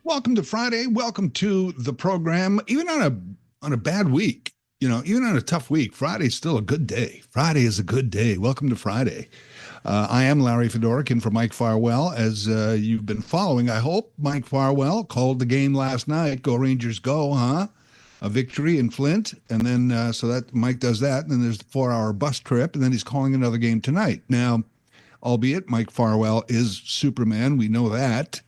Welcome to Friday. Welcome to the program. Even on a bad week, even on a tough week, Friday's still a good day. Friday is a good day. Welcome to Friday. I am Larry Fedorkin for Mike Farwell. As you've been following, I hope Mike Farwell called the game last night. Go Rangers, go! Huh? A victory in Flint, and then so that Mike does that, and then there's the 4-hour bus trip, and then he's calling another game tonight. Now, albeit Mike Farwell is Superman, we know that.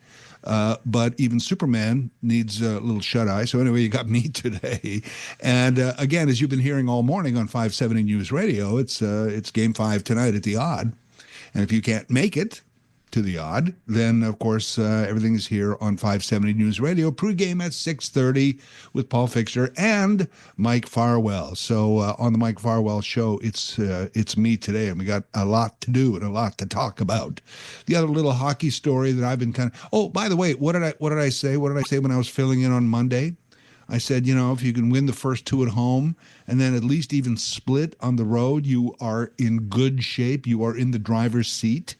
But even Superman needs a little shut eye. So anyway, you got me today. And again, as you've been hearing all morning on 570 News Radio, it's Game 5 tonight at the Odd. And if you can't make it to the Odd, then of course everything is here on 570 News Radio. Pregame at 6:30 with Paul Fixer and Mike Farwell. So on the Mike Farwell show, it's me today, and we got a lot to do and a lot to talk about. The other little hockey story that I've been Oh, by the way, what did I say? What did I say when I was filling in on Monday? I said, if you can win the first two at home and then at least even split on the road, you are in good shape. You are in the driver's seat.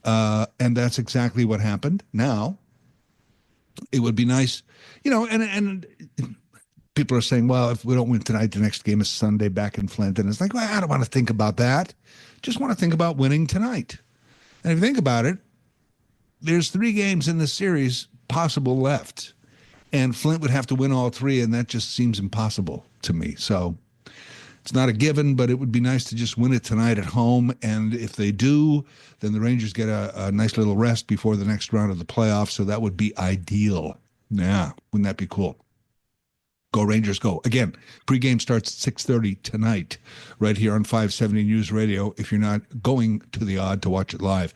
And that's exactly what happened. Now, it would be nice, and people are saying, well, if we don't win tonight, the next game is Sunday back in Flint. And it's like, well, I don't want to think about that. Just want to think about winning tonight. And if you think about it, there's 3 games in the series possible left. And Flint would have to win all 3, and that just seems impossible to me. So it's not a given, but it would be nice to just win it tonight at home. And if they do, then the Rangers get a nice little rest before the next round of the playoffs. So that would be ideal. Yeah, wouldn't that be cool? Go Rangers, go. Again, pregame starts at 6:30 tonight right here on 570 News Radio if you're not going to the Odd to watch it live.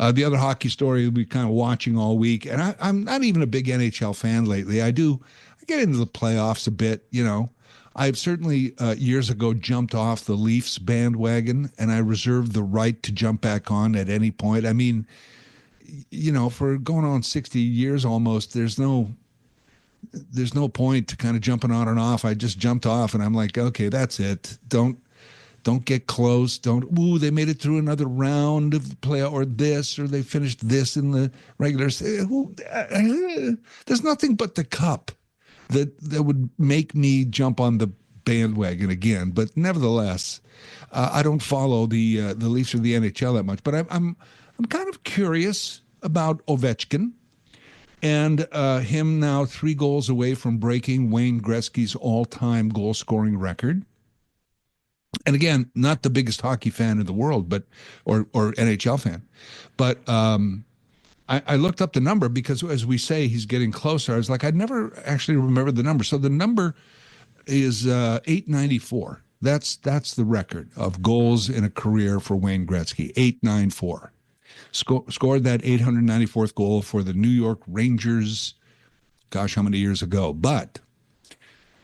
The other hockey story we've been kind of watching all week, and I'm not even a big NHL fan lately. I get into the playoffs a bit, I've certainly years ago jumped off the Leafs bandwagon, and I reserve the right to jump back on at any point. I mean, for going on 60 years almost, there's no point to kind of jumping on and off. I just jumped off, and I'm like, okay, that's it. Don't get close. They made it through another round of the play, or this, or they finished this in the regular. There's nothing but the cup that would make me jump on the bandwagon again. But nevertheless, I don't follow the Leafs or the NHL that much. But I'm kind of curious about Ovechkin. And him now 3 goals away from breaking Wayne Gretzky's all-time goal-scoring record. And again, not the biggest hockey fan in the world, but or NHL fan. But I looked up the number because, as we say, he's getting closer. I was like, I'd never actually remember the number. So the number is 894. That's the record of goals in a career for Wayne Gretzky, 894. Scored that 894th goal for the New York Rangers, gosh, how many years ago. But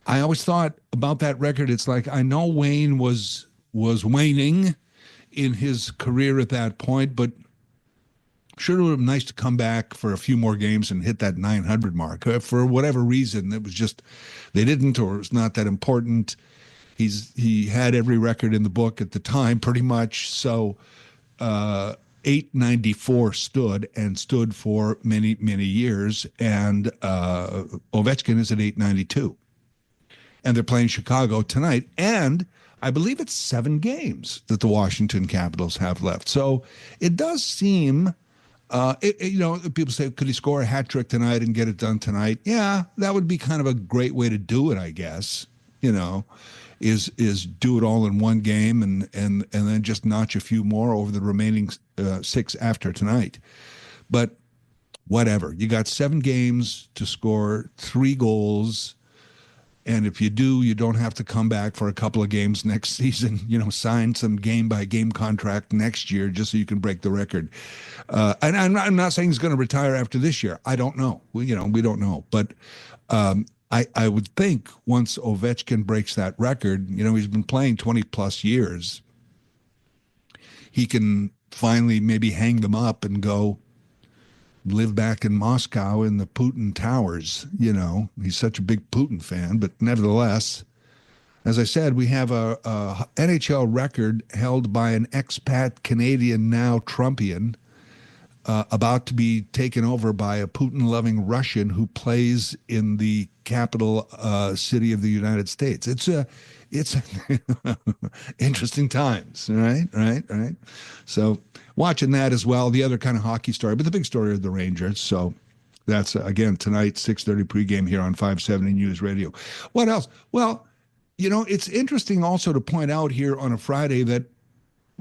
I always thought about that record, it's like, I know Wayne was waning in his career at that point, but sure it would have been nice to come back for a few more games and hit that 900 mark. For whatever reason, it was just, they didn't, or it's not that important. He had every record in the book at the time, pretty much. So, 894 stood for many, many years, and Ovechkin is at 892. And they're playing Chicago tonight, and I believe it's 7 games that the Washington Capitals have left. So it does seem, people say, could he score a hat trick tonight and get it done tonight? Yeah, that would be kind of a great way to do it, I guess, is do it all in one game and then just notch a few more over the remaining 6 after tonight. But whatever, you got 7 games to score 3 goals, and if you do, you don't have to come back for a couple of games next season. Sign some game by game contract next year just so you can break the record. And I'm not saying he's going to retire after this year. I don't know. We don't know, but. I would think once Ovechkin breaks that record, he's been playing 20 plus years, he can finally maybe hang them up and go live back in Moscow in the Putin towers. He's such a big Putin fan, but nevertheless, as I said, we have a NHL record held by an expat Canadian, now Trumpian, about to be taken over by a Putin-loving Russian who plays in the capital city of the United States. It's interesting times, right. So watching that as well. The other kind of hockey story, but the big story are the Rangers. So that's again tonight, 6:30 pregame here on 570 News Radio. What else? Well, it's interesting also to point out here on a Friday that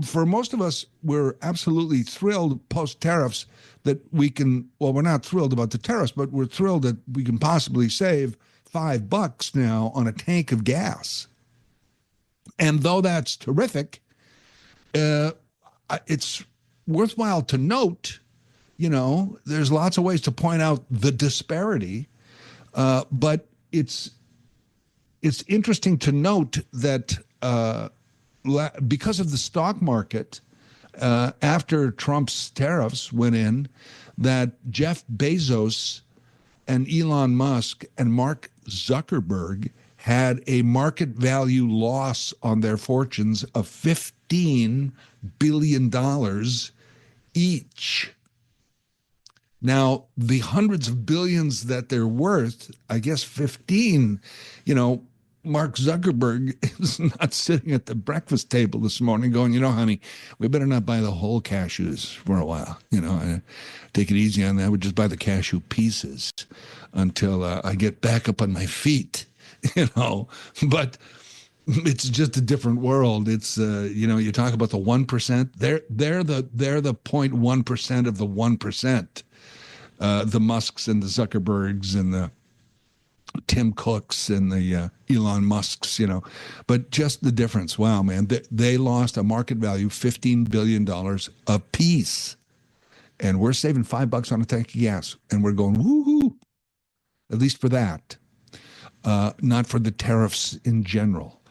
for most of us, we're absolutely thrilled post-tariffs that we can, well, we're not thrilled about the tariffs, but we're thrilled that we can possibly save $5 now on a tank of gas. And though that's terrific, it's worthwhile to note, there's lots of ways to point out the disparity, but it's interesting to note that because of the stock market, after Trump's tariffs went in, that Jeff Bezos and Elon Musk and Mark Zuckerberg had a market value loss on their fortunes of $15 billion each. Now, the hundreds of billions that they're worth, I guess 15, Mark Zuckerberg is not sitting at the breakfast table this morning going, honey, we better not buy the whole cashews for a while. Take it easy on that. We just buy the cashew pieces until I get back up on my feet, But it's just a different world. It's, you talk about the 1%. They're the 0.1% of the 1%. The Musks and the Zuckerbergs and the Tim Cooks and the Elon Musks, but just the difference. Wow, man, they lost a market value $15 billion a piece, and we're saving $5 on a tank of gas, and we're going woohoo. At least for that, not for the tariffs in general.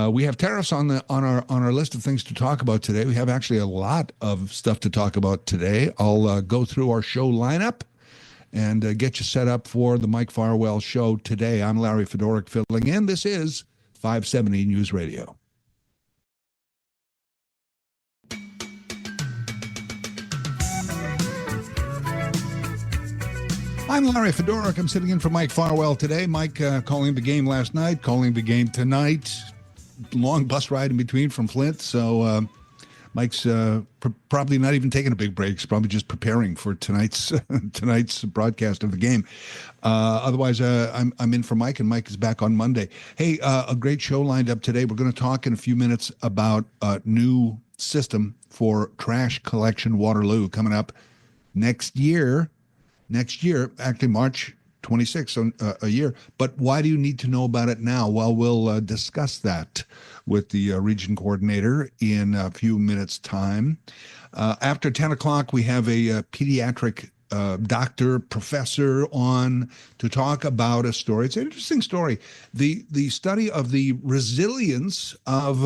We have tariffs on our list of things to talk about today. We have actually a lot of stuff to talk about today. I'll go through our show lineup and get you set up for the Mike Farwell show today. I'm Larry Fedoruk filling in. This is 570 News Radio. I'm Larry Fedoruk. I'm sitting in for Mike Farwell today. Mike calling the game last night, calling the game tonight. Long bus ride in between from Flint, so Mike's probably not even taking a big break. He's probably just preparing for tonight's broadcast of the game. Otherwise, I'm in for Mike, and Mike is back on Monday. Hey, a great show lined up today. We're going to talk in a few minutes about a new system for trash collection Waterloo coming up next year, actually March 26th, so a year. But why do you need to know about it now? Well, we'll discuss that with the region coordinator in a few minutes' time. After 10 o'clock, we have a pediatric doctor, professor on to talk about a story. It's an interesting story. The study of the resilience of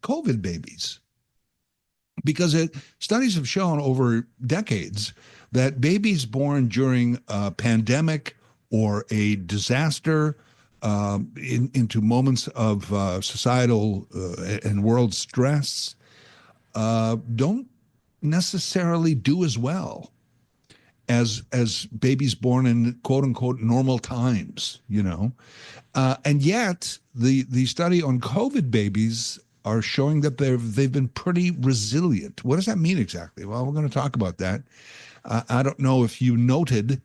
COVID babies. Because studies have shown over decades that babies born during a pandemic or a disaster into moments of societal and world stress don't necessarily do as well as babies born in quote unquote normal times, and yet the study on COVID babies are showing that they've been pretty resilient. What does that mean exactly? Well, we're going to talk about that. I don't know if you noted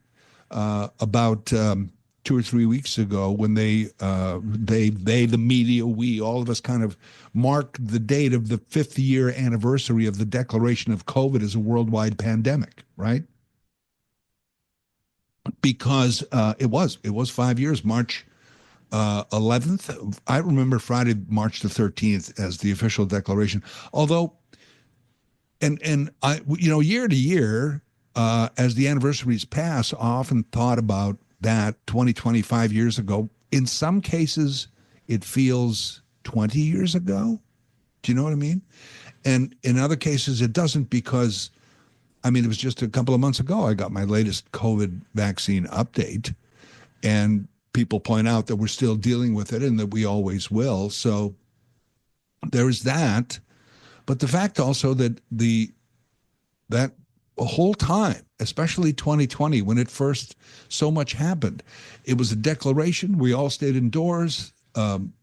about 2 or 3 weeks ago when they, the media, we, all of us kind of marked the date of the 5th year anniversary of the declaration of COVID as a worldwide pandemic, right? Because it was 5 years, March 11th. I remember Friday, March the 13th as the official declaration. Although, and I, year to year, as the anniversaries pass, I often thought about that 25 years ago. In some cases, it feels 20 years ago. Do you know what I mean? And in other cases, it doesn't, because, it was just a couple of months ago I got my latest COVID vaccine update, and people point out that we're still dealing with it and that we always will. So there's that. But the fact also that that whole time, especially 2020, when it first so much happened. It was a declaration. We all stayed indoors.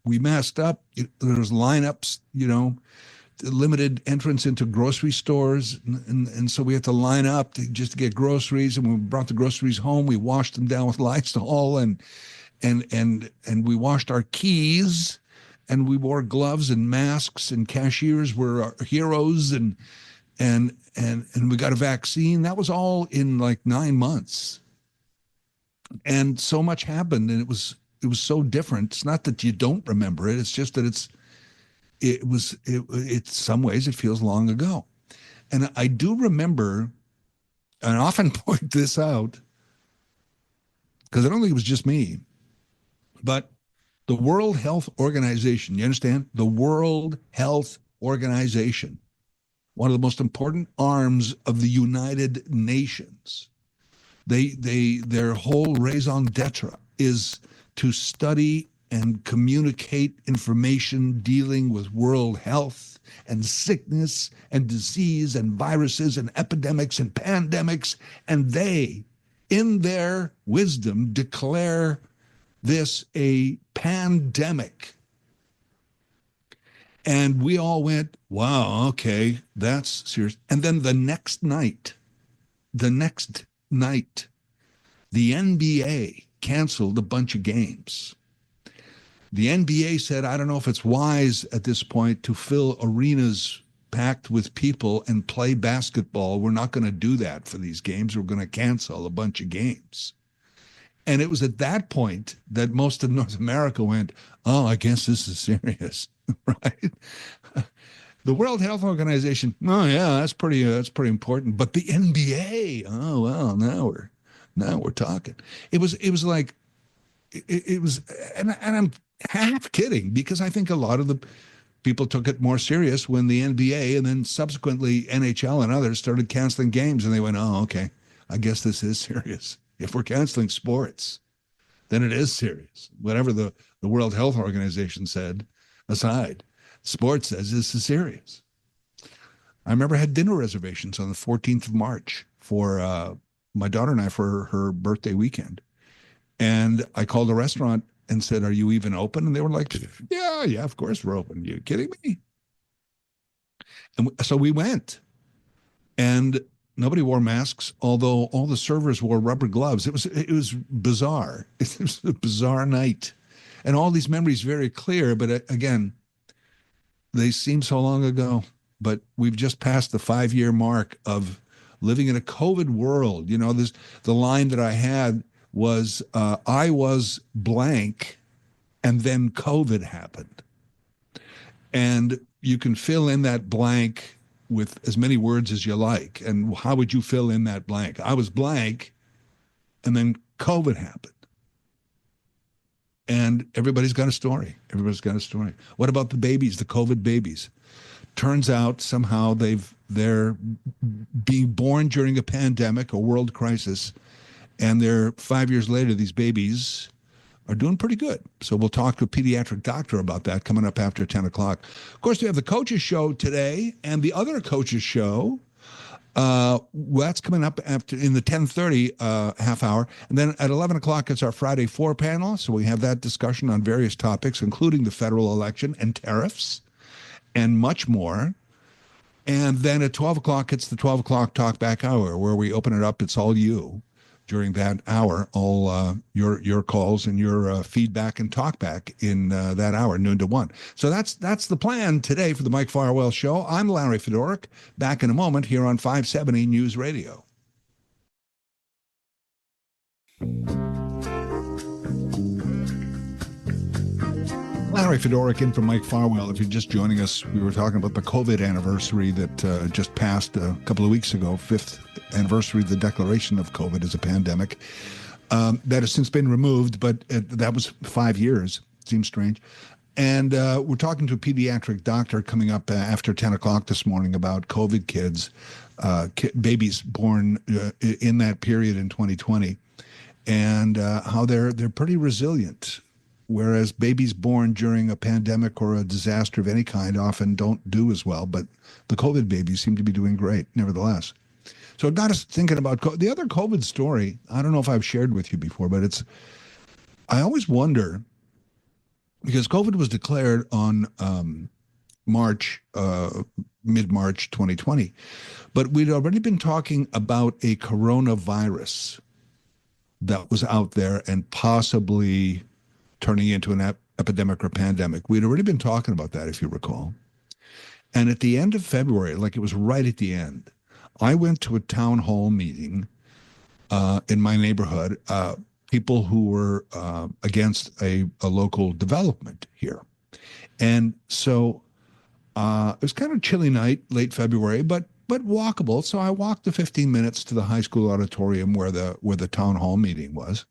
We masked up. There was lineups, limited entrance into grocery stores. And so we had to line up just to get groceries. And when we brought the groceries home, we washed them down with Lysol and we washed our keys, and we wore gloves and masks, and cashiers were our heroes, and we got a vaccine. That was all in like 9 months. And so much happened, and it was so different. It's not that you don't remember it. It's just that it's some ways it feels long ago. And I do remember, and I often point this out, because I don't think it was just me, but the World Health Organization, you understand? The World Health Organization, one of the most important arms of the United Nations. Their whole raison d'etre is to study and communicate information dealing with world health and sickness and disease and viruses and epidemics and pandemics. And they, in their wisdom, declare this a pandemic. And we all went, wow, okay, that's serious. And then the next night, the NBA canceled a bunch of games. The NBA said, I don't know if it's wise at this point to fill arenas packed with people and play basketball. We're not going to do that for these games. We're going to cancel a bunch of games. And it was at that point that most of North America went, oh, I guess this is serious, right? The World Health Organization, oh yeah, that's pretty important. But the NBA, oh well, now we're talking. It was like, it was, and I'm half kidding, because I think a lot of the people took it more serious when the NBA and then subsequently NHL and others started canceling games, and they went, oh, okay, I guess this is serious. If we're canceling sports, then it is serious. Whatever the World Health Organization said aside, sports says this is serious. I remember I had dinner reservations on the 14th of March for my daughter and I for her birthday weekend. And I called the restaurant and said, are you even open? And they were like, yeah, of course we're open. Are you kidding me? And so we went. And nobody wore masks, although all the servers wore rubber gloves. It was bizarre. It was a bizarre night. And all these memories very clear, but again, they seem so long ago. But we've just passed the 5-year mark of living in a COVID world. The line that I had was, I was blank, and then COVID happened. And you can fill in that blank with as many words as you like. And how would you fill in that blank? I was blank, and then COVID happened. And everybody's got a story. What about the babies, the COVID babies? Turns out somehow they're being born during a pandemic, a world crisis, and they're 5 years later, these babies are doing pretty good. So we'll talk to a pediatric doctor about that coming up after 10 o'clock. Of course, we have the Coaches Show today, and the other Coaches Show, that's coming up after in the 10:30 half hour. And then at 11 o'clock, it's our Friday 4 panel. So we have that discussion on various topics, including the federal election and tariffs and much more. And then at 12 o'clock, it's the 12 o'clock Talkback Hour, where we open it up. It's all you. During that hour, all your calls and your feedback and talkback in that hour, noon to 1. So that's the plan today for the Mike Farwell Show. I'm Larry Fedoruk. Back in a moment here on 570 News Radio. Larry Fedoruk in for Mike Farwell. If you're just joining us, we were talking about the COVID anniversary that just passed a couple of weeks ago, 5th anniversary of the declaration of COVID as a pandemic. That has since been removed, but that was 5 years. Seems strange. And we're talking to a pediatric doctor coming up after 10 o'clock this morning about COVID kids, babies born in that period in 2020, and how they're pretty resilient. Whereas babies born during a pandemic or a disaster of any kind often don't do as well, but the COVID babies seem to be doing great, nevertheless. So it got us thinking about the other COVID story. I don't know if I've shared with you before, but I always wonder because COVID was declared on March, mid-March 2020, but we'd already been talking about a coronavirus that was out there and possibly turning into an epidemic or pandemic. We'd already been talking about that, if you recall. And at the end of February, like it was right at the end, I went to a town hall meeting in my neighborhood, people who were against a local development here. And so it was kind of a chilly night, late February, but walkable. So I walked the 15 minutes to the high school auditorium where the town hall meeting was.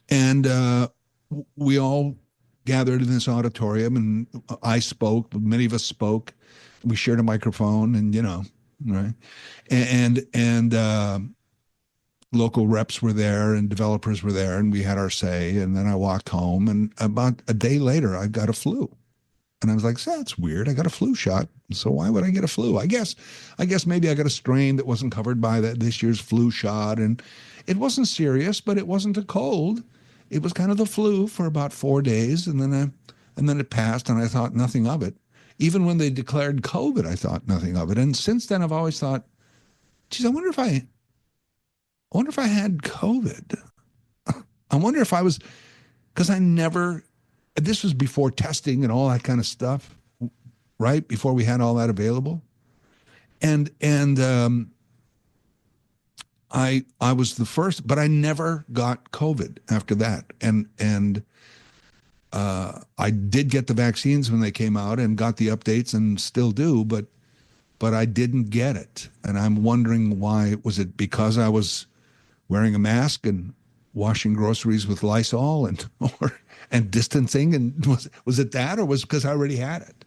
And we all gathered in this auditorium, and I spoke. Many of us spoke. We shared a microphone, and right. And local reps were there, and developers were there, and we had our say. And then I walked home, and about a day later, I got a flu. And I was like, that's weird. I got a flu shot. So why would I get a flu? I guess maybe I got a strain that wasn't covered by this year's flu shot. And it wasn't serious, but it wasn't a cold. It was kind of the flu for about 4 days. And then it passed, and I thought nothing of it. Even when they declared COVID, I thought nothing of it. And since then, I've always thought, geez, I wonder if I had COVID. I wonder if I was, because this was before testing and all that kind of stuff, right? Before we had all that available. And I was the first, but I never got COVID after that. And I did get the vaccines when they came out and got the updates and still do, but I didn't get it. And I'm wondering why. Was it because I was wearing a mask and washing groceries with Lysol and distancing, and was it that, or was it because I already had it?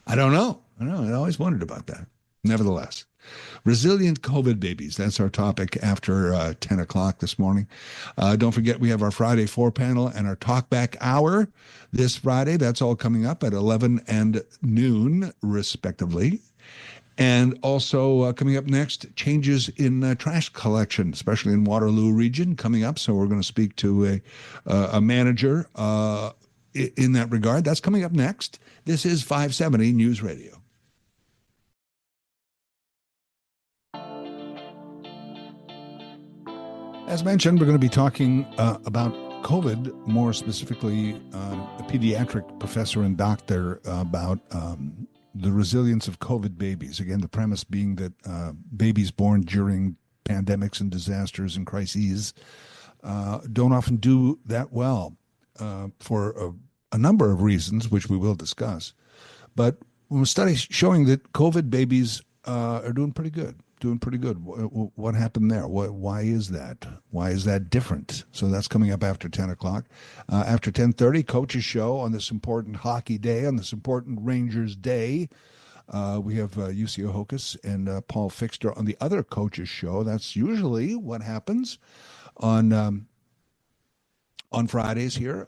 I don't know. I always wondered about that. Nevertheless, resilient COVID babies. That's our topic after 10 o'clock this morning. Don't forget, we have our Friday 4 panel and our Talkback Hour this Friday. That's all coming up at 11 and noon, respectively. And also coming up next, changes in trash collection, especially in Waterloo region, coming up. So we're going to speak to a manager in that regard. That's coming up next. This is 570 News Radio. As mentioned, we're going to be talking about COVID, more specifically, a pediatric professor and doctor about the resilience of COVID babies. Again, the premise being that babies born during pandemics and disasters and crises don't often do that well for a number of reasons, which we will discuss. But studies showing that COVID babies are doing pretty good. What happened there? Why is that? Why is that different? So that's coming up after 10 o'clock. After 10:30, Coach's Show on this important hockey day, on this important Rangers day. We have UC Hokus and Paul Fixter on the other Coach's Show. That's usually what happens on Fridays here.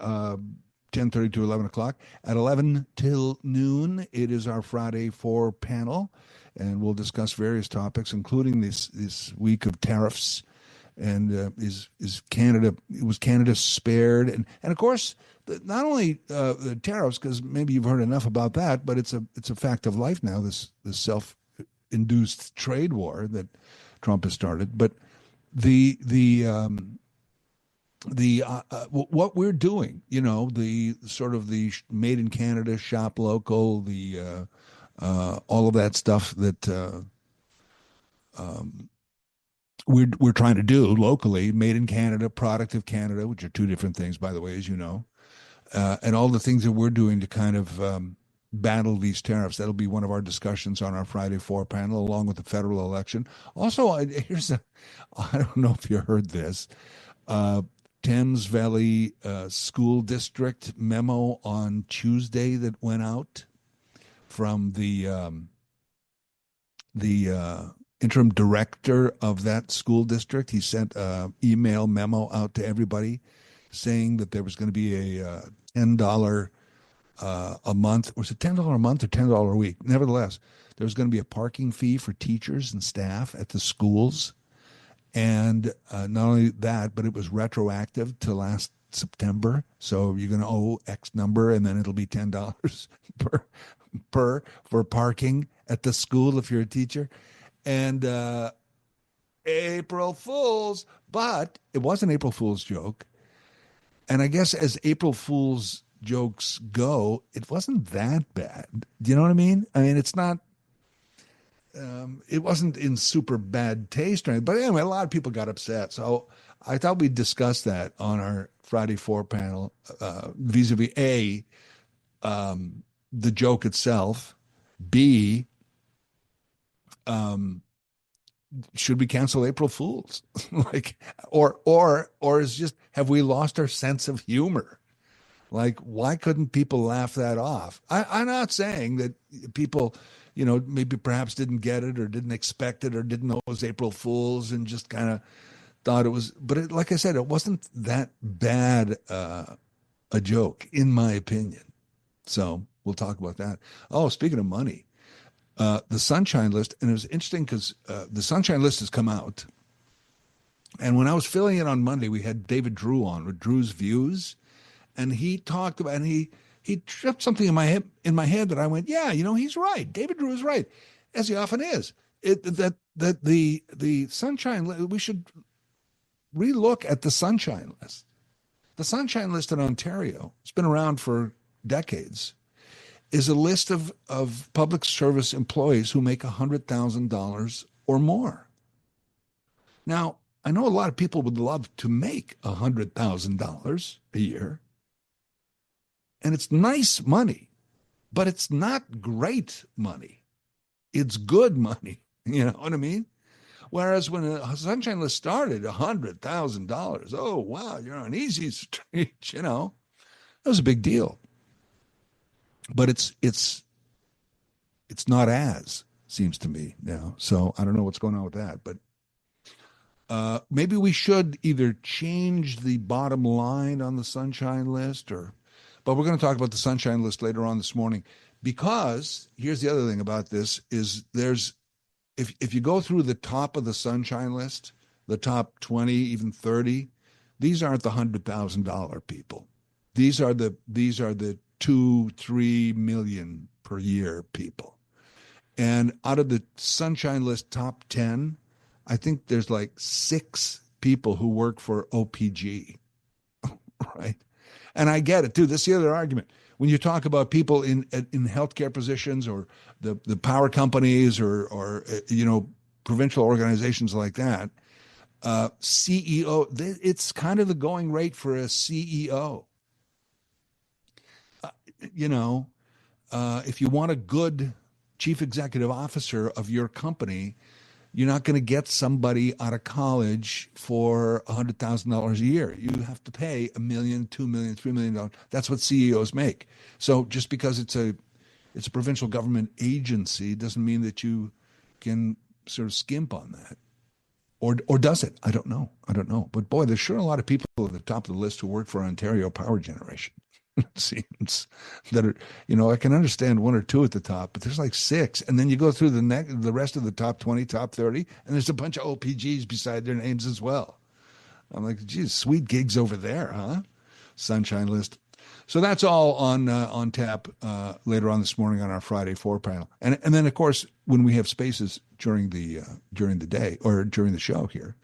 10:30 to 11 o'clock. At 11 till noon, it is our Friday 4 panel. And we'll discuss various topics, including this week of tariffs, and was Canada spared, and of course not only the tariffs, because maybe you've heard enough about that, but it's a fact of life now. This self-induced trade war that Trump has started, but what we're doing, the sort of the made in Canada, shop local, all of that stuff that we're trying to do locally, made in Canada, product of Canada, which are two different things, by the way, as you know, and all the things that we're doing to kind of battle these tariffs. That'll be one of our discussions on our Friday 4 panel, along with the federal election. Also, I don't know if you heard this, Thames Valley School District memo on Tuesday that went out from the interim director of that school district. He sent an email memo out to everybody saying that there was going to be a $10 a month. Was it $10 a month or $10 a week? Nevertheless, There's going to be a parking fee for teachers and staff at the schools. And not only that, but it was retroactive to last September. So you're going to owe X number, and then it'll be $10 per for parking at the school if you're a teacher. And April Fools, but it was an April Fool's joke. And I guess as April Fool's jokes go, it wasn't that bad. Do you know what I mean? I mean, it's not, it wasn't in super bad taste or anything. But anyway, a lot of people got upset. So I thought we'd discuss that on our Friday 4 panel, vis-a-vis A, the joke itself, B, should we cancel April Fools? Like, or is just, have we lost our sense of humor? Like, why couldn't people laugh that off? I'm not saying that people, maybe perhaps didn't get it or didn't expect it or didn't know it was April Fools and just kind of thought it was, but like I said, it wasn't that bad a joke, in my opinion. So we'll talk about that. Oh, speaking of money, the Sunshine List, and it was interesting because the Sunshine List has come out. And when I was filling it on Monday, we had David Drew on with Drew's Views. And he talked about, and he tripped something in my head that I went, yeah, he's right. David Drew is right, as he often is. That the Sunshine, we should relook at the Sunshine List. The Sunshine List in Ontario, it's been around for decades, is a list of public service employees who make $100,000 or more. Now, I know a lot of people would love to make $100,000 a year. And it's nice money, but it's not great money. It's good money. You know what I mean? Whereas when a Sunshine List started, $100,000, oh, wow, you're on easy street, that was a big deal. But it's not as, seems to me now. So I don't know what's going on with that, but maybe we should either change the bottom line on the Sunshine List but we're going to talk about the Sunshine List later on this morning, because here's the other thing about this is if you go through the top of the Sunshine List, the top 20, even 30, these aren't the $100,000 people. These are the 2-3 million per year people. And out of the Sunshine List top 10, I think there's like 6 people who work for OPG, right? And I get it too. That's the other argument. When you talk about people in healthcare positions or the power companies or provincial organizations like that, CEO, it's kind of the going rate for a CEO. If you want a good chief executive officer of your company, you're not going to get somebody out of college for $100,000 a year. You have to pay $1 million, $2 million, $3 million. That's what CEOs make. So just because it's a provincial government agency doesn't mean that you can sort of skimp on that. Or does it? I don't know. But boy, there's sure a lot of people at the top of the list who work for Ontario Power Generation. It seems that are, I can understand 1 or 2 at the top, but there's like 6, and then you go through the rest of the top 20, top 30, and there's a bunch of OPGs beside their names as well. I'm like, geez, sweet gigs over there, huh? Sunshine List. So that's all on tap later on this morning on our Friday 4 panel, and then of course when we have spaces during the day or during the show here,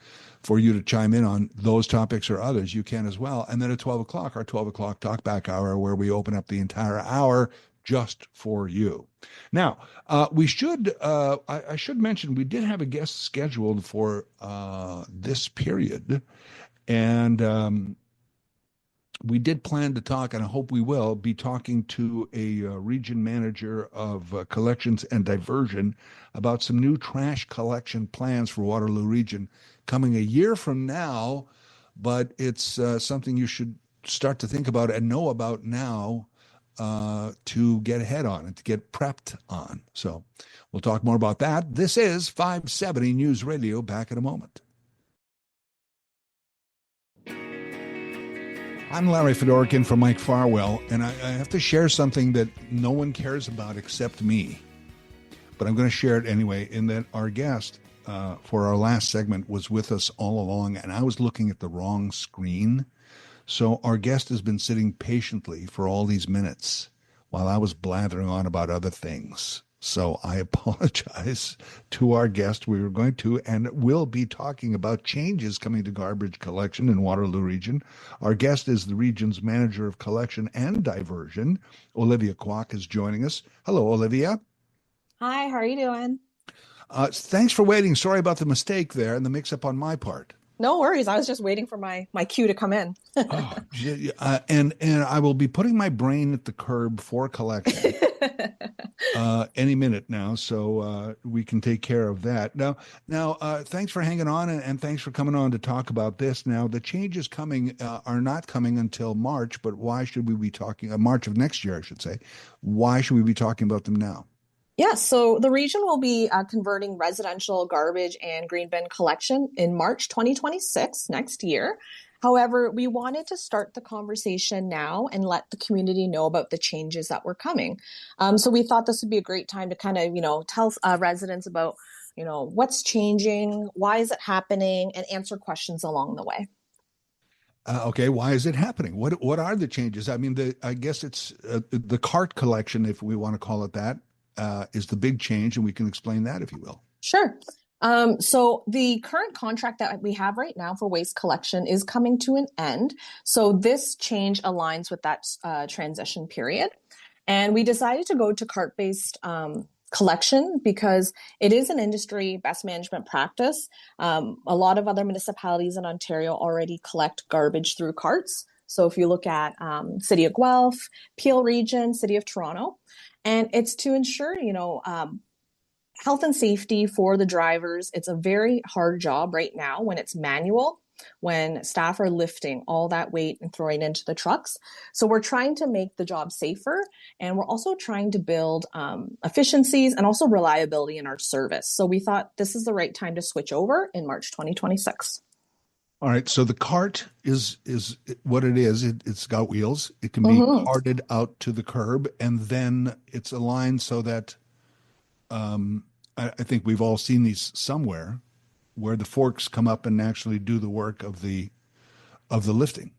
for you to chime in on those topics or others, you can as well. And then at 12 o'clock, our 12 o'clock Talkback Hour, where we open up the entire hour just for you. Now, I should mention, we did have a guest scheduled for this period. And we did plan to talk, and I hope we will, be talking to a region manager of collections and diversion about some new trash collection plans for Waterloo Region coming a year from now, but it's something you should start to think about and know about now to get ahead on and to get prepped on. So we'll talk more about that. This is 570 News Radio. Back in a moment. I'm Larry Fedorkin from Mike Farwell, and I have to share something that no one cares about except me. but I'm going to share it anyway. In that our guest for our last segment was with us all along, and I was looking at the wrong screen. So our guest has been sitting patiently for all these minutes while I was blathering on about other things. So I apologize to our guest. We were going to and will be talking about changes coming to garbage collection in Waterloo Region. Our guest is the region's manager of collection and diversion. Olivia Kwok is joining us. Hello, Olivia. Hi, how are you doing? Thanks for waiting. Sorry about the mistake there and the mix-up on my part. No worries. I was just waiting for my cue to come in. Oh, and I will be putting my brain at the curb for collection any minute now, so we can take care of that. Now, thanks for hanging on, and thanks for coming on to talk about this. Now, the changes coming are not coming until March, but why should we be talking March of next year, I should say? Why should we be talking about them now? Yeah, so the region will be converting residential garbage and green bin collection in March 2026, next year. However, we wanted to start the conversation now and let the community know about the changes that were coming. So we thought this would be a great time to kind of, tell residents about, what's changing, why is it happening, and answer questions along the way. Okay, why is it happening? What are the changes? I mean, I guess it's the cart collection, if we want to call it that, is the big change, and we can explain that if you will. Sure. So the current contract that we have right now for waste collection is coming to an end. So this change aligns with that transition period. And we decided to go to cart-based collection because it is an industry best management practice. A lot of other municipalities in Ontario already collect garbage through carts. So if you look at City of Guelph, Peel Region, City of Toronto, and it's to ensure, health and safety for the drivers. It's a very hard job right now when it's manual, when staff are lifting all that weight and throwing into the trucks. So we're trying to make the job safer, and we're also trying to build efficiencies and also reliability in our service. So we thought this is the right time to switch over in March 2026. All right. So the cart is what it is. It's got wheels. It can be carted out to the curb, and then it's aligned so that I think we've all seen these somewhere, where the forks come up and actually do the work of the lifting.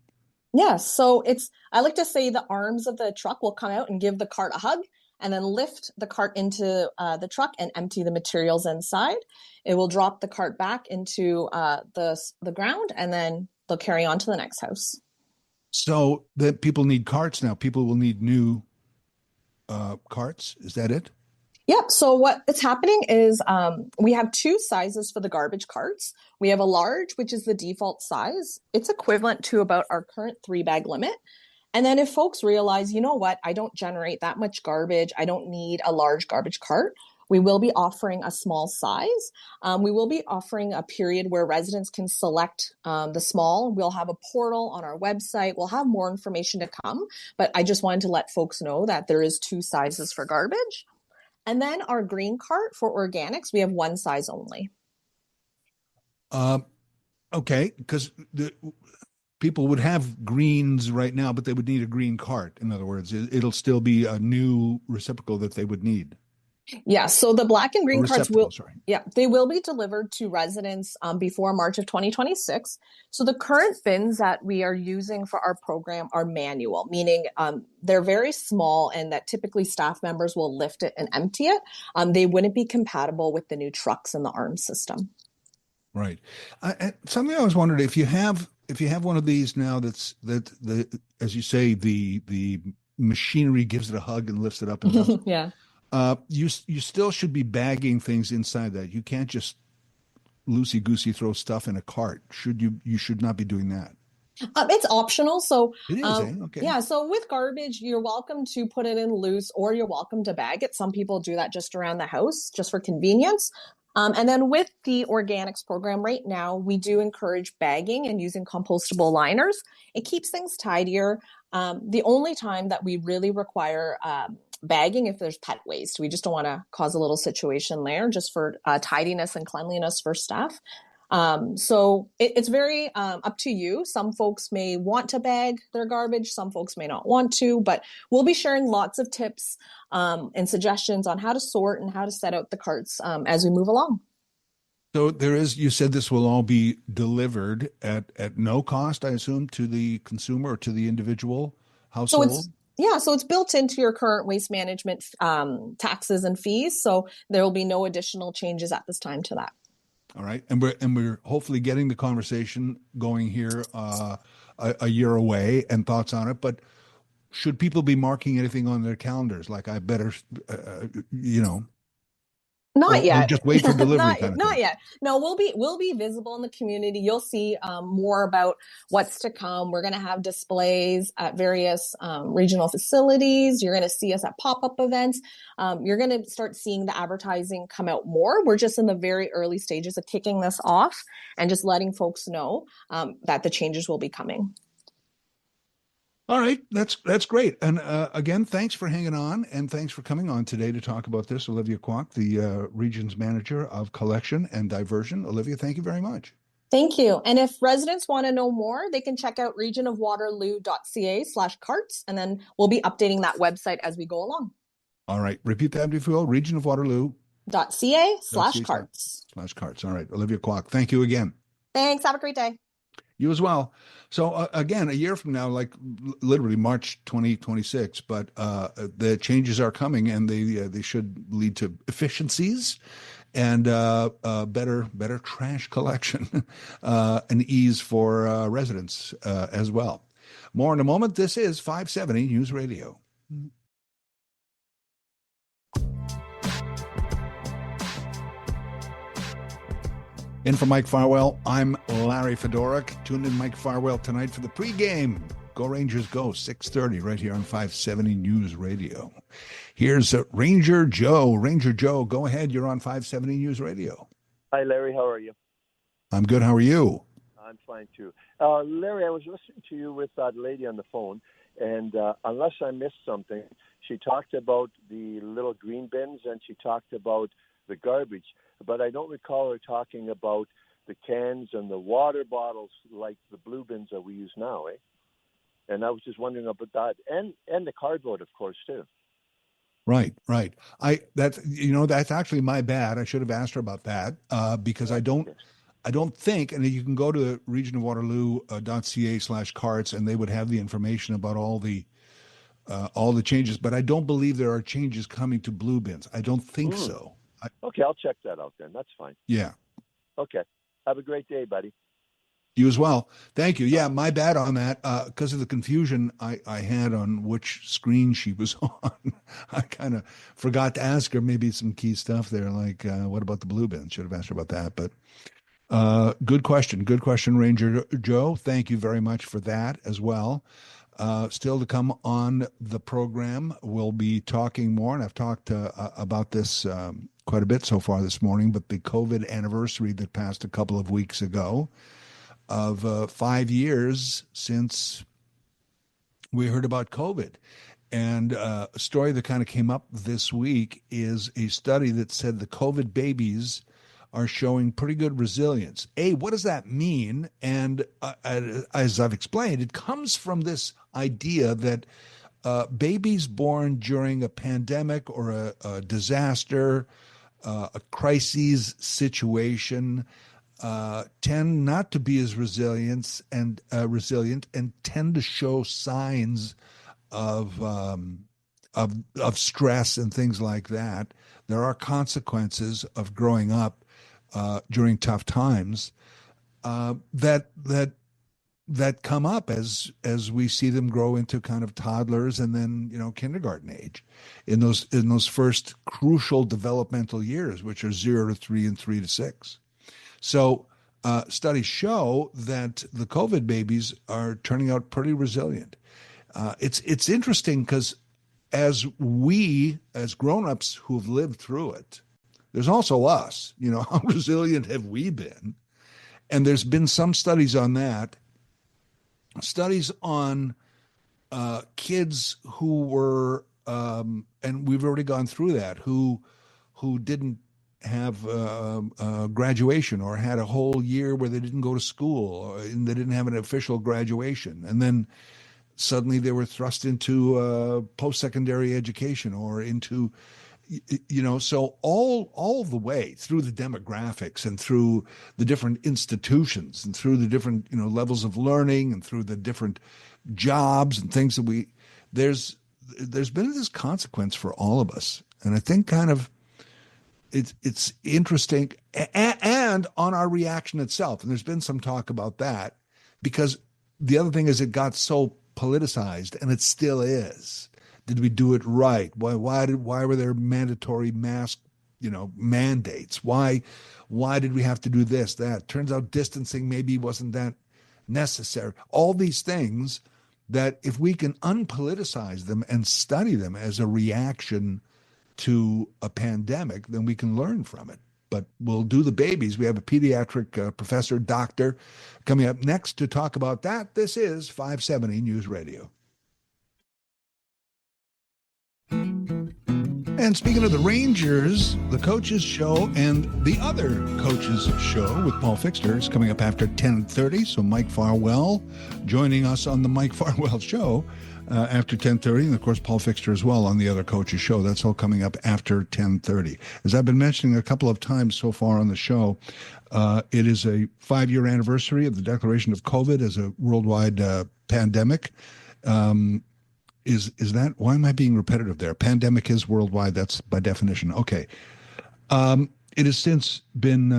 Yeah. So I like to say the arms of the truck will come out and give the cart a hug, and then lift the cart into the truck and empty the materials inside. It will drop the cart back into the ground, and then they'll carry on to the next house. So that people need carts now. People will need new carts. Is that it? Yep. So what is happening is we have two sizes for the garbage carts. We have a large, which is the default size. It's equivalent to about our current 3-bag limit. And then if folks realize, you know what, I don't generate that much garbage, I don't need a large garbage cart, we will be offering a small size. We will be offering a period where residents can select the small. We'll have a portal on our website. We'll have more information to come, but I just wanted to let folks know that there is two sizes for garbage. And then our green cart for organics, we have one size only. Okay, because people would have greens right now, but they would need a green cart. In other words, it'll still be a new reciprocal that they would need. Yeah, so the black and green carts they will be delivered to residents before March of 2026. So the current bins that we are using for our program are manual, meaning they're very small and that typically staff members will lift it and empty it. They wouldn't be compatible with the new trucks and the arm system. Right. Something I was wondering, if you have one of these now that as you say, the machinery gives it a hug and lifts it up and down. Yeah. You still should be bagging things inside that. You can't just loosey-goosey throw stuff in a cart. You should not be doing that. It's optional. So it is, okay. Yeah. So with garbage, you're welcome to put it in loose, or you're welcome to bag it. Some people do that just around the house, just for convenience. And then with the organics program right now, we do encourage bagging and using compostable liners. It keeps things tidier. The only time that we really require bagging if there's pet waste. We just don't want to cause a little situation there, just for tidiness and cleanliness for staff. So it's very up to you. Some folks may want to bag their garbage, some folks may not want to, but we'll be sharing lots of tips and suggestions on how to sort and how to set out the carts as we move along. So you said this will all be delivered at no cost, I assume, to the consumer or to the individual So household? it's yeah, so it's built into your current waste management taxes and fees. So there will be no additional changes at this time to that. All right. And we're hopefully getting the conversation going here a year away and thoughts on it. But should people be marking anything on their calendars? Like I better, you know, Not or yet. just wait for delivery not kind of not thing. yet. No, we'll be visible in the community. You'll see more about what's to come. We're going to have displays at various regional facilities. You're going to see us at pop-up events. You're going to start seeing the advertising come out more. We're just in the very early stages of kicking this off and just letting folks know that the changes will be coming. All right, that's great. And again, thanks for hanging on, and thanks for coming on today to talk about this. Olivia Kwok, the region's manager of collection and diversion. Olivia, thank you very much. Thank you. And if residents want to know more, they can check out regionofwaterloo.ca/carts, and then we'll be updating that website as we go along. All right, repeat that if you will. Region of Waterloo. .ca/carts. Slash carts. All right, Olivia Kwok, thank you again. Thanks. Have a great day. You as well. So again, a year from now, like literally March 2026, but the changes are coming, and they should lead to efficiencies and better trash collection and ease for residents as well. More in a moment. This is 570 News Radio. In for Mike Farwell, I'm Larry Fedoruk. Tune in Mike Farwell tonight for the pregame. Go Rangers Go, 6:30 right here on 570 News Radio. Here's Ranger Joe. Ranger Joe, go ahead. You're on 570 News Radio. Hi, Larry. How are you? I'm good. How are you? I'm fine, too. Larry, I was listening to you with that lady on the phone, and unless I missed something, she talked about the little green bins, and she talked about the garbage. But I don't recall her talking about the cans and the water bottles like the blue bins that we use now, eh? And I was just wondering about that, and the cardboard, of course, too. Right. That's actually my bad. I should have asked her about that because I don't think, and you can go to regionofwaterloo.ca/carts and they would have the information about all the changes, but I don't believe there are changes coming to blue bins. I don't think so. Okay, I'll check that out then. That's fine. Yeah. Okay. Have a great day, buddy. You as well. Thank you. Yeah, my bad on that. Because of the confusion I had on which screen she was on. I kind of forgot to ask her maybe some key stuff there, like what about the blue bin? Should have asked her about that. But good question. Good question, Ranger Joe. Thank you very much for that as well. Still to come on the program, we'll be talking more, and I've talked about this quite a bit so far this morning, but the COVID anniversary that passed a couple of weeks ago of 5 years since we heard about COVID. And a story that kind of came up this week is a study that said the COVID babies are showing pretty good resilience. What does that mean? And as I've explained, it comes from this idea that babies born during a pandemic or a disaster, a crises situation, tend not to be as resilient and tend to show signs of stress and things like that. There are consequences of growing up during tough times that come up as we see them grow into kind of toddlers and then kindergarten age in those first crucial developmental years, which are 0 to 3 and 3 to 6. So studies show that the COVID babies are turning out pretty resilient. It's interesting because as grown-ups who've lived through it, there's also us. How resilient have we been? And there's been some studies on that. Studies on kids who were, and we've already gone through that, who didn't have graduation, or had a whole year where they didn't go to school, and they didn't have an official graduation, and then suddenly they were thrust into post-secondary education or into, so all the way through the demographics and through the different institutions and through the different levels of learning and through the different jobs and things that there's been this consequence for all of us. And I think kind of it's interesting, and on our reaction itself. And there's been some talk about that, because the other thing is it got so politicized, and it still is. Did we do it right? Why were there mandatory mask, mandates? Why did we have to do this, that? Turns out distancing maybe wasn't that necessary. All these things that, if we can unpoliticize them and study them as a reaction to a pandemic, then we can learn from it. But we'll do the babies. We have a pediatric professor, doctor, coming up next to talk about that. This is 570 News Radio. And speaking of the Rangers, the Coaches Show and the other Coaches Show with Paul Fixter is coming up after 10:30. So Mike Farwell joining us on the Mike Farwell Show after 10:30. And, of course, Paul Fixter as well on the other Coaches Show. That's all coming up after 10:30. As I've been mentioning a couple of times so far on the show, it is a 5-year anniversary of the declaration of COVID as a worldwide pandemic. Is that, why am I being repetitive there? Pandemic is worldwide. That's by definition. Okay. It has since been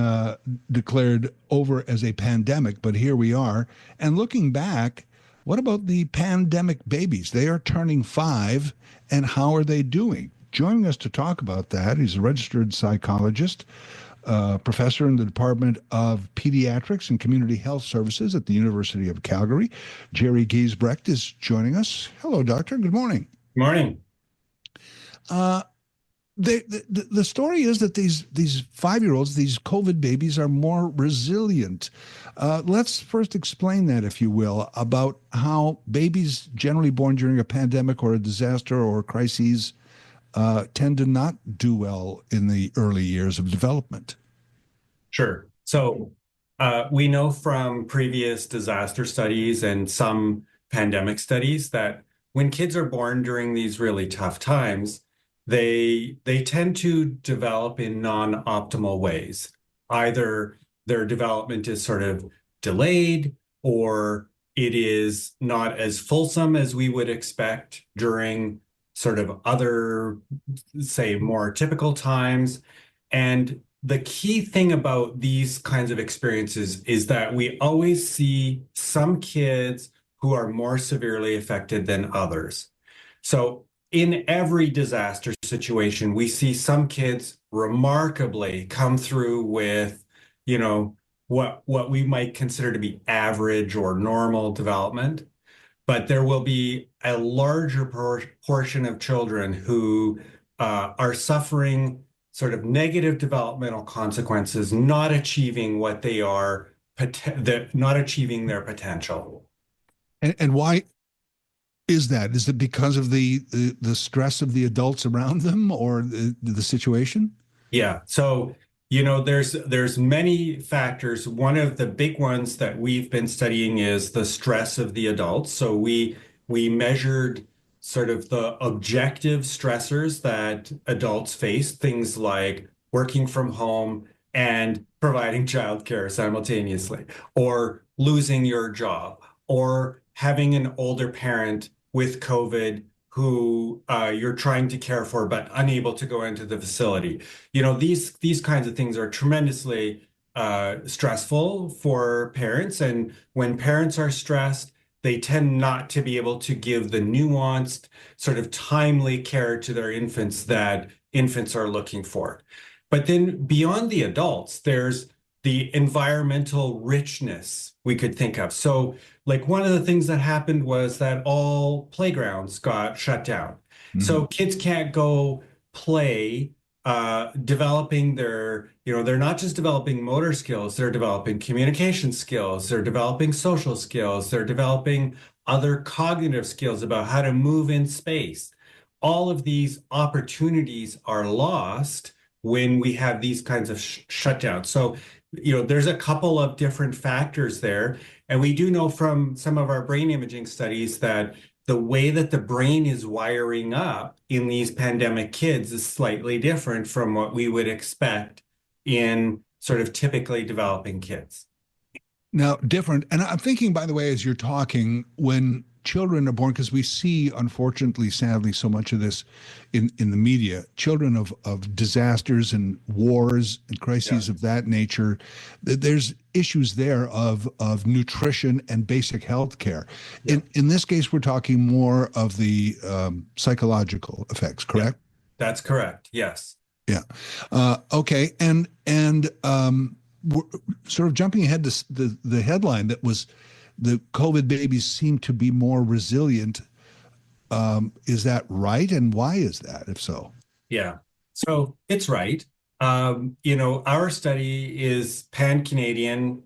declared over as a pandemic, but here we are. And looking back, what about the pandemic babies? They are turning 5, and how are they doing? Joining us to talk about that, he's a registered psychologist, professor in the Department of Pediatrics and Community Health Services at the University of Calgary. Jerry Giesbrecht is joining us. Hello, doctor. Good morning. Good morning. The story is that these 5-year-olds, these COVID babies, are more resilient. Let's first explain that, if you will, about how babies generally born during a pandemic or a disaster or crises tend to not do well in the early years of development. Sure. So we know from previous disaster studies and some pandemic studies that when kids are born during these really tough times, they tend to develop in non-optimal ways. Either their development is sort of delayed, or it is not as fulsome as we would expect during sort of other, say, more typical times. And the key thing about these kinds of experiences is that we always see some kids who are more severely affected than others. So in every disaster situation, we see some kids remarkably come through with, what we might consider to be average or normal development. But there will be a larger portion of children who are suffering sort of negative developmental consequences, not achieving what they are, not achieving their potential. And why is that? Is it because of the stress of the adults around them, or the situation? Yeah. So, there's many factors. One of the big ones that we've been studying is the stress of the adults. So we measured sort of the objective stressors that adults face, things like working from home and providing childcare simultaneously, or losing your job, or having an older parent with COVID who you're trying to care for but unable to go into the facility. These kinds of things are tremendously stressful for parents. And when parents are stressed, they tend not to be able to give the nuanced, sort of timely care to their infants that infants are looking for. But then beyond the adults, there's the environmental richness we could think of. So like one of the things that happened was that all playgrounds got shut down. Mm-hmm. So kids can't go play, developing they're not just developing motor skills, they're developing communication skills, they're developing social skills, they're developing other cognitive skills about how to move in space. All of these opportunities are lost when we have these kinds of shutdowns. So, there's a couple of different factors there. And we do know from some of our brain imaging studies that the way that the brain is wiring up in these pandemic kids is slightly different from what we would expect in sort of typically developing kids. Now, different. And I'm thinking, by the way, as you're talking, when children are born, because we see, unfortunately, sadly, so much of this in the media, children of disasters and wars and crises of that nature, there's issues there of nutrition and basic health care. In this case, we're talking more of the psychological effects, correct? That's correct. Yes. Yeah. Okay. And we're sort of jumping ahead to the headline that was the COVID babies seem to be more resilient. Is that right? And why is that, if so? Yeah. So it's right. Our study is pan-Canadian,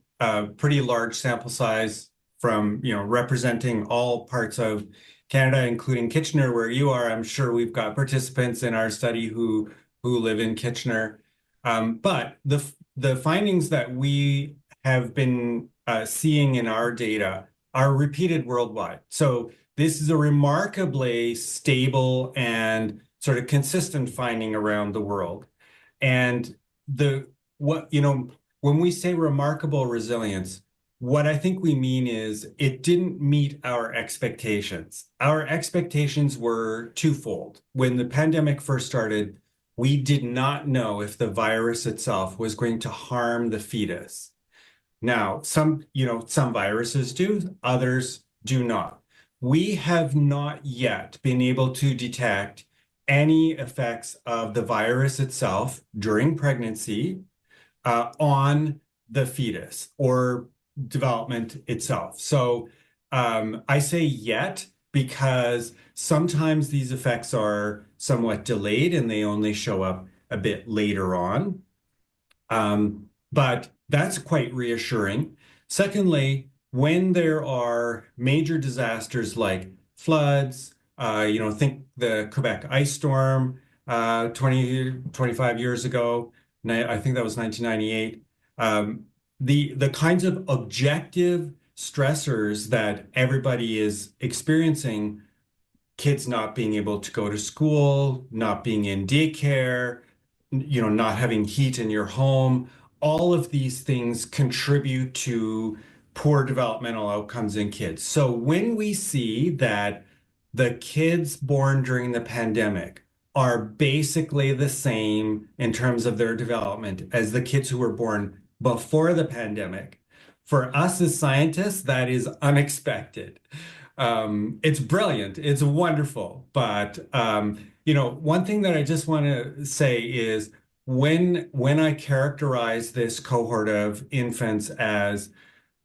pretty large sample size from, representing all parts of Canada, including Kitchener, where you are. I'm sure we've got participants in our study who live in Kitchener. But the findings that we have been seeing in our data are repeated worldwide. So this is a remarkably stable and sort of consistent finding around the world. And when we say remarkable resilience, what I think we mean is it didn't meet our expectations. Our expectations were twofold. When the pandemic first started, we did not know if the virus itself was going to harm the fetus. Now, some viruses do, others do not. We have not yet been able to detect any effects of the virus itself during pregnancy on the fetus or development itself. So I say yet because sometimes these effects are somewhat delayed and they only show up a bit later on. But that's quite reassuring. Secondly, when there are major disasters like floods, think the Quebec ice storm 25 years ago, I think that was 1998. The kinds of objective stressors that everybody is experiencing, kids not being able to go to school, not being in daycare, not having heat in your home, all of these things contribute to poor developmental outcomes in kids. So when we see that the kids born during the pandemic are basically the same in terms of their development as the kids who were born before the pandemic, for us as scientists, that is unexpected. It's brilliant. It's wonderful. But, one thing that I just want to say is when I characterize this cohort of infants as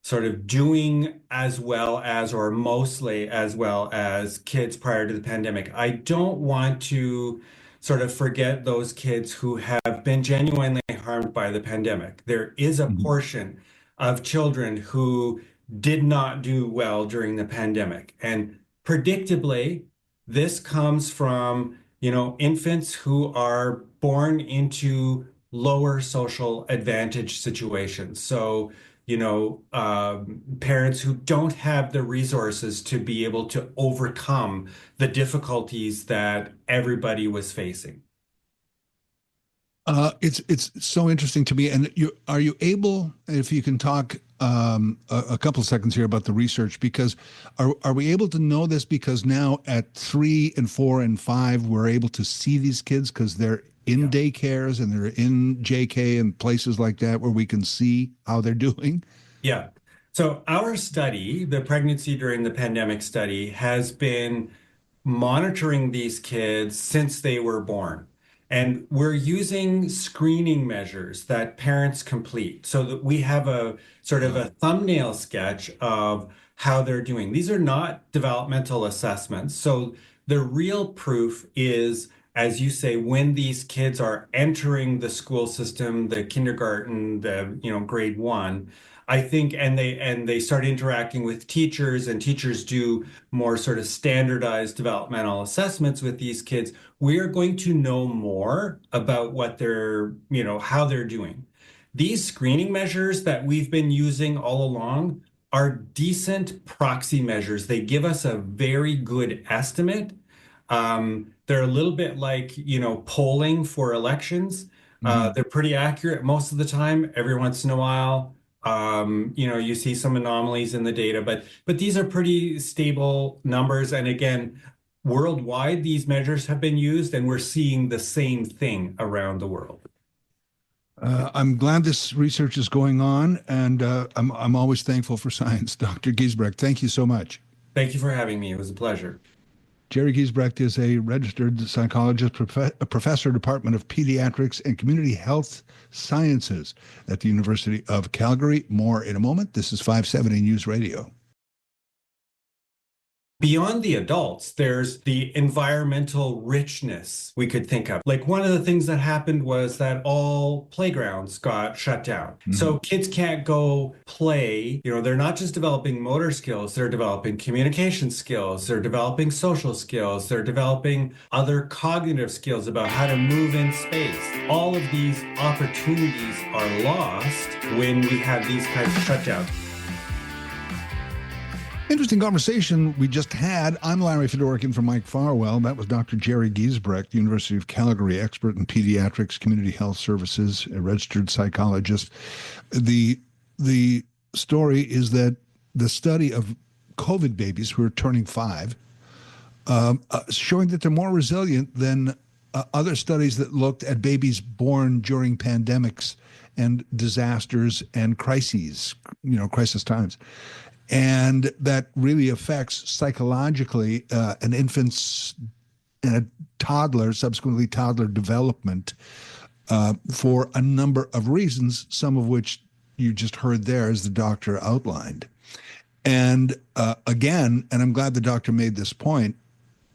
sort of doing as well as or mostly as well as kids prior to the pandemic, I don't want to sort of forget those kids who have been genuinely harmed by the pandemic. There is a portion of children who did not do well during the pandemic. And predictably, this comes from, infants who are born into lower social advantage situations. So, parents who don't have the resources to be able to overcome the difficulties that everybody was facing. It's so interesting to me. And are you able, if you can talk a couple of seconds here about the research, because are we able to know this because now at 3 and 4 and 5 we're able to see these kids because they're in daycares and they're in JK and places like that where we can see how they're doing? Yeah. So our study, the pregnancy during the pandemic study, has been monitoring these kids since they were born. And we're using screening measures that parents complete so that we have a sort of a thumbnail sketch of how they're doing. These are not developmental assessments. So the real proof is, as you say, when these kids are entering the school system, the kindergarten, the grade 1, I think, and they start interacting with teachers, and teachers do more sort of standardized developmental assessments with these kids, we are going to know more about what they're, how they're doing. These screening measures that we've been using all along are decent proxy measures. They give us a very good estimate. They're a little bit like, polling for elections. They're pretty accurate most of the time. Every once in a while, you see some anomalies in the data, but these are pretty stable numbers. And again, worldwide, these measures have been used, and we're seeing the same thing around the world. I'm glad this research is going on, and I'm always thankful for science. Dr. Giesbrecht, thank you so much. Thank you for having me. It was a pleasure. Jerry Giesbrecht is a registered psychologist, a professor, Department of Pediatrics and Community Health Sciences at the University of Calgary. More in a moment. This is 570 News Radio. Beyond the adults, there's the environmental richness we could think of. Like, one of the things that happened was that all playgrounds got shut down. So kids can't go play. They're not just developing motor skills, they're developing communication skills, they're developing social skills, they're developing other cognitive skills about how to move in space. All of these opportunities are lost when we have these kinds of shutdowns. Interesting conversation we just had. I'm Larry Fedorkin for Mike Farwell. That was Dr. Jerry Giesbrecht, University of Calgary, expert in pediatrics, community health services, a registered psychologist. The story is that the study of COVID babies who are turning 5, showing that they're more resilient than other studies that looked at babies born during pandemics and disasters and crises, crisis times. And that really affects psychologically an infant's and a toddler, subsequently toddler development for a number of reasons, some of which you just heard there as the doctor outlined. And again, and I'm glad the doctor made this point,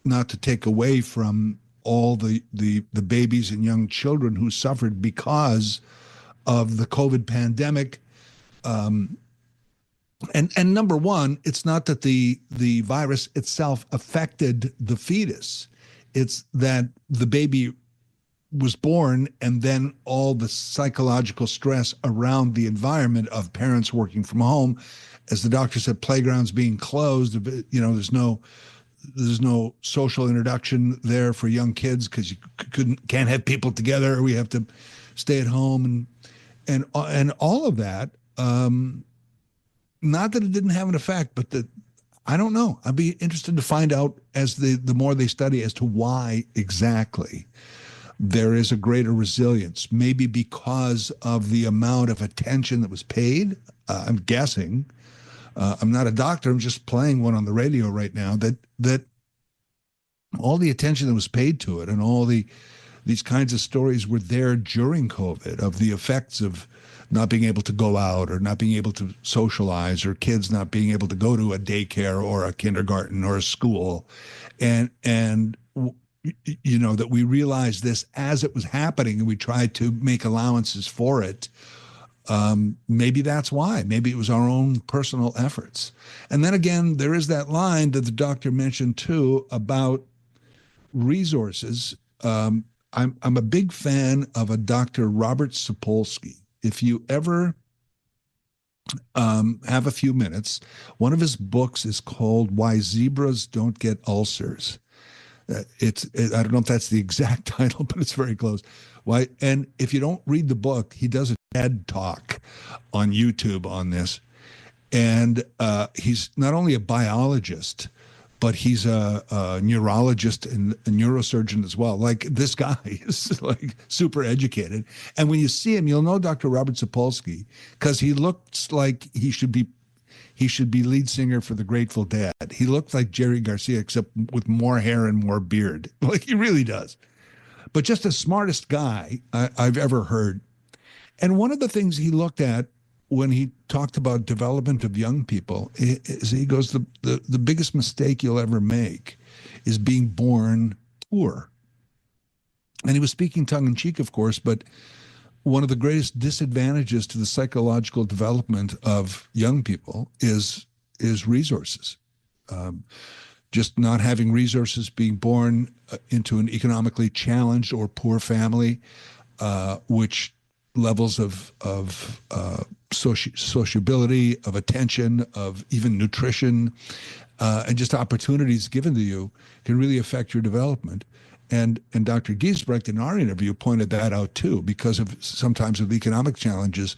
not to take away from all the babies and young children who suffered because of the COVID pandemic. And number one, it's not that the virus itself affected the fetus. It's that the baby was born, and then all the psychological stress around the environment of parents working from home, as the doctor said, playgrounds being closed. There's no social introduction there for young kids because you can't have people together. We have to stay at home, and all of that. Not that it didn't have an effect, but that I don't know. I'd be interested to find out as the more they study as to why exactly there is a greater resilience. Maybe because of the amount of attention that was paid. I'm guessing. I'm not a doctor. I'm just playing one on the radio right now. That all the attention that was paid to it and all these kinds of stories were there during COVID of the effects of not being able to go out or not being able to socialize, or kids not being able to go to a daycare or a kindergarten or a school. And that we realized this as it was happening and we tried to make allowances for it. Maybe that's why. Maybe it was our own personal efforts. And then again, there is that line that the doctor mentioned too about resources. I'm a big fan of a Dr. Robert Sapolsky. If you ever have a few minutes, one of his books is called Why Zebras Don't Get Ulcers. I don't know if that's the exact title, but it's very close. Why? And if you don't read the book, he does a TED talk on YouTube on this. And he's not only a biologist, but he's a neurologist and a neurosurgeon as well. Like, this guy is like super educated. And when you see him, you'll know Dr. Robert Sapolsky because he looks like he should be lead singer for the Grateful Dead. He looks like Jerry Garcia, except with more hair and more beard. Like, he really does. But just the smartest guy I've ever heard. And one of the things he looked at when he talked about development of young people, he goes, the biggest mistake you'll ever make is being born poor. And he was speaking tongue in cheek, of course, but one of the greatest disadvantages to the psychological development of young people is resources. Just not having resources, being born into an economically challenged or poor family, which levels of sociability, of attention, of even nutrition, and just opportunities given to you can really affect your development. And Dr. Giesbrecht in our interview pointed that out too, because of sometimes of economic challenges,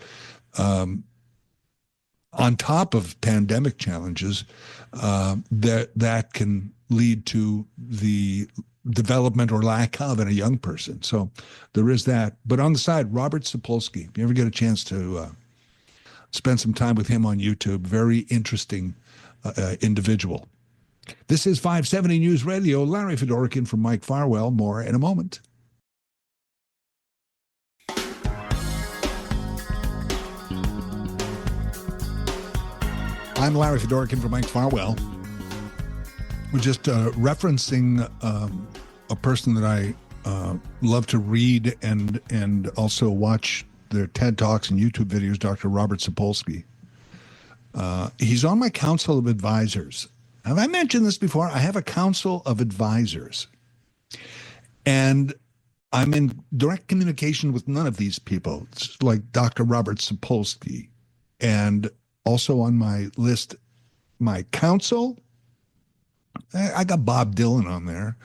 on top of pandemic challenges, that can lead to the development or lack of in a young person. So there is that. But on the side, Robert Sapolsky, if you ever get a chance to spend some time with him on YouTube, very interesting individual. This is 570 News Radio. Larry Fedorkin from Mike Farwell. More in a moment. I'm Larry Fedorkin from Mike Farwell. We're just referencing a person that I love to read and also watch their TED Talks and YouTube videos, Dr. Robert Sapolsky. He's on my council of advisors. Have I mentioned this before? I have a council of advisors. And I'm in direct communication with none of these people. It's like Dr. Robert Sapolsky. And also on my list, my council, I got Bob Dylan on there,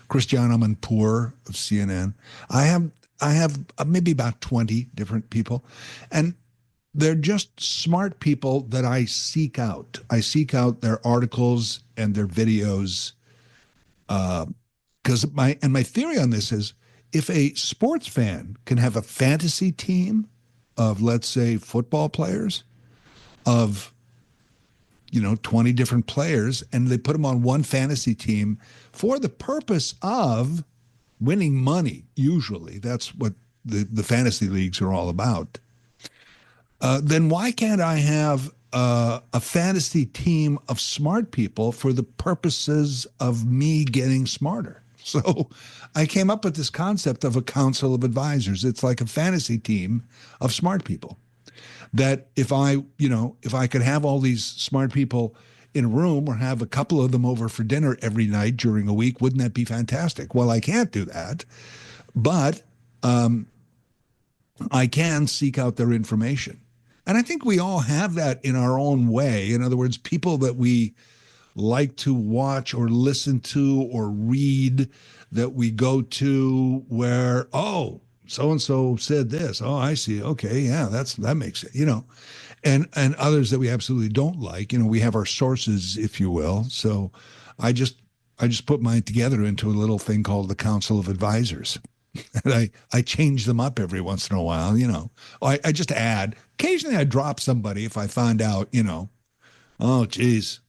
Christiane Amanpour of CNN. I have maybe about 20 different people. And they're just smart people that I seek out. I seek out their articles and their videos, because my theory on this is, if a sports fan can have a fantasy team of, let's say, football players, of 20 different players, and they put them on one fantasy team for the purpose of winning money. Usually, that's what the fantasy leagues are all about. Then why can't I have a fantasy team of smart people for the purposes of me getting smarter? So I came up with this concept of a council of advisors. It's like a fantasy team of smart people. That if I could have all these smart people in a room, or have a couple of them over for dinner every night during a week, wouldn't that be fantastic? Well, I can't do that, but I can seek out their information. And I think we all have that in our own way. In other words, people that we like to watch or listen to or read, that we go to where, oh, so-and-so said this. Oh, I see. Okay, yeah, that makes it, and others that we absolutely don't like. We have our sources, if you will. So I just put mine together into a little thing called the Council of Advisors. And I change them up every once in a while, I just add. Occasionally I drop somebody if I find out, oh, geez,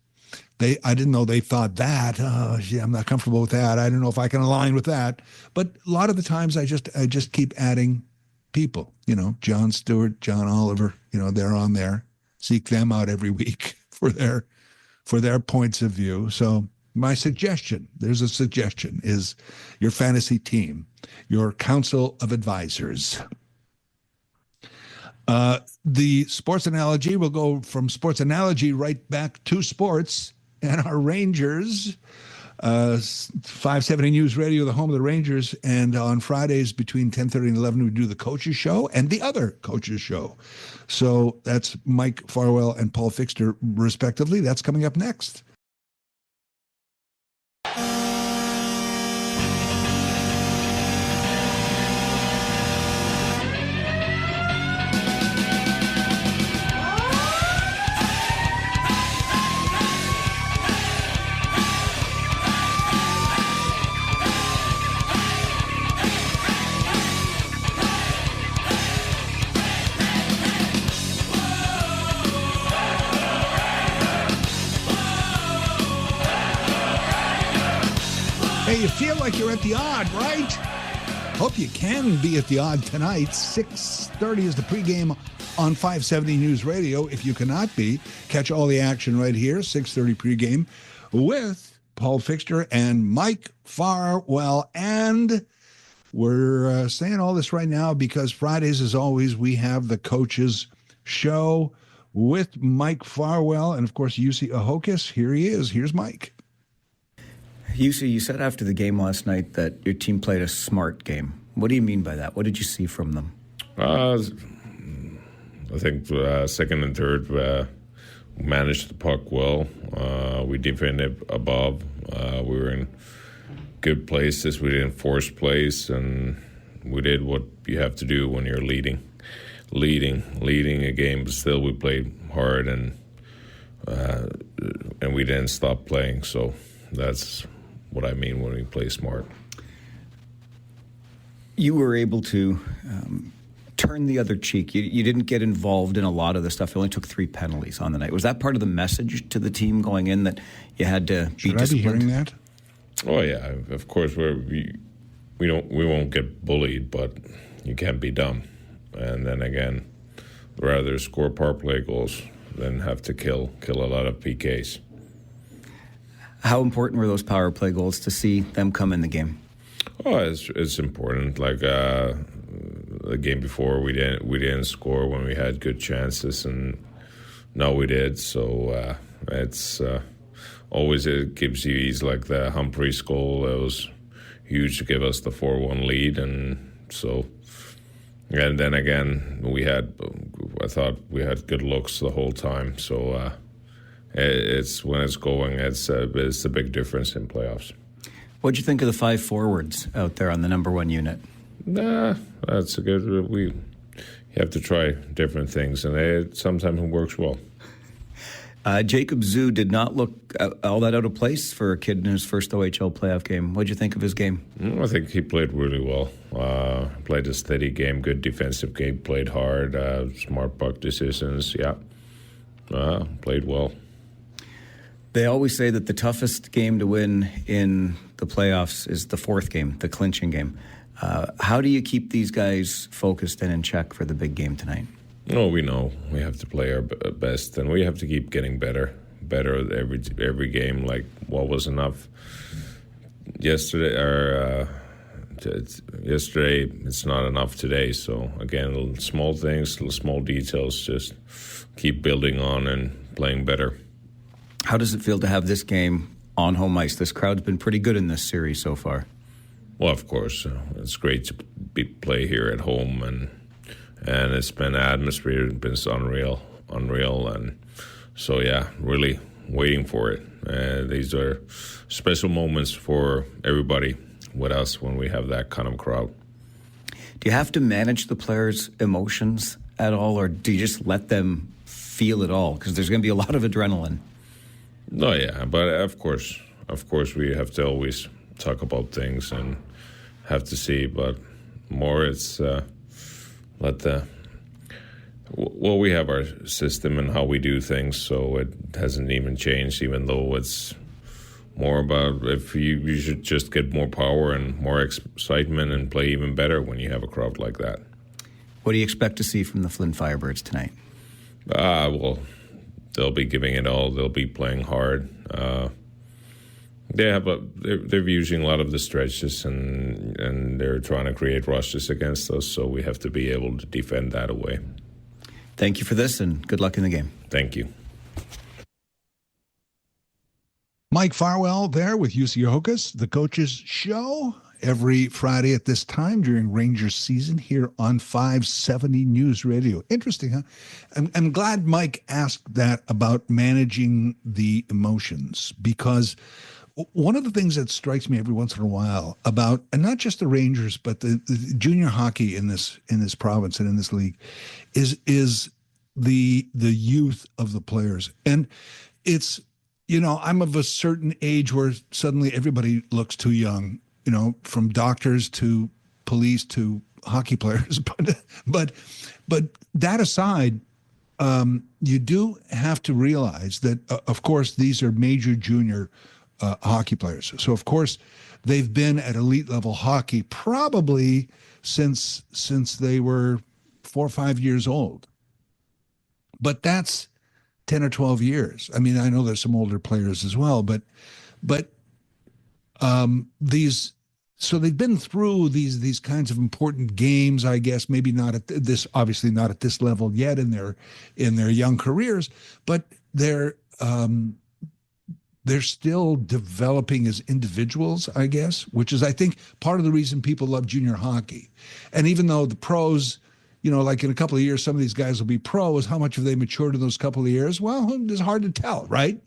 I didn't know they thought that. Oh, yeah, I'm not comfortable with that. I don't know if I can align with that. But a lot of the times I just keep adding people, Jon Stewart, John Oliver, they're on there. Seek them out every week for their points of view. So there's a suggestion, is your fantasy team, your council of advisors. The sports analogy will go from sports analogy right back to sports and our Rangers. 570 News Radio, the home of the Rangers. And on Fridays between 10:30 and 11, we do the Coaches Show and the other Coaches Show. So that's Mike Farwell and Paul Fixter, respectively. That's coming up next. You feel like you're at the odd, right? Hope you can be at the odd tonight. 6:30 is the pregame on 570 News Radio. If you cannot be, catch all the action right here, 6:30 pregame with Paul Fixter and Mike Farwell. And We're saying all this right now because Fridays, as always, we have the coaches show with Mike Farwell and, of course, Jussi Ahokas. Here he is. Here's Mike. Jussi, you said after the game last night that your team played a smart game. What do you mean by that? What did you see from them? I think second and third managed the puck well. We defended above. We were in good places. We didn't force plays, and we did what you have to do when you're leading a game. But still, we played hard, and we didn't stop playing. So that's what I mean when we play smart. You were able to turn the other cheek. You didn't get involved in a lot of the stuff. You only took 3 penalties on the night. Was that part of the message to the team going in, that you had to be Should disciplined? I be hearing that? Oh yeah, of course we won't get bullied, but you can't be dumb. And then again, rather score power play goals than have to kill a lot of PKs. How important were those power play goals to see them come in the game? Oh, it's important. Like the game before, we didn't score when we had good chances, and now we did. So it's always, it gives you ease. Like the Humphreys goal, it was huge to give us the 4-1 lead, and then again I thought we had good looks the whole time. So it's when it's going, it's a big difference in playoffs. What'd you think of the 5 forwards out there on the number 1 unit? Nah, that's a good. You have to try different things, and sometimes it works well. Jacob Zoo did not look all that out of place for a kid in his first OHL playoff game. What'd you think of his game? I think he played really well. Played a steady game, good defensive game, played hard, smart puck decisions. Yeah, played well. They always say that the toughest game to win in the playoffs is the 4th game, the clinching game. How do you keep these guys focused and in check for the big game tonight? No, we know we have to play our best, and we have to keep getting better every game. Like what was enough yesterday, it's not enough today. So again, small things, small details, just keep building on and playing better. How does it feel to have this game on home ice? This crowd's been pretty good in this series so far. Well, of course, it's great to play here at home, and it's been atmosphere, it's been unreal, and so yeah, really waiting for it. These are special moments for everybody with us when we have that kind of crowd. Do you have to manage the players' emotions at all, or do you just let them feel it all? Because there's going to be a lot of adrenaline. No, yeah, but of course we have to always talk about things and have to see, but more it's we have our system and how we do things, so it hasn't even changed, even though it's more about if you should just get more power and more excitement and play even better when you have a crowd like that. What do you expect to see from the Flint Firebirds tonight? Well, they'll be giving it all. They'll be playing hard. They're using a lot of the stretches, and they're trying to create rushes against us, so we have to be able to defend that away. Thank you for this, and good luck in the game. Thank you. Mike Farwell there with Jussi Ahokas, the coaches show every Friday at this time during Rangers season here on 570 News Radio. Interesting, huh? I'm glad Mike asked that about managing the emotions, because one of the things that strikes me every once in a while about, and not just the Rangers, but the junior hockey in this province and in this league, is the youth of the players. And it's, I'm of a certain age where suddenly everybody looks too young, from doctors to police to hockey players. But that aside, you do have to realize that, of course, these are major junior hockey players. So, of course, they've been at elite level hockey probably since they were 4 or 5 years old. But that's 10 or 12 years. I mean, I know there's some older players as well, but these so they've been through these kinds of important games, I guess, maybe not at this, obviously not at this level yet in their young careers, but they're still developing as individuals, I guess, which is, I think, part of the reason people love junior hockey. And even though the pros, like in a couple of years, some of these guys will be pros, how much have they matured in those couple of years? Well, it's hard to tell, right?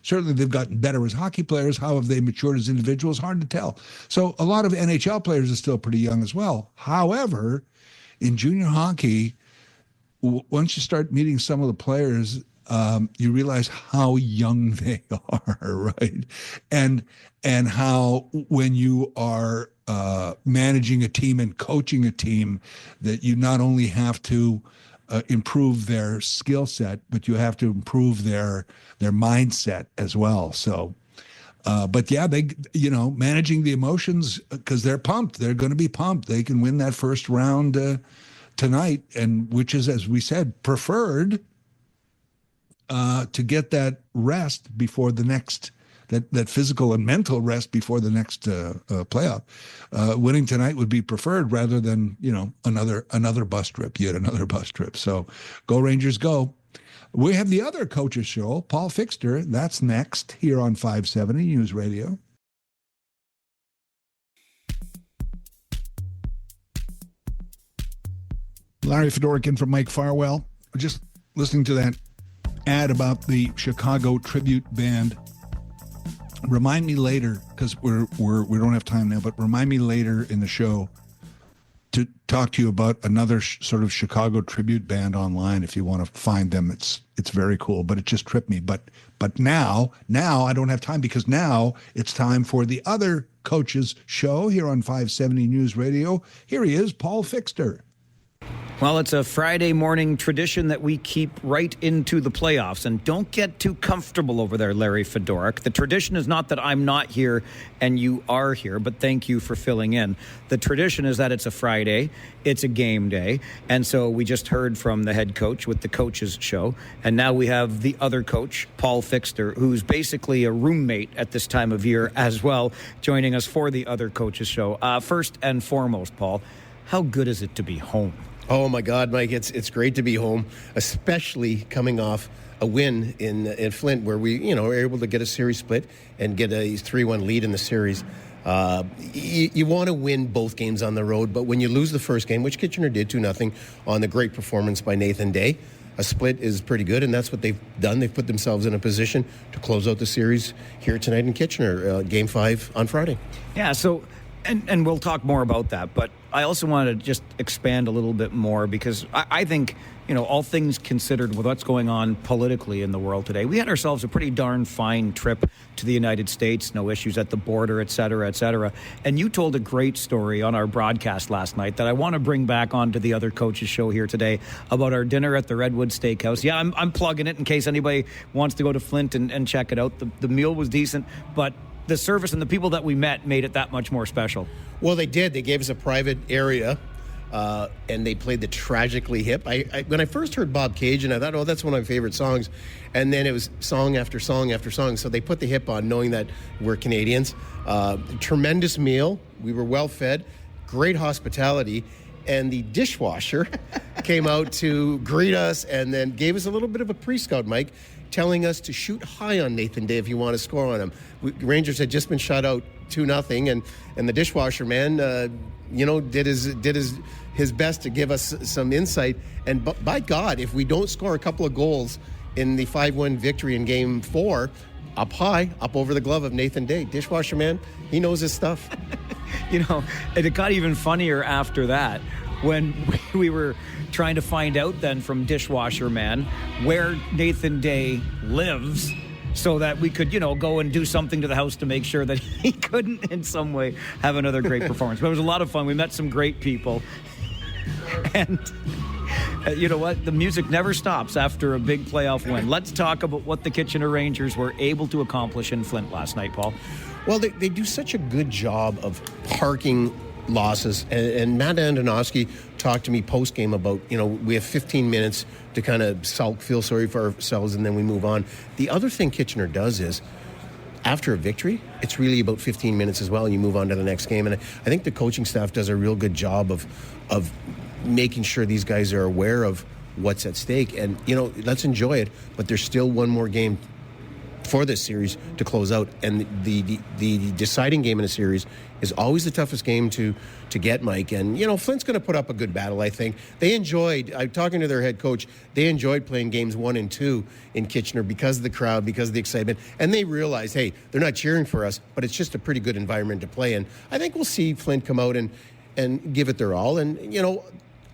Certainly they've gotten better as hockey players. How have they matured as individuals? Hard to tell. So a lot of NHL players are still pretty young as well. However, in junior hockey, once you start meeting some of the players, you realize how young they are, right? And how when you are managing a team and coaching a team, that you not only have to improve their skill set, but you have to improve their mindset as well. So, but yeah, they managing the emotions, because they're pumped. They're going to be pumped. They can win that first round tonight, and which is, as we said, preferred. To get that rest before the next, that physical and mental rest before the next playoff. Winning tonight would be preferred rather than another bus trip, yet another bus trip. So go Rangers, go! We have the other coaches show, Paul Fixter. That's next here on 570 News Radio. Larry Fedoruk in from Mike Farwell. Just listening to that ad about the Chicago tribute band. Remind me later, because we don't have time now, but remind me later in the show to talk to you about another sort of Chicago tribute band online if you want to find them. It's very cool, but it just tripped me. But now I don't have time, because now it's time for the other coaches show here on 570 News Radio. Here he is, Paul Fixter. Well, it's a Friday morning tradition that we keep right into the playoffs. And don't get too comfortable over there, Larry Fedoruk. The tradition is not that I'm not here and you are here, but thank you for filling in. The tradition is that it's a Friday, it's a game day. And so we just heard from the head coach with the coaches show. And now we have the other coach, Paul Fixter, who's basically a roommate at this time of year as well, joining us for the other coaches show. First and foremost, Paul, how good is it to be home? Oh my God, Mike! It's great to be home, especially coming off a win in Flint, where we were able to get a series split and get a 3-1 lead in the series. You want to win both games on the road, but when you lose the first game, which Kitchener did 2-0 on the great performance by Nathan Day, a split is pretty good, and that's what they've done. They've put themselves in a position to close out the series here tonight in Kitchener, Game 5 on Friday. Yeah. So. And we'll talk more about that, but I also want to just expand a little bit more, because I think, all things considered with what's going on politically in the world today, we had ourselves a pretty darn fine trip to the United States, no issues at the border, et cetera, et cetera. And you told a great story on our broadcast last night that I want to bring back onto the other coaches show here today about our dinner at the Redwood Steakhouse. Yeah, I'm plugging it in case anybody wants to go to Flint and check it out. The meal was decent, but the service and the people that we met made it that much more special. Well, they did. They gave us a private area, and they played the Tragically Hip. When I first heard Bob Cajun, I thought, that's one of my favorite songs. And then it was song after song after song. So they put the hip on, knowing that we're Canadians. Tremendous meal. We were well fed. Great hospitality. And the dishwasher came out to greet us and then gave us a little bit of a pre-scout, Mike, telling us to shoot high on Nathan Day if you want to score on him. Rangers had just been shut out 2-0, and the dishwasher man, did his best to give us some insight. And by God, if we don't score a couple of goals in the 5-1 victory in Game 4, up high, up over the glove of Nathan Day, dishwasher man, he knows his stuff. And it got even funnier after that, when we were trying to find out then from Dishwasher Man where Nathan Day lives, so that we could, go and do something to the house to make sure that he couldn't in some way have another great performance. But it was a lot of fun. We met some great people. And you know what? The music never stops after a big playoff win. Let's talk about what the Kitchener Rangers were able to accomplish in Flint last night, Paul. Well, they do such a good job of parking losses. And Matt Andonovsky talked to me post-game about, we have 15 minutes to kind of sulk, feel sorry for ourselves, and then we move on. The other thing Kitchener does is, after a victory, it's really about 15 minutes as well, and you move on to the next game. And I think the coaching staff does a real good job of making sure these guys are aware of what's at stake. And, let's enjoy it, but there's still one more game for this series to close out. And the deciding game in a series is always the toughest game to get, Mike. And, Flint's going to put up a good battle, I think. They enjoyed, I'm talking to their head coach, they enjoyed playing games 1 and 2 in Kitchener because of the crowd, because of the excitement. And they realized, hey, they're not cheering for us, but it's just a pretty good environment to play in. I think we'll see Flint come out and give it their all. And,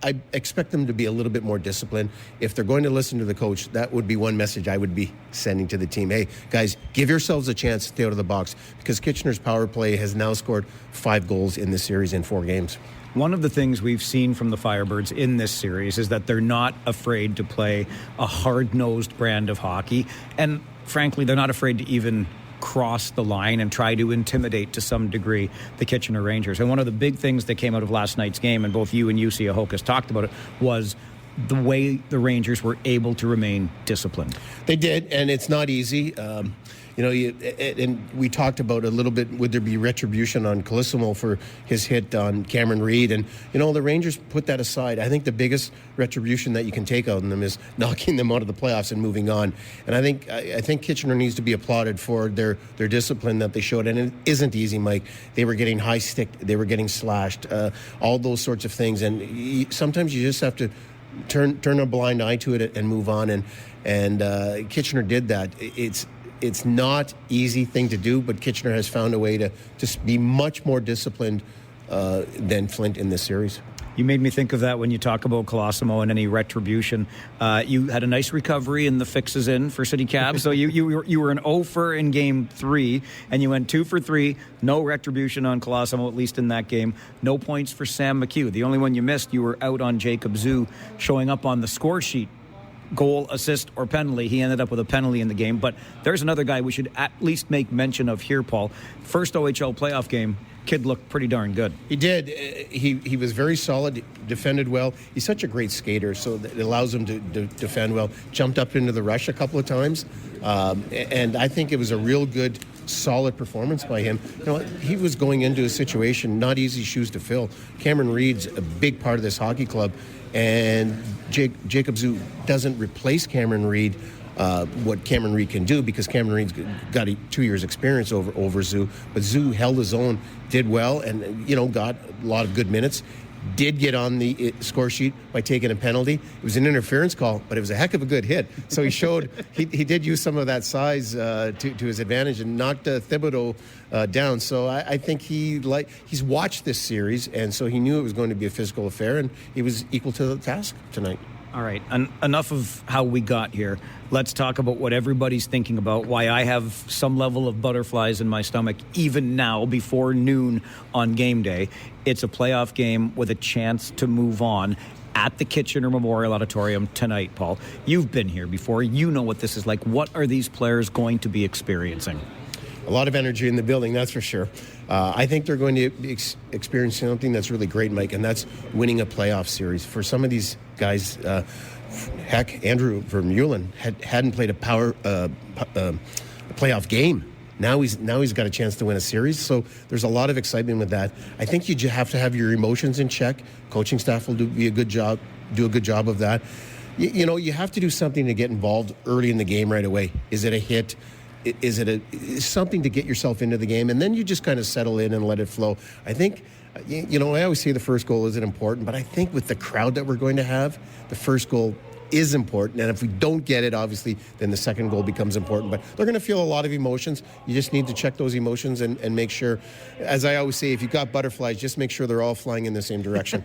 I expect them to be a little bit more disciplined. If they're going to listen to the coach, that would be one message I would be sending to the team. Hey, guys, give yourselves a chance to stay out of the box, because Kitchener's power play has now scored 5 goals in this series in 4 games. One of the things we've seen from the Firebirds in this series is that they're not afraid to play a hard-nosed brand of hockey. And frankly, they're not afraid to even cross the line and try to intimidate to some degree the Kitchener Rangers. And one of the big things that came out of last night's game, and both you and UC Ahokas talked about it, was the way the Rangers were able to remain disciplined. They did, and it's not easy. And we talked about a little bit, would there be retribution on Colissimo for his hit on Cameron Reed? And, the Rangers put that aside. I think the biggest retribution that you can take out on them is knocking them out of the playoffs and moving on. And I think Kitchener needs to be applauded for their discipline that they showed. And it isn't easy, Mike. They were getting high stick, they were getting slashed, all those sorts of things. And sometimes you just have to turn a blind eye to it and move on. And Kitchener did that. It's not easy thing to do, but Kitchener has found a way to just be much more disciplined than Flint in this series. You made me think of that when you talk about Colosimo and any retribution. You had a nice recovery and the fixes in for City Cab. So you were an 0-for in Game 3, and you went 2 for 3. No retribution on Colosimo, at least in that game. No points for Sam McHugh. The only one you missed, you were out on Jacob Zhu, showing up on the score sheet. Goal, assist, or penalty. He ended up with a penalty in the game. But there's another guy we should at least make mention of here, Paul. First OHL playoff game, kid looked pretty darn good. He did. He was very solid, defended well. He's such a great skater, so it allows him to defend well. Jumped up into the rush a couple of times. And I think it was a real good, solid performance by him. He was going into a situation, not easy shoes to fill. Cameron Reed's a big part of this hockey club. And Jacob Zhu doesn't replace Cameron Reed, what Cameron Reed can do, because Cameron Reed's got 2 years experience over Zhu. But Zhu held his own, did well, and got a lot of good minutes. Did get on the score sheet by taking a penalty. It was an interference call, but it was a heck of a good hit. So he showed he did use some of that size to his advantage and knocked Thibodeau down. So I think he's watched this series, and so he knew it was going to be a physical affair, and he was equal to the task tonight. All right, enough of how we got here. Let's talk about what everybody's thinking about, why I have some level of butterflies in my stomach even now before noon on game day. It's a playoff game with a chance to move on at the Kitchener Memorial Auditorium tonight, Paul. You've been here before. You know what this is like. What are these players going to be experiencing? A lot of energy in the building, that's for sure. I think they're going to be experiencing something that's really great, Mike, and that's winning a playoff series. For some of these guys, Andrew Vermeulen hadn't played a playoff game. Now he's got a chance to win a series, so there's a lot of excitement with that. I think you have to have your emotions in check. Coaching staff will do a good job of that. You have to do something to get involved early in the game right away. Is it a hit? Is it something to get yourself into the game, and then you just kind of settle in and let it flow? I think, I always say the first goal isn't important, but I think with the crowd that we're going to have, the first goal is important. And if we don't get it, obviously, then the second goal becomes important. But they're going to feel a lot of emotions. You just need to check those emotions and make sure, as I always say, if you've got butterflies, just make sure they're all flying in the same direction.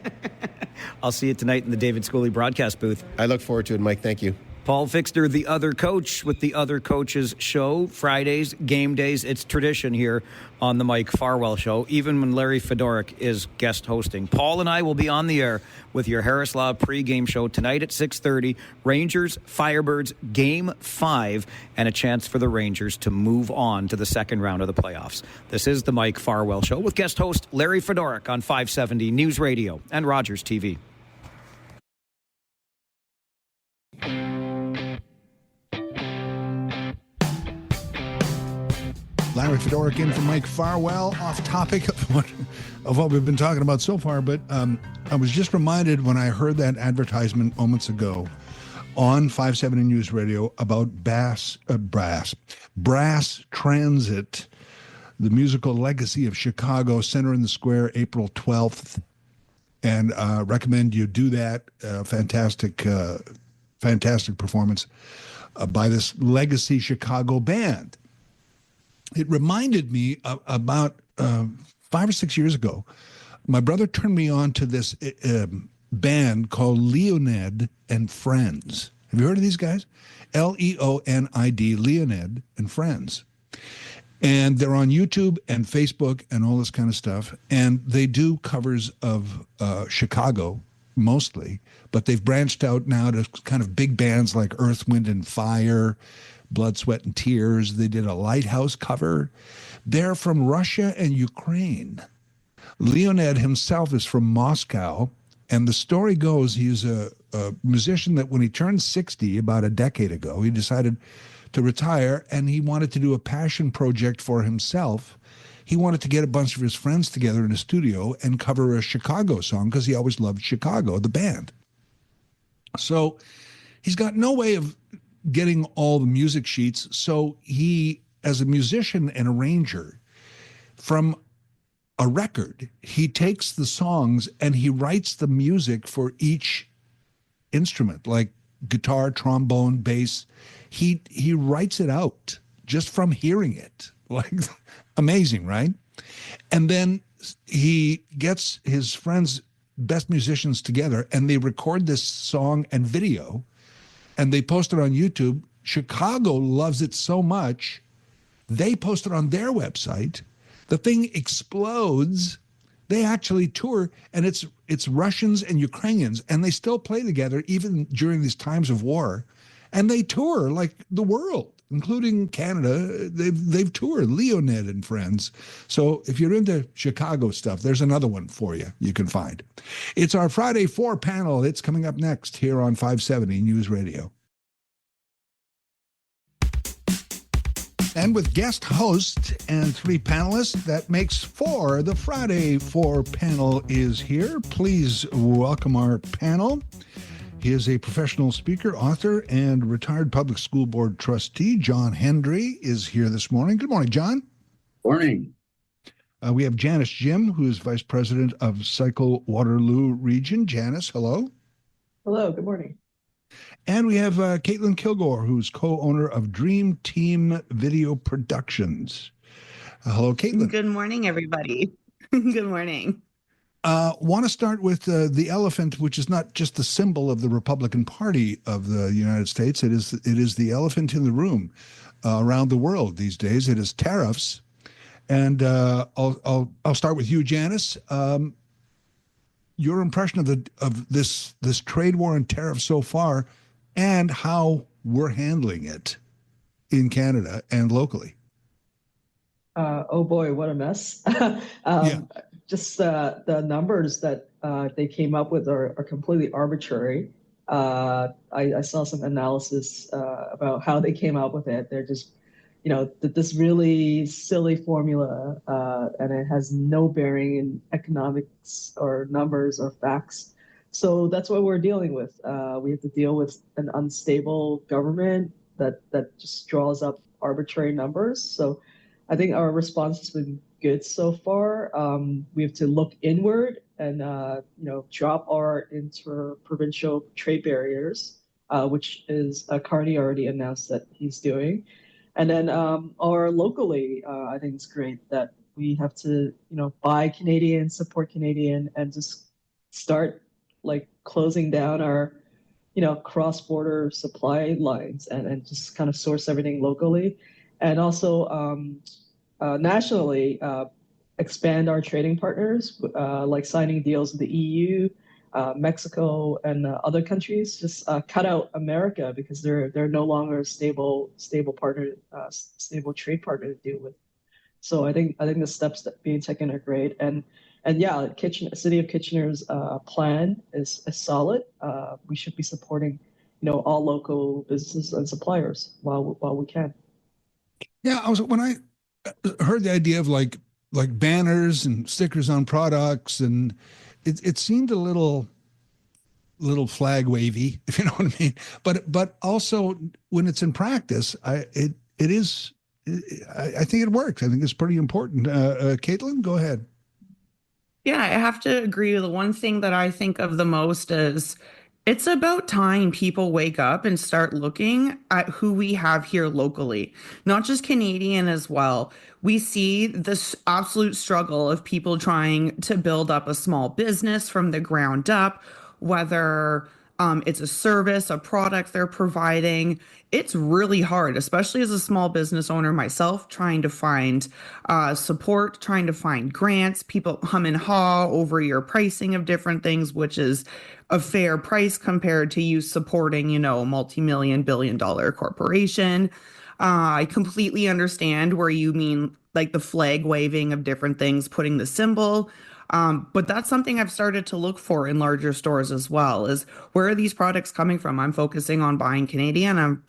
I'll see you tonight in the David Schooley broadcast booth. I look forward to it, Mike. Thank you. Paul Fixter, the other coach, with the Other Coaches show. Fridays, game days. It's tradition here on the Mike Farwell show, even when Larry Fedoruk is guest hosting. Paul and I will be on the air with your Harris Law pregame show tonight at 6:30. Rangers, Firebirds, Game 5, and a chance for the Rangers to move on to the second round of the playoffs. This is the Mike Farwell show with guest host Larry Fedoruk on 570 News Radio and Rogers TV. Larry Fedoruk in for Mike Farwell, off topic of what we've been talking about so far, but I was just reminded when I heard that advertisement moments ago on 570 News Radio about Brass Transit, the musical legacy of Chicago, Center in the Square, April 12th. And recommend you do that. Fantastic performance by this legacy Chicago band. It reminded me about 5 or 6 years ago, my brother turned me on to this band called Leonid and Friends. Have you heard of these guys? Leonid, Leonid and Friends. And they're on YouTube and Facebook and all this kind of stuff. And they do covers of Chicago mostly, but they've branched out now to kind of big bands like Earth, Wind and Fire, Blood, Sweat and Tears. They did a Lighthouse cover. They're from Russia and Ukraine. Leonid himself is from Moscow. And the story goes he's a musician that when he turned 60, about a decade ago, he decided to retire, and he wanted to do a passion project for himself. He wanted to get a bunch of his friends together in a studio and cover a Chicago song because he always loved Chicago, the band. So he's got no way of getting all the music sheets. So he, as a musician and arranger, from a record, he takes the songs and he writes the music for each instrument, like guitar, trombone, bass. He writes it out just from hearing it. Like, amazing, right? And then he gets his friends, best musicians together, and they record this song and video, and they post it on YouTube. Chicago loves it so much, they post it on their website. The thing explodes. They actually tour, and it's Russians and Ukrainians, and they still play together even during these times of war. And they tour like the world, including Canada. They've toured, Leonid and Friends. So if you're into Chicago stuff, there's another one for you can find. It's our Friday 4 panel. It's coming up next here on 570 News Radio. And with guest host and 3 panelists, that makes 4. The Friday 4 panel is here. Please welcome our panel. He is a professional speaker, author, and retired public school board trustee. John Hendry is here this morning. Good morning, John. Morning. We have Janice Jim, who is vice president of Cycle Waterloo Region. Janice, hello. Hello, good morning. And we have Caitlin Kilgore, who's co-owner of Dream Team Video Productions. Hello, Caitlin. Good morning, everybody. Good morning. Want to start with the elephant, which is not just the symbol of the Republican Party of the United States. It is the elephant in the room around the world these days. It is tariffs, and I'll start with you, Janice. Your impression of this trade war and tariffs so far, and how we're handling it in Canada and locally. Oh boy, what a mess. Yeah. Just the numbers that they came up with are completely arbitrary. I saw some analysis about how they came up with it. They're just, this really silly formula, and it has no bearing in economics or numbers or facts. So that's what we're dealing with. We have to deal with an unstable government that just draws up arbitrary numbers. So I think our response has been good so far. We have to look inward and drop our inter-provincial trade barriers, which is Carney already announced that he's doing. And then our locally, I think it's great that we have to buy Canadian, support Canadian, and just start like closing down our cross-border supply lines and just kind of source everything locally. And also nationally, expand our trading partners, like signing deals with the EU, Mexico, and other countries. Just cut out America because they're no longer a stable partner, stable trade partner to deal with. So I think the steps that being taken are great. And yeah, City of Kitchener's plan is solid. We should be supporting all local businesses and suppliers while we can. Yeah, when I heard the idea of like banners and stickers on products, and it seemed a little flag wavy, if you know what I mean. But also when it's in practice, I think it works. I think it's pretty important. Caitlin, go ahead. Yeah, I have to agree. The one thing that I think of the most is it's about time people wake up and start looking at who we have here locally, not just Canadian as well. We see this absolute struggle of people trying to build up a small business from the ground up, whether it's a service, a product they're providing. It's really hard, especially as a small business owner myself, trying to find support, trying to find grants, people hum and haw over your pricing of different things, which is a fair price compared to you supporting, a multi-million billion-dollar corporation. I completely understand where you mean like the flag waving of different things, putting the symbol. But that's something I've started to look for in larger stores as well, is where are these products coming from? I'm focusing on buying Canadian. I'm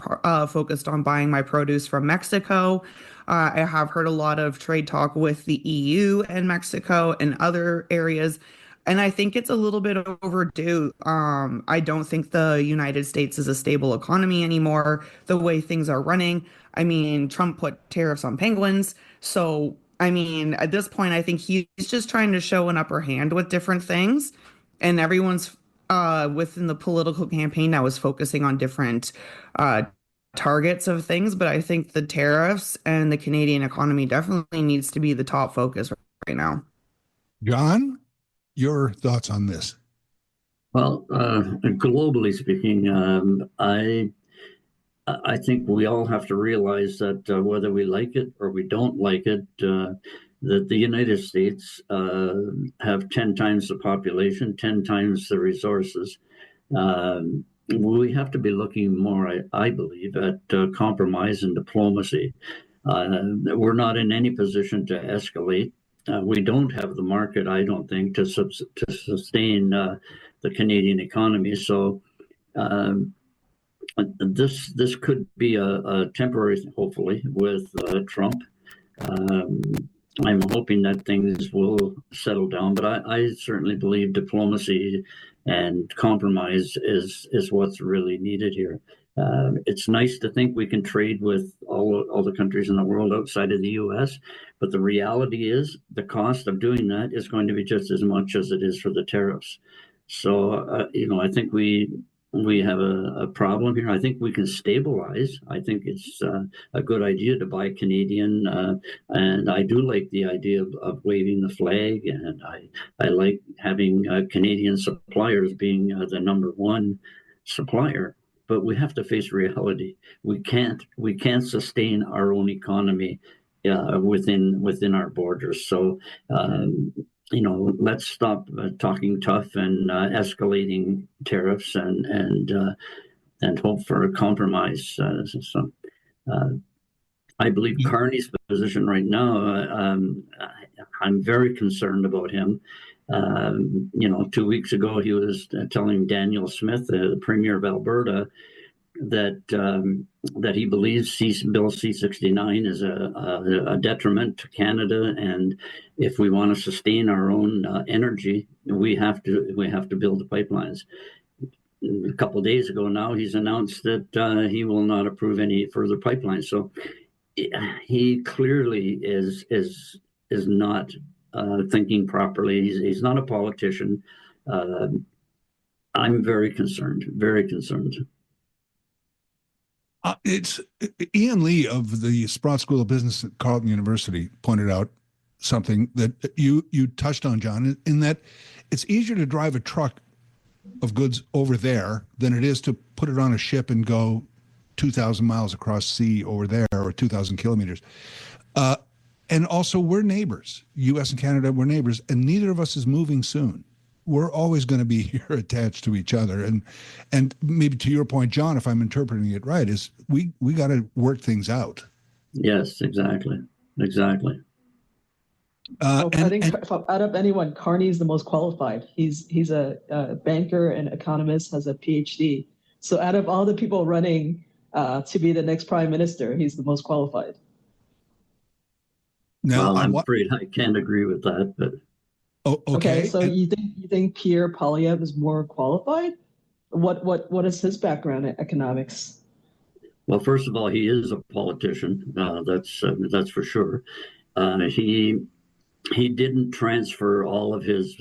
focused on buying my produce from Mexico. I have heard a lot of trade talk with the EU and Mexico and other areas. And I think it's a little bit overdue. I don't think the United States is a stable economy anymore, the way things are running. I mean, Trump put tariffs on penguins. So, I mean, at this point, I think he's just trying to show an upper hand with different things. And everyone's within the political campaign now is focusing on different targets of things. But I think the tariffs and the Canadian economy definitely needs to be the top focus right now. John, your thoughts on this? Well, globally speaking, I think we all have to realize that whether we like it or we don't like it, that the United States have 10 times the population, 10 times the resources. We have to be looking more, I believe, at compromise and diplomacy. We're not in any position to escalate. We don't have the market, I don't think, to sustain the Canadian economy. So this could be a temporary, hopefully, with Trump. I'm hoping that things will settle down, but I certainly believe diplomacy and compromise is what's really needed here. It's nice to think we can trade with all the countries in the world outside of the U.S., but the reality is the cost of doing that is going to be just as much as it is for the tariffs. So, I think we have a problem here. I think we can stabilize. I think it's a good idea to buy Canadian, and I do like the idea of waving the flag, and I like having Canadian suppliers being the number one supplier. But we have to face reality. We can't sustain our own economy within our borders. So let's stop talking tough and escalating tariffs and hope for a compromise. I believe Carney's position right now. I'm very concerned about him. 2 weeks ago, he was telling Daniel Smith, the Premier of Alberta, that he believes Bill C-69 is a detriment to Canada, and if we want to sustain our own energy, we have to build the pipelines. A couple of days ago now, he's announced that he will not approve any further pipelines. So he clearly is not thinking properly. He's not a politician. I'm very concerned. Very concerned. It's Ian Lee of the Sprott School of Business at Carleton University pointed out something that you touched on, John, in that it's easier to drive a truck of goods over there than it is to put it on a ship and go 2,000 miles across sea over there, or 2,000 kilometers. And also, we're neighbors. U.S. and Canada, we're neighbors, and neither of us is moving soon. We're always going to be here attached to each other. And maybe to your point, John, if I'm interpreting it right, is we got to work things out. Yes, exactly. I think out of anyone, Carney's the most qualified. He's a banker and economist, has a PhD. So out of all the people running to be the next prime minister, he's the most qualified. Now, Well, I'm afraid I can't agree with that, but okay. So you think Pierre Poilievre is more qualified? What is his background in economics? well, first of all, he is a politician. That's for sure. He didn't transfer all of his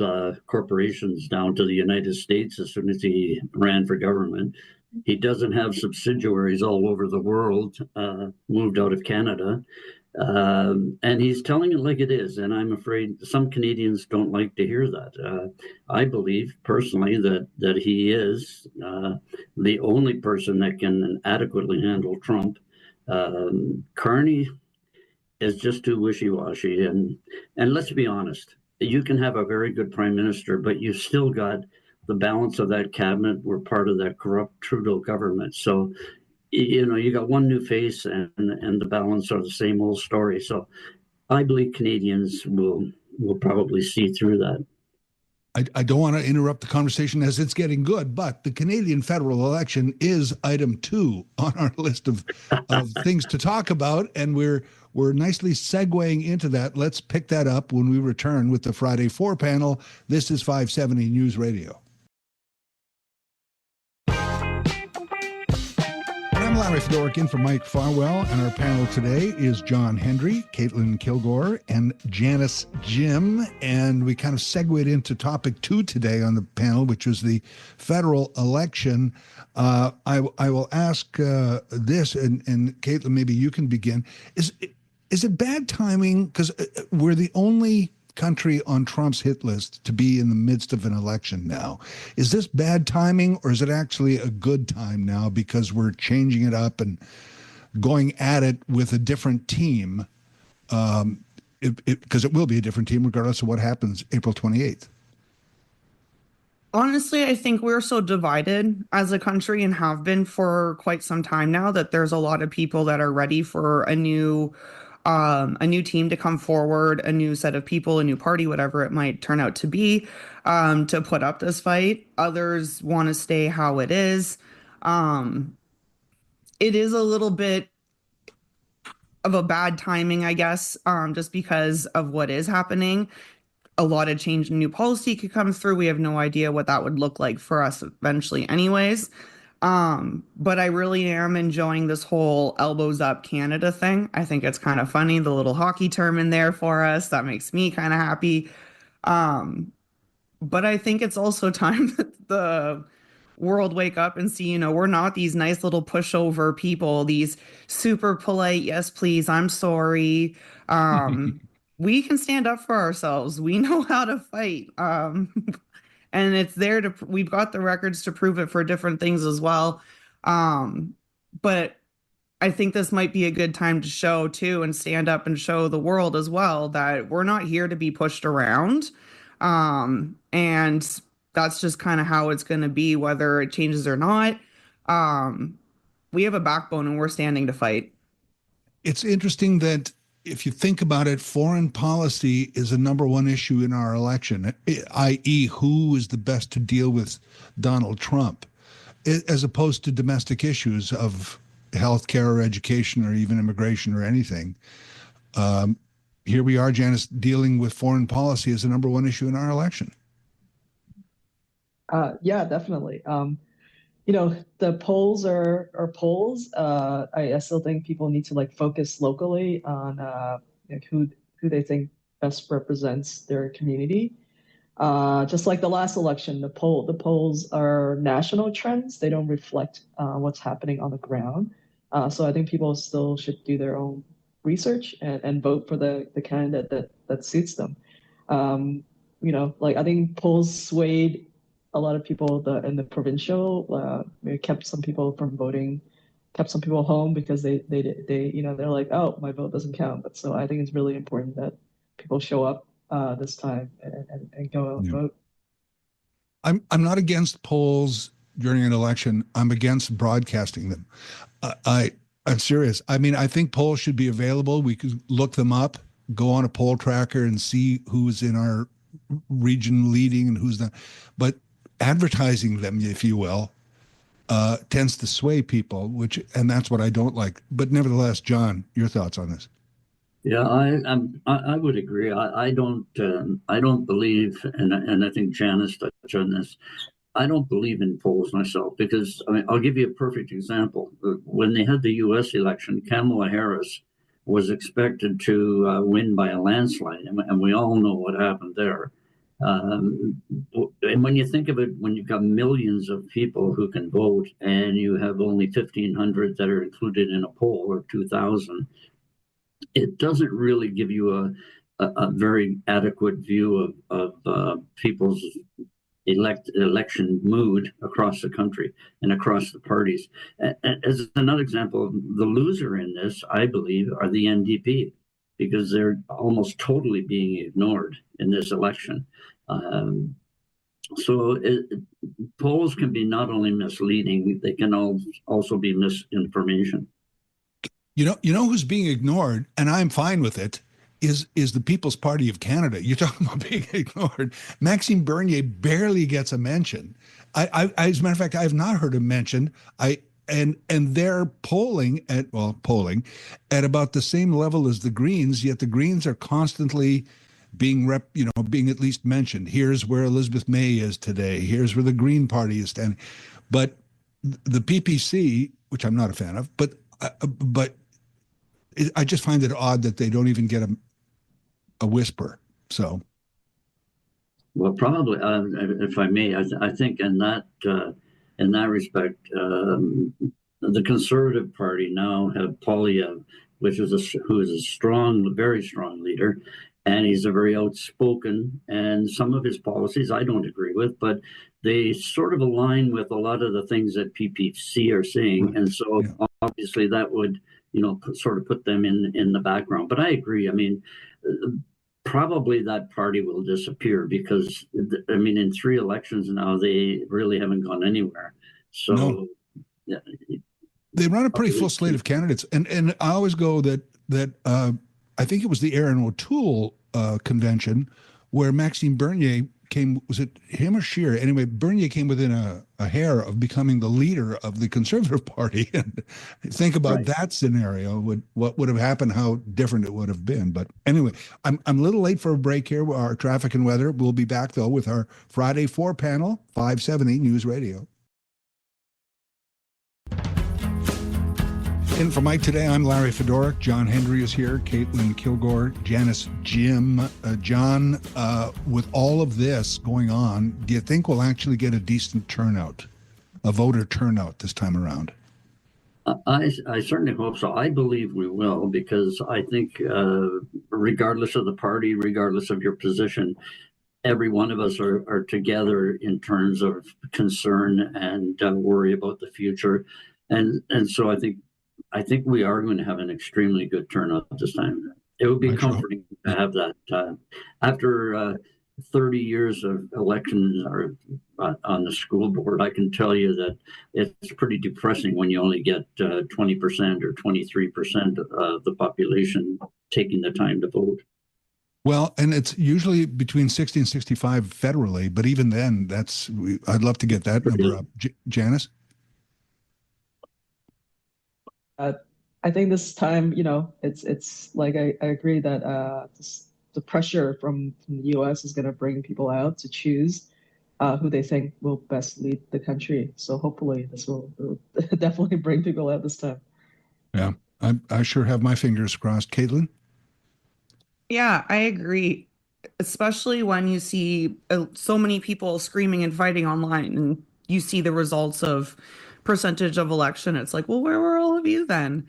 corporations down to the United States as soon as he ran for government. He doesn't have subsidiaries all over the world, moved out of Canada. And he's telling it like it is. And I'm afraid some Canadians don't like to hear that. I believe personally that he is the only person that can adequately handle Trump. Carney is just too wishy-washy. And let's be honest, you can have a very good prime minister, but you've still got the balance of that cabinet were part of that corrupt Trudeau government. So, you got one new face and the balance are the same old story. So I believe Canadians will probably see through that. I don't want to interrupt the conversation as it's getting good, but the Canadian federal election is item 2 on our list of things to talk about, and we're nicely segueing into that. Let's pick that up when we return with the Friday 4 panel. This is 570 News Radio. I'm Larry Fedoruk in for Mike Farwell, and our panel today is John Hendry, Caitlin Kilgore, and Janice Jim. And we kind of segued into topic 2 today on the panel, which was the federal election. I will ask this, and Caitlin, maybe you can begin. Is it bad timing? Because we're the only country on Trump's hit list to be in the midst of an election now. Is this bad timing, or is it actually a good time now because we're changing it up and going at it with a different team? Because it will be a different team regardless of what happens April 28th. Honestly, I think we're so divided as a country and have been for quite some time now that there's a lot of people that are ready for a new team to come forward, a new set of people, a new party, whatever it might turn out to be, to put up this fight. Others want to stay how it is. It is a little bit of a bad timing, I guess, just because of what is happening. A lot of change in new policy could come through. We have no idea what that would look like for us eventually anyways. But I really am enjoying this whole elbows up Canada thing. I think it's kind of funny, the little hockey term in there for us. That makes me kind of happy. But I think it's also time that the world wake up and see, we're not these nice little pushover people, these super polite, yes, please, I'm sorry. We can stand up for ourselves. We know how to fight. And it's there we've got the records to prove it for different things as well. But I think this might be a good time to show too, and stand up and show the world as well that we're not here to be pushed around. And that's just kind of how it's going to be, whether it changes or not. We have a backbone and we're standing to fight. It's interesting that if you think about it, foreign policy is a number one issue in our election, i.e. who is the best to deal with Donald Trump, as opposed to domestic issues of healthcare or education or even immigration or anything. Here we are, Janice, dealing with foreign policy as the number one issue in our election. Yeah, definitely. The polls are polls. I still think people need to focus locally on who they think best represents their community. Just like the last election, the polls are national trends. They don't reflect what's happening on the ground. So I think people still should do their own research and vote for the candidate that suits them. I think polls swayed a lot of people in the provincial, kept some people from voting, kept some people home because they they're like, oh, my vote doesn't count. But so I think it's really important that people show up this time and go out and vote. I'm not against polls during an election. I'm against broadcasting them. I'm serious. I mean, I think polls should be available. We could look them up, go on a poll tracker and see who's in our region leading and who's not. But advertising them, if you will, tends to sway people, and that's what I don't like. But nevertheless, John, your thoughts on this? Yeah, I would agree. I don't believe, and I think Janice touched on this. I don't believe in polls myself because I mean I'll give you a perfect example. When they had the U.S. election, Kamala Harris was expected to win by a landslide, and we all know what happened there. Um, and when you think of it, when you've got millions of people who can vote, and you have only 1,500 that are included in a poll or 2,000, it doesn't really give you a very adequate view of people's election mood across the country and across the parties. As another example, the loser in this, I believe, are the NDP because they're almost totally being ignored in this election. So polls can be not only misleading, they can also be misinformation. You know who's being ignored, and I'm fine with it, is the People's Party of Canada. You're talking about being ignored. Maxime Bernier barely gets a mention. I as a matter of fact, I have not heard him mentioned. And they're polling at about the same level as the Greens, yet the Greens are constantly being being at least mentioned. Here's where Elizabeth May is today. Here's where the Green Party is standing. But the PPC, which I'm not a fan of, but I just find it odd that they don't even get a whisper. So, well, probably, if I may, I think in that respect, the Conservative Party now have Poilievre, who is a strong, very strong leader, and he's a very outspoken. And some of his policies I don't agree with, but they sort of align with a lot of the things that PPC are saying, and so obviously that would sort of put them in the background. But I agree. I mean, probably that party will disappear because, I mean, in 3 elections now, they really haven't gone anywhere. So yeah, they run a pretty full slate of candidates. And I always go that I think it was the Aaron O'Toole convention where Maxime Bernier came, was it him or Scheer? Anyway, Bernier came within a hair of becoming the leader of the Conservative Party. And think about that scenario, what would have happened, how different it would have been. But anyway, I'm a little late for a break here. Our traffic and weather. We'll be back, though, with our Friday 4 panel, 570 News Radio. In for Mike today, I'm Larry Fedoruk. John Hendry is here, Caitlin Kilgore, Janice, Jim, John. With all of this going on, do you think we'll actually get a decent turnout, a voter turnout this time around? I certainly hope so. I believe we will, because I think regardless of the party, regardless of your position, every one of us are together in terms of concern and worry about the future. And so I think we are going to have an extremely good turnout this time. It would be comforting to have that. After 30 years of elections on the school board, I can tell you that it's pretty depressing when you only get 20% or 23% of the population taking the time to vote. Well, and it's usually between 60 and 65 federally, but even then, I'd love to get that number up. Janice? I think this time, it's like I agree that the pressure from the U.S. is going to bring people out to choose who they think will best lead the country. So hopefully this will definitely bring people out this time. Yeah, I sure have my fingers crossed. Caitlin? Yeah, I agree. Especially when you see so many people screaming and fighting online, and you see the results of percentage of election. It's like, well, where were all of you then?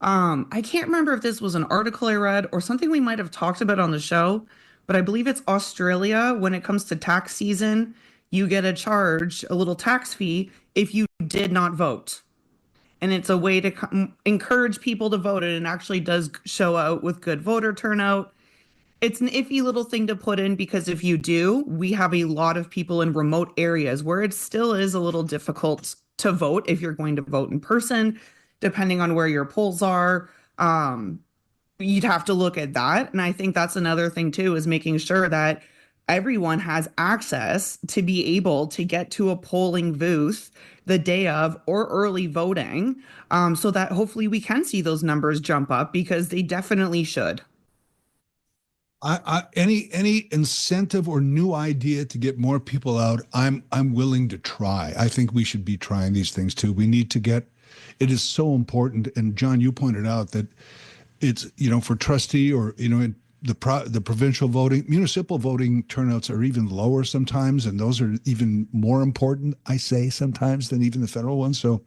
I can't remember if this was an article I read or something we might have talked about on the show, but I believe it's Australia. When it comes to tax season, you get a little tax fee if you did not vote. And it's a way to encourage people to vote, and it actually does show out with good voter turnout. It's an iffy little thing to put in because if you do, we have a lot of people in remote areas where it still is a little difficult to vote if you're going to vote in person, depending on where your polls are. You'd have to look at that. And I think that's another thing too, is making sure that everyone has access to be able to get to a polling booth the day of or early voting, so that hopefully we can see those numbers jump up, because they definitely should. Any incentive or new idea to get more people out, I'm willing to try. I think we should be trying these things too. We need to get. It is so important. And John, you pointed out that it's for trustee or the provincial voting, municipal voting turnouts are even lower sometimes, and those are even more important, I say sometimes, than even the federal ones. So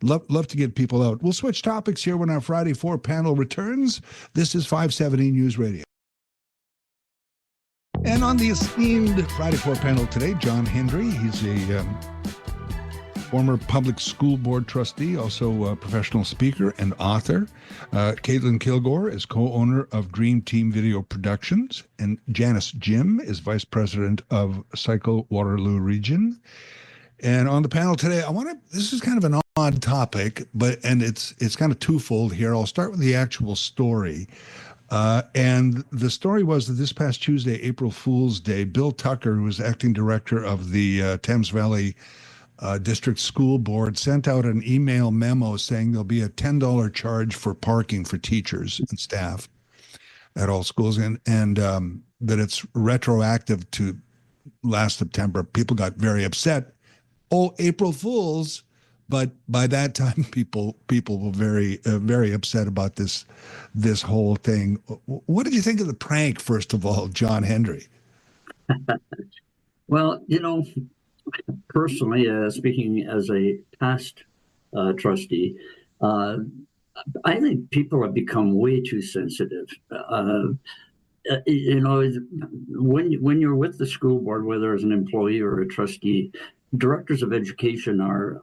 love to get people out. We'll switch topics here when our Friday 4 panel returns. This is 570 News Radio. And on the esteemed Friday 4 panel today, John Hendry. He's a former public school board trustee, also a professional speaker and author. Caitlin Kilgore is co-owner of Dream Team Video Productions. And Janice Jim is vice president of Cycle Waterloo Region. And on the panel today, this is kind of an odd topic, and it's kind of twofold here. I'll start with the actual story. And the story was that this past Tuesday, April Fool's Day, Bill Tucker, who was acting director of the Thames Valley District School Board, sent out an email memo saying there'll be a $10 charge for parking for teachers and staff at all schools, and that it's retroactive to last September. People got very upset. Oh, April Fools. But by that time, people were very upset about this whole thing. What did you think of the prank, first of all, John Hendry? Well, personally, speaking as a past trustee, I think people have become way too sensitive. When you're with the school board, whether as an employee or a trustee, directors of education are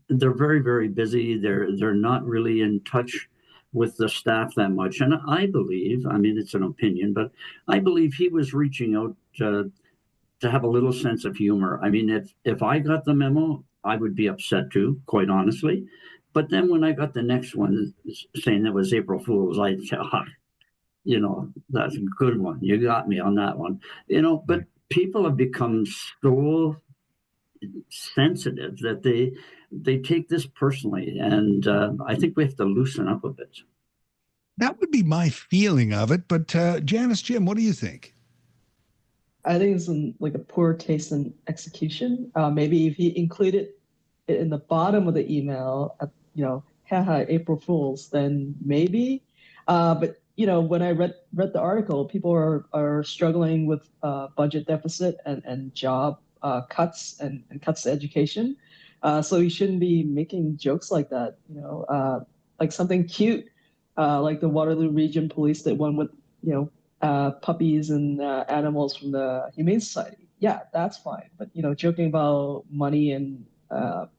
they're very, very busy. They're not really in touch with the staff that much. And I believe, it's an opinion, but I believe he was reaching out to have a little sense of humor. If I got the memo, I would be upset too, quite honestly. But then when I got the next one saying it was April Fool's, I said, that's a good one. You got me on that one. But people have become so sensitive that they take this personally, and I think we have to loosen up a bit. That would be my feeling of it, but Janice, Jim, what do you think? I think it's like a poor taste in execution. Maybe if he included it in the bottom of the email, haha, April Fools, then maybe. But when I read the article, people are struggling with budget deficit and job cuts and cuts to education. So you shouldn't be making jokes like that. Like something cute, like the Waterloo Region Police that one with puppies and animals from the Humane Society. Yeah, that's fine. But joking about money and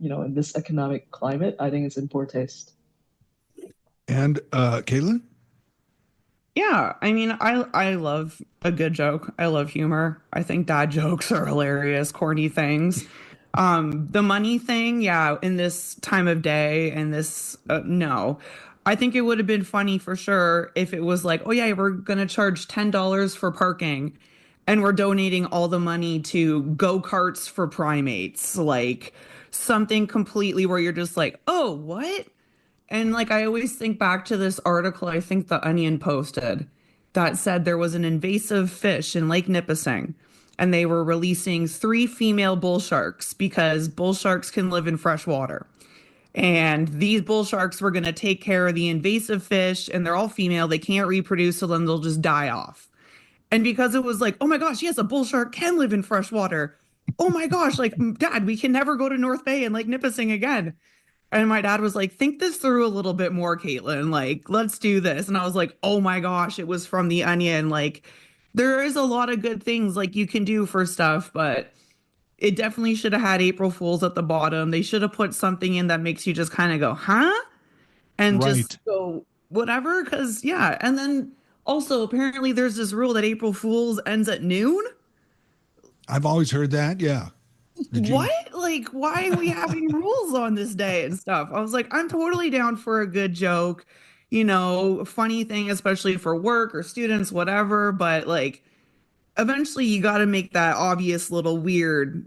in this economic climate, I think it's in poor taste. And Caitlin? Yeah, I love a good joke. I love humor. I think dad jokes are hilarious, corny things. The money thing, yeah, in this time of day and this, no. I think it would have been funny for sure if it was like, oh yeah, we're going to charge $10 for parking and we're donating all the money to go-karts for primates. Like something completely where you're just like, oh, what? And like, I always think back to this article, I think The Onion posted, that said there was an invasive fish in Lake Nipissing, and they were releasing 3 female bull sharks because bull sharks can live in fresh water. And these bull sharks were going to take care of the invasive fish, and they're all female. They can't reproduce, so then they'll just die off. And because it was like, oh my gosh, yes, a bull shark can live in fresh water. Oh my gosh, like, Dad, we can never go to North Bay and Lake Nipissing again. And my dad was like, think this through a little bit more, Caitlin. Like, let's do this. And I was like, oh my gosh, it was from The Onion. Like, there is a lot of good things like you can do for stuff, but it definitely should have had April Fools at the bottom. They should have put something in that makes you just kind of go, huh? And just go, whatever. Because, yeah. And then also, apparently, there's this rule that April Fools ends at noon. I've always heard that. Yeah. What? Like, why are we having rules on this day and stuff? I was like, I'm totally down for a good joke, funny thing, especially for work or students, whatever. But like, eventually you got to make that obvious little weird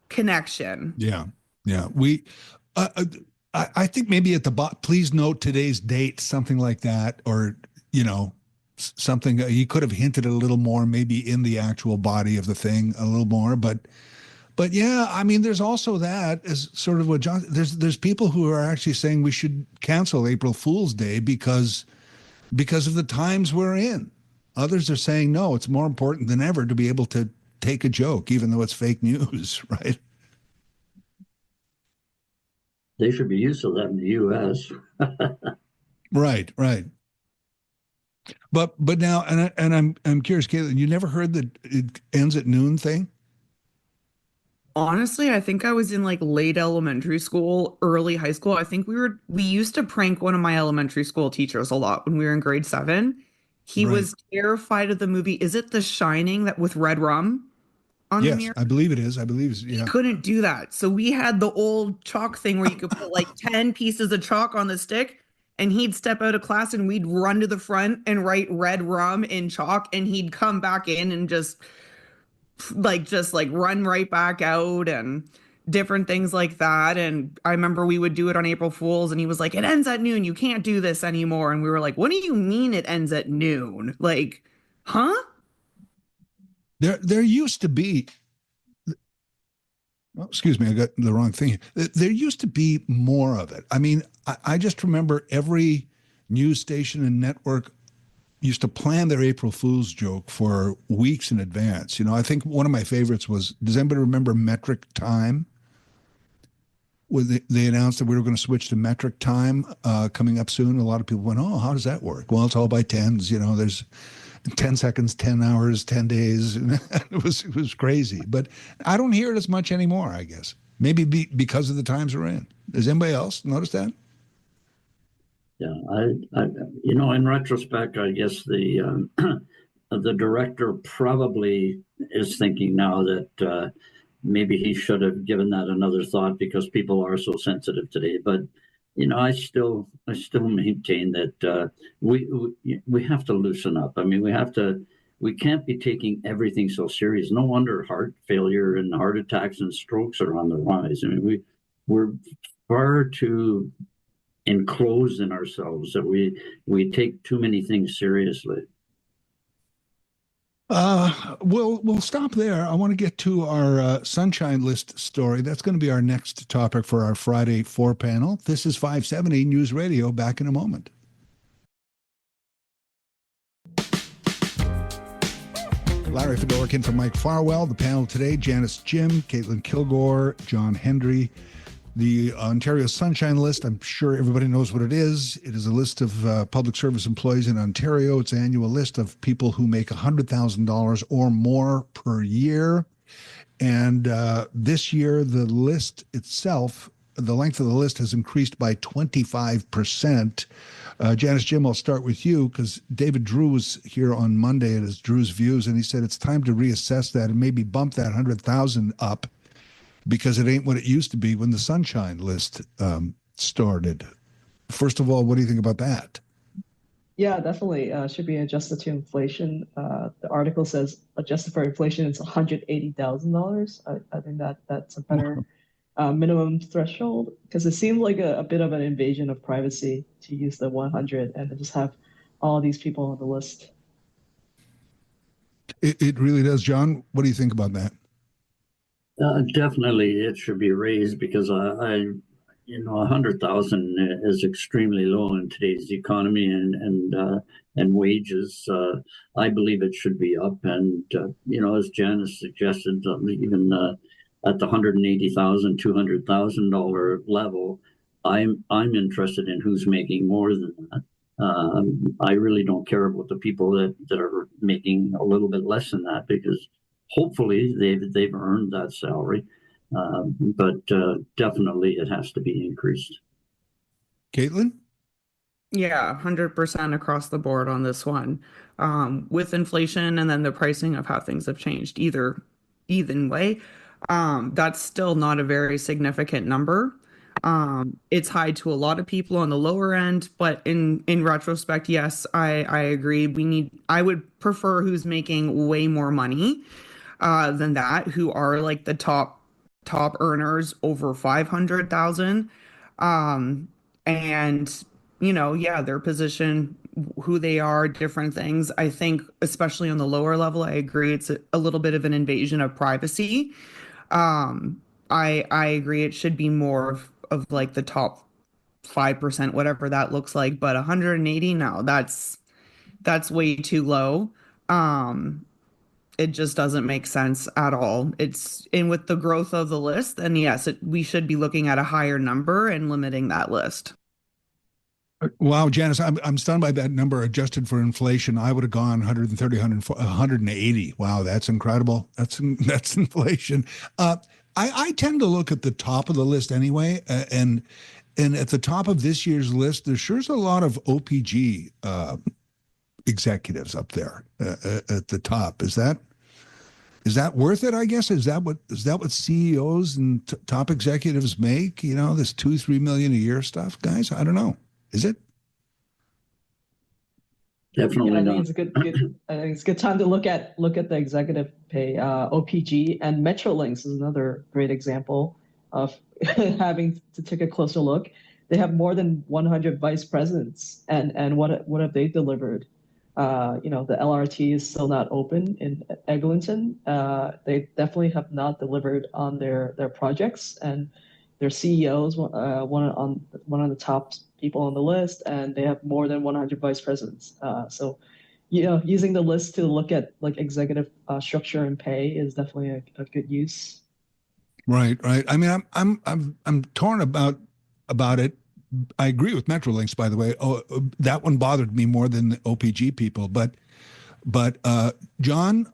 connection. Yeah. Yeah. I think maybe at the bottom, please note today's date, something like that, or, something. He could have hinted a little more, maybe in the actual body of the thing, a little more. But yeah, I mean, there's also that as sort of what John. There's people who are actually saying we should cancel April Fool's Day because of the times we're in. Others are saying no, it's more important than ever to be able to take a joke, even though it's fake news, right? They should be used to that in the U.S. Right, right. But now, and I'm curious, Caitlin, you never heard the it ends at noon thing? Honestly, I think I was in like late elementary school, early high school. I think we used to prank one of my elementary school teachers a lot when we were in grade 7. He Right. was terrified of the movie. Is it The Shining that with red rum on the Yes, mirror? I believe it is. I believe it's, He yeah. couldn't do that. So we had the old chalk thing where you could put like 10 pieces of chalk on the stick, and he'd step out of class and we'd run to the front and write red rum in chalk, and he'd come back in and just like run right back out and different things like that. And I remember we would do it on April Fools, and he was like, "It ends at noon. You can't do this anymore." And we were like, "What do you mean it ends at noon? Like, huh?" There used to be, oh, excuse me, I got the wrong thing. There used to be more of it. I mean, I just remember every news station and network used to plan their April Fool's joke for weeks in advance. You know, I think one of my favorites was, does anybody remember metric time? When they announced that we were going to switch to metric time coming up soon, a lot of people went, "Oh, how does that work?" Well, it's all by tens. You know, there's 10 seconds, 10 hours, 10 days. It was crazy. But I don't hear it as much anymore, I guess. Maybe because of the times we're in. Does anybody else notice that? Yeah, in retrospect, I guess the the director probably is thinking now that maybe he should have given that another thought because people are so sensitive today. But I still maintain that we have to loosen up. I mean, we can't be taking everything so serious. No wonder heart failure and heart attacks and strokes are on the rise. I mean, we're far too enclosed in ourselves that we take too many things seriously. We'll stop there. I want to get to our Sunshine List story. That's going to be our next topic for our Friday 4 panel. This is 570 News Radio. Back in a moment. Larry Fedorkin for Mike Farwell. The panel today, Janice Jim, Caitlin Kilgore, John Hendry. The Ontario Sunshine List, I'm sure everybody knows what it is. It is a list of public service employees in Ontario. It's an annual list of people who make $100,000 or more per year. And this year, the list itself, the length of the list has increased by 25%. Janice Jim, I'll start with you because David Drew was here on Monday at his Drew's Views, and he said it's time to reassess that and maybe bump that 100,000 up, because it ain't what it used to be when the Sunshine List started. First of all, what do you think about that? Yeah, definitely. Should be adjusted to inflation. The article says adjusted for inflation, it's $180,000. I think that's a better minimum threshold, because it seemed like a bit of an invasion of privacy to use the 100 and to just have all these people on the list. It really does. John, what do you think about that? Definitely, it should be raised because 100,000 is extremely low in today's economy and wages. I believe it should be up, and as Janice suggested, even at the $180,000, $200,000 level, I'm interested in who's making more than that. I really don't care about the people that are making a little bit less than that, because hopefully they've earned that salary, but definitely it has to be increased. Caitlin? Yeah, 100% across the board on this one. With inflation and then the pricing of how things have changed, either way, that's still not a very significant number. It's high to a lot of people on the lower end, but in retrospect, yes, I agree. I would prefer who's making way more money than that, who are like the top earners over 500,000. And yeah, their position who they are, different things. I think, especially on the lower level, I agree it's a little bit of an invasion of privacy. I agree it should be more of like the top 5%, whatever that looks like. But 180, no, that's way too low. It just doesn't make sense at all. It's and with the growth of the list, then yes, we should be looking at a higher number and limiting that list. Wow, Janice, I'm stunned by that number adjusted for inflation. I would have gone 130, 180. Wow, that's incredible. That's inflation. I tend to look at the top of the list anyway, and at the top of this year's list, there sure's a lot of OPG executives up there at the top. Is that worth it? I guess is that what CEOs and top executives make? You know, this 2-3 million a year stuff, guys. I don't know. Is it? Definitely I think not. it's a good. I think it's a good time to look at the executive pay. OPG and Metrolinx is another great example of having to take a closer look. They have more than 100 vice presidents, and what have they delivered? The LRT is still not open in Eglinton. They definitely have not delivered on their projects, and their CEOs, one of the top people on the list, and they have more than 100 vice presidents. So, using the list to look at like executive structure and pay is definitely a good use. Right. I mean, I'm torn about it. I agree with Metrolinx, by the way. Oh, that one bothered me more than the OPG people. But John,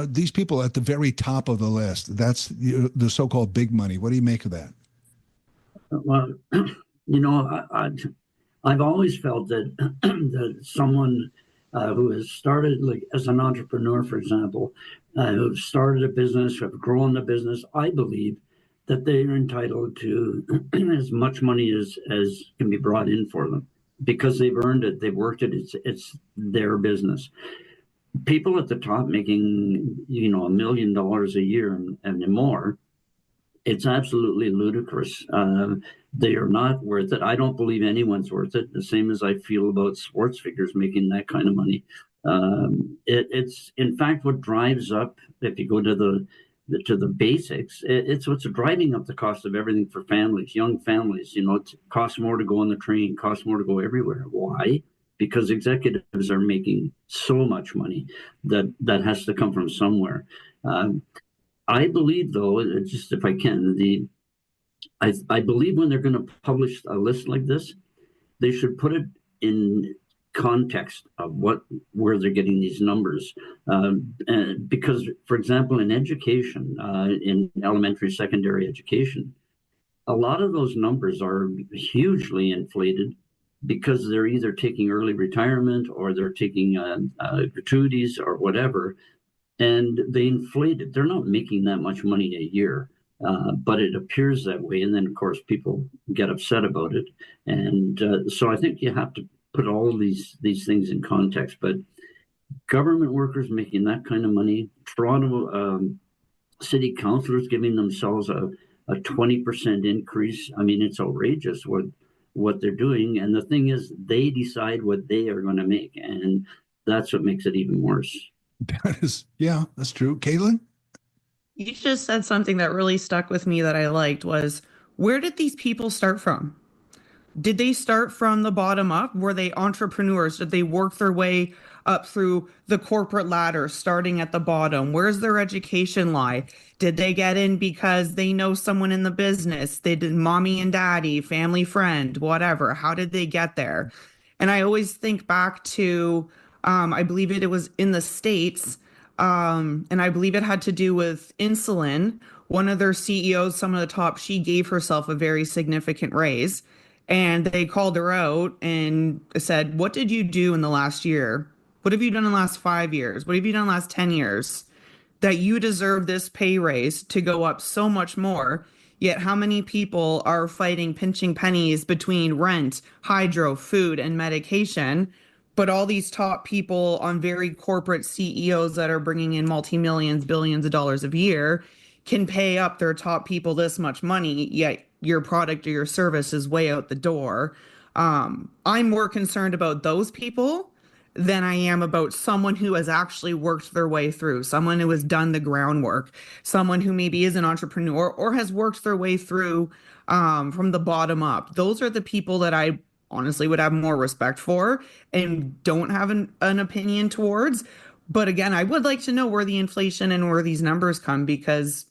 these people at the very top of the list, that's the so-called big money. What do you make of that? Well, I've always felt that that someone who has started, like as an entrepreneur, for example, who started a business, have grown the business, I believe that they are entitled to as much money as can be brought in for them because they've earned it, they've worked it, it's their business. People at the top making, $1 million a year and more, it's absolutely ludicrous. They are not worth it. I don't believe anyone's worth it. The same as I feel about sports figures making that kind of money. It's in fact what drives up. If you go to the basics, it's what's driving up the cost of everything for families, young families. It costs more to go on the train, costs more to go everywhere. Why? Because executives are making so much money that has to come from somewhere. I believe, though, just if I can, I believe when they're going to publish a list like this, they should put it in context of where they're getting these numbers. Because, for example, in education, in elementary, secondary education, a lot of those numbers are hugely inflated because they're either taking early retirement or they're taking gratuities or whatever. And they inflate it. They're not making that much money a year, but it appears that way. And then, of course, people get upset about it. And so I think you have to put all these things in context. But government workers making that kind of money, Toronto city councilors giving themselves a 20% increase. I mean, it's outrageous what they're doing. And the thing is, they decide what they are going to make. And that's what makes it even worse. That's true. Caitlin? You just said something that really stuck with me that I liked was, where did these people start from? Did they start from the bottom up? Were they entrepreneurs? Did they work their way up through the corporate ladder, starting at the bottom? Where's their education lie? Did they get in because they know someone in the business? They did mommy and daddy, family friend, whatever. How did they get there? And I always think back to I believe it was in the States, and I believe it had to do with insulin. One of their CEOs, some of the top, she gave herself a very significant raise. And they called her out and said, what did you do in the last year? What have you done in the last 5 years? What have you done in the last 10 years? That you deserve this pay raise to go up so much more. Yet how many people are fighting pinching pennies between rent, hydro, food, and medication? But all these top people on very corporate CEOs that are bringing in multi-millions, billions of dollars a year can pay up their top people this much money, yet your product or your service is way out the door. I'm more concerned about those people than I am about someone who has actually worked their way through, someone who has done the groundwork, someone who maybe is an entrepreneur or has worked their way through from the bottom up. Those are the people that I honestly would have more respect for and don't have an opinion towards. But again, I would like to know where the inflation and where these numbers come, because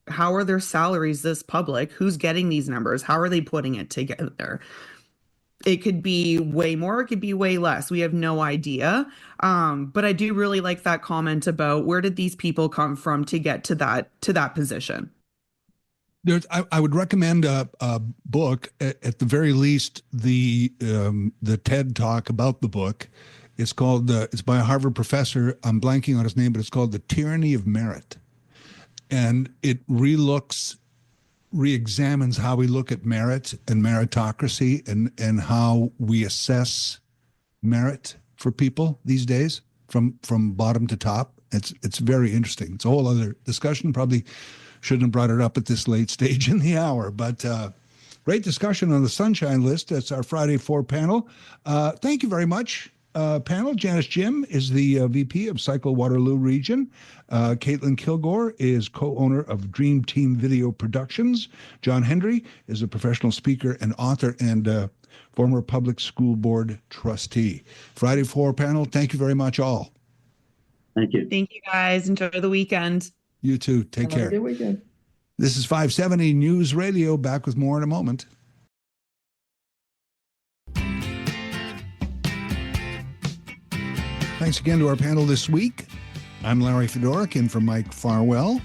how are their salaries this public? Who's getting these numbers? How are they putting it together? It could be way more, it could be way less. We have no idea. But I do really like that comment about where did these people come from to get to that position. I would recommend a book, at the very least, the TED talk about the book. It's called, it's by a Harvard professor. I'm blanking on his name, but it's called The Tyranny of Merit. And it re-examines how we look at merit and meritocracy and how we assess merit for people these days from bottom to top. It's very interesting. It's a whole other discussion. Probably shouldn't have brought it up at this late stage in the hour, but great discussion on the Sunshine List. That's our Friday 4 panel. Thank you very much. Panel. Janice Jim is the VP of Cycle Waterloo Region. Caitlin Kilgore is co-owner of Dream Team Video Productions. John Hendry is a professional speaker and author and former public school board trustee. Friday 4 panel. Thank you very much, all. Thank you. Thank you, guys. Enjoy the weekend. You too. Take care. Have a good weekend. This is 570 News Radio. Back with more in a moment. Thanks again to our panel this week. I'm Larry Fedoruk, in for Mike Farwell.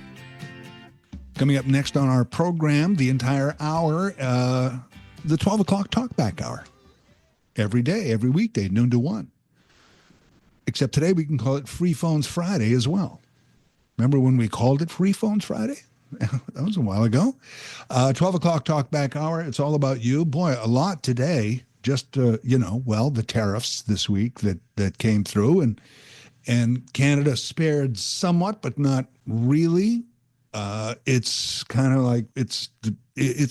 Coming up next on our program, the entire hour, the 12 o'clock Talkback Hour. Every day, every weekday, noon to 1. Except today we can call it Free Phones Friday as well. Remember when we called it Free Phones Friday? That was a while ago. 12 o'clock Talkback Hour. It's all about you. Boy, a lot today. Just, the tariffs this week that came through, and Canada spared somewhat, but not really. It's kind of like, it's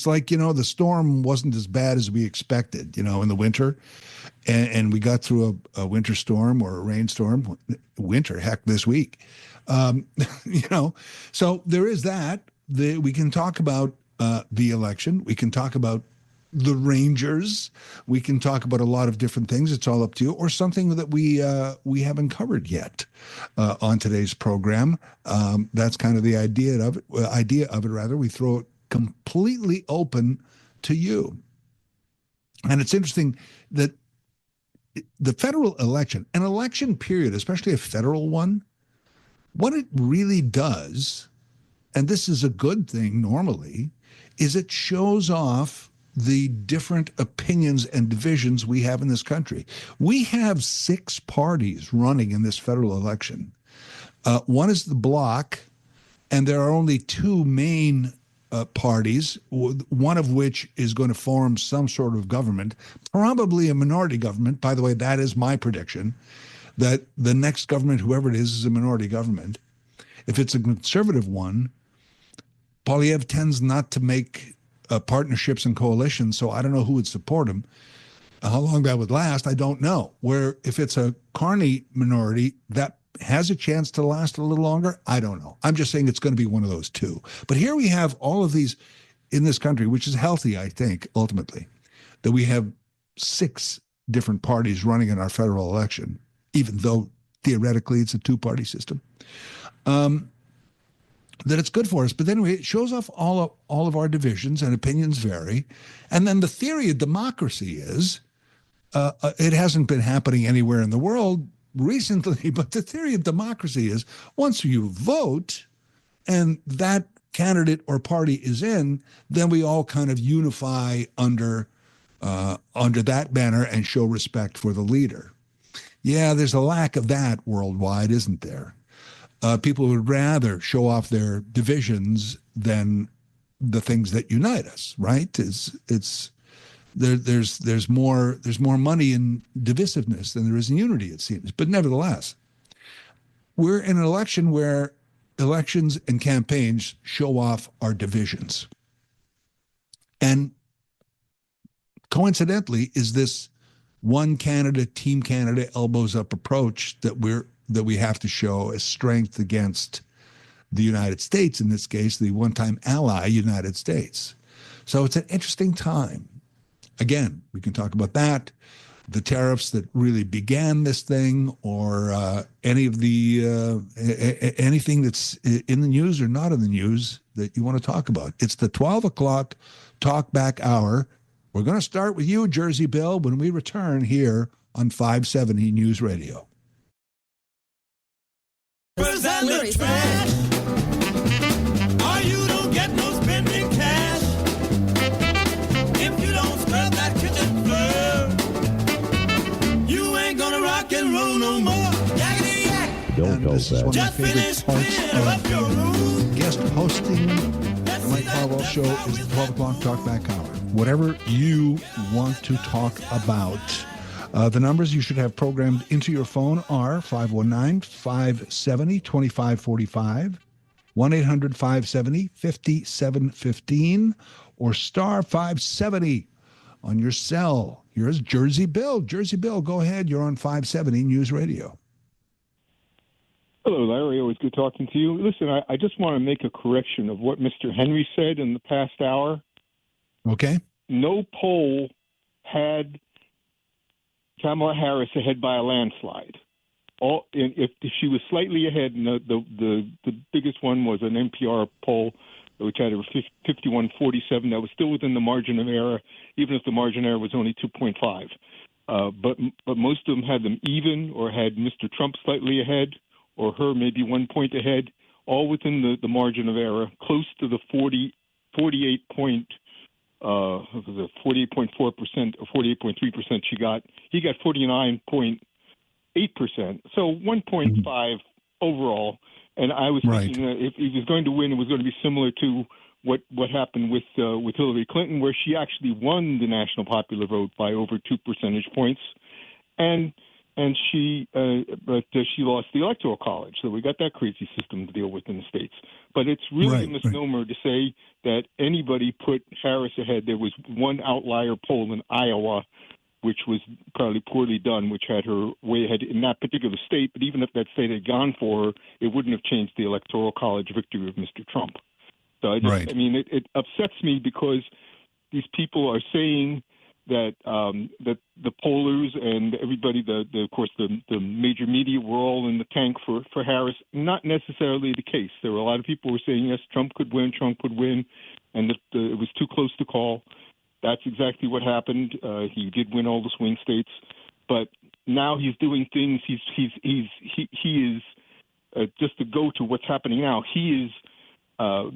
like, the storm wasn't as bad as we expected, in the winter. And we got through a winter storm or a rainstorm, winter, heck, this week. So there is that. We can talk about the election. We can talk about the Rangers. We can talk about a lot of different things. It's all up to you, or something that we haven't covered yet on today's program. That's kind of the idea of it. We throw it completely open to you. And it's interesting that the federal election, an election period, especially a federal one, what it really does, and this is a good thing normally, is it shows off the different opinions and divisions we have in this country. We have 6 parties running in this federal election. One is the Bloc, and there are only 2 main parties, one of which is going to form some sort of government, probably a minority government. By the way, that is my prediction, that the next government, whoever it is a minority government. If it's a conservative one, Poilievre tends not to make partnerships and coalitions, so I don't know who would support him. How long that would last, I don't know. Where if it's a Carney minority, that has a chance to last a little longer, I don't know. I'm just saying it's going to be one of those 2. But here we have all of these in this country, which is healthy, I think, ultimately, that we have 6 different parties running in our federal election, even though theoretically it's a 2-party system. That it's good for us. But anyway, it shows off all of our divisions, and opinions vary. And then the theory of democracy is, it hasn't been happening anywhere in the world recently, but the theory of democracy is once you vote and that candidate or party is in, then we all kind of unify under that banner and show respect for the leader. Yeah, there's a lack of that worldwide, isn't there? People would rather show off their divisions than the things that unite us, right? There's more money in divisiveness than there is in unity, it seems. But nevertheless, we're in an election where elections and campaigns show off our divisions. And coincidentally, is this one Canada, Team Canada, elbows up approach that we have to show as strength against the United States, in this case, the one-time ally United States. So it's an interesting time. Again, we can talk about that, the tariffs that really began this thing, or any of the anything that's in the news or not in the news that you want to talk about. It's the 12 o'clock Talkback Hour. We're going to start with you, Jersey Bill, when we return here on 570 News Radio. Larry's trash. Or you don't get no spending cash. If you don't scrub that kitchen floor, you ain't gonna rock and roll no more. Yakety yak. And this is one of my favorite parts your room. of guest hosting the Mike Farwell Show is the 12 o'clock Talkback Hour. Whatever you want to talk about. The numbers you should have programmed into your phone are 519-570-2545, 1-800-570-5715, or star 570 on your cell. Here's Jersey Bill. Jersey Bill, go ahead. You're on 570 News Radio. Hello, Larry. Always good talking to you. Listen, I just want to make a correction of what Mr. Henry said in the past hour. Okay. No poll had Kamala Harris ahead by a landslide. If she was slightly ahead, and the biggest one was an NPR poll, which had a 51-47. That was still within the margin of error, even if the margin of error was only 2.5. But most of them had them even, or had Mr. Trump slightly ahead, or her maybe 1 point ahead, all within the margin of error, close to the 48.4% or 48.3% she got. He got 49.8%, so 1.5 overall. And I was thinking that if he was going to win, it was going to be similar to what happened with Hillary Clinton, where she actually won the national popular vote by over 2 percentage points, but she lost the Electoral College. So we got that crazy system to deal with in the States. But it's really a misnomer to say that anybody put Harris ahead. There was one outlier poll in Iowa, which was probably poorly done, which had her way ahead in that particular state. But even if that state had gone for her, it wouldn't have changed the Electoral College victory of Mr. Trump. So I mean, it upsets me because these people are saying that that the pollers and everybody, of course, the major media were all in the tank for Harris. Not necessarily the case. There were a lot of people who were saying, yes, Trump could win, and that it was too close to call. That's exactly what happened. He did win all the swing states, but now he's doing things. He is just to go to what's happening now. He is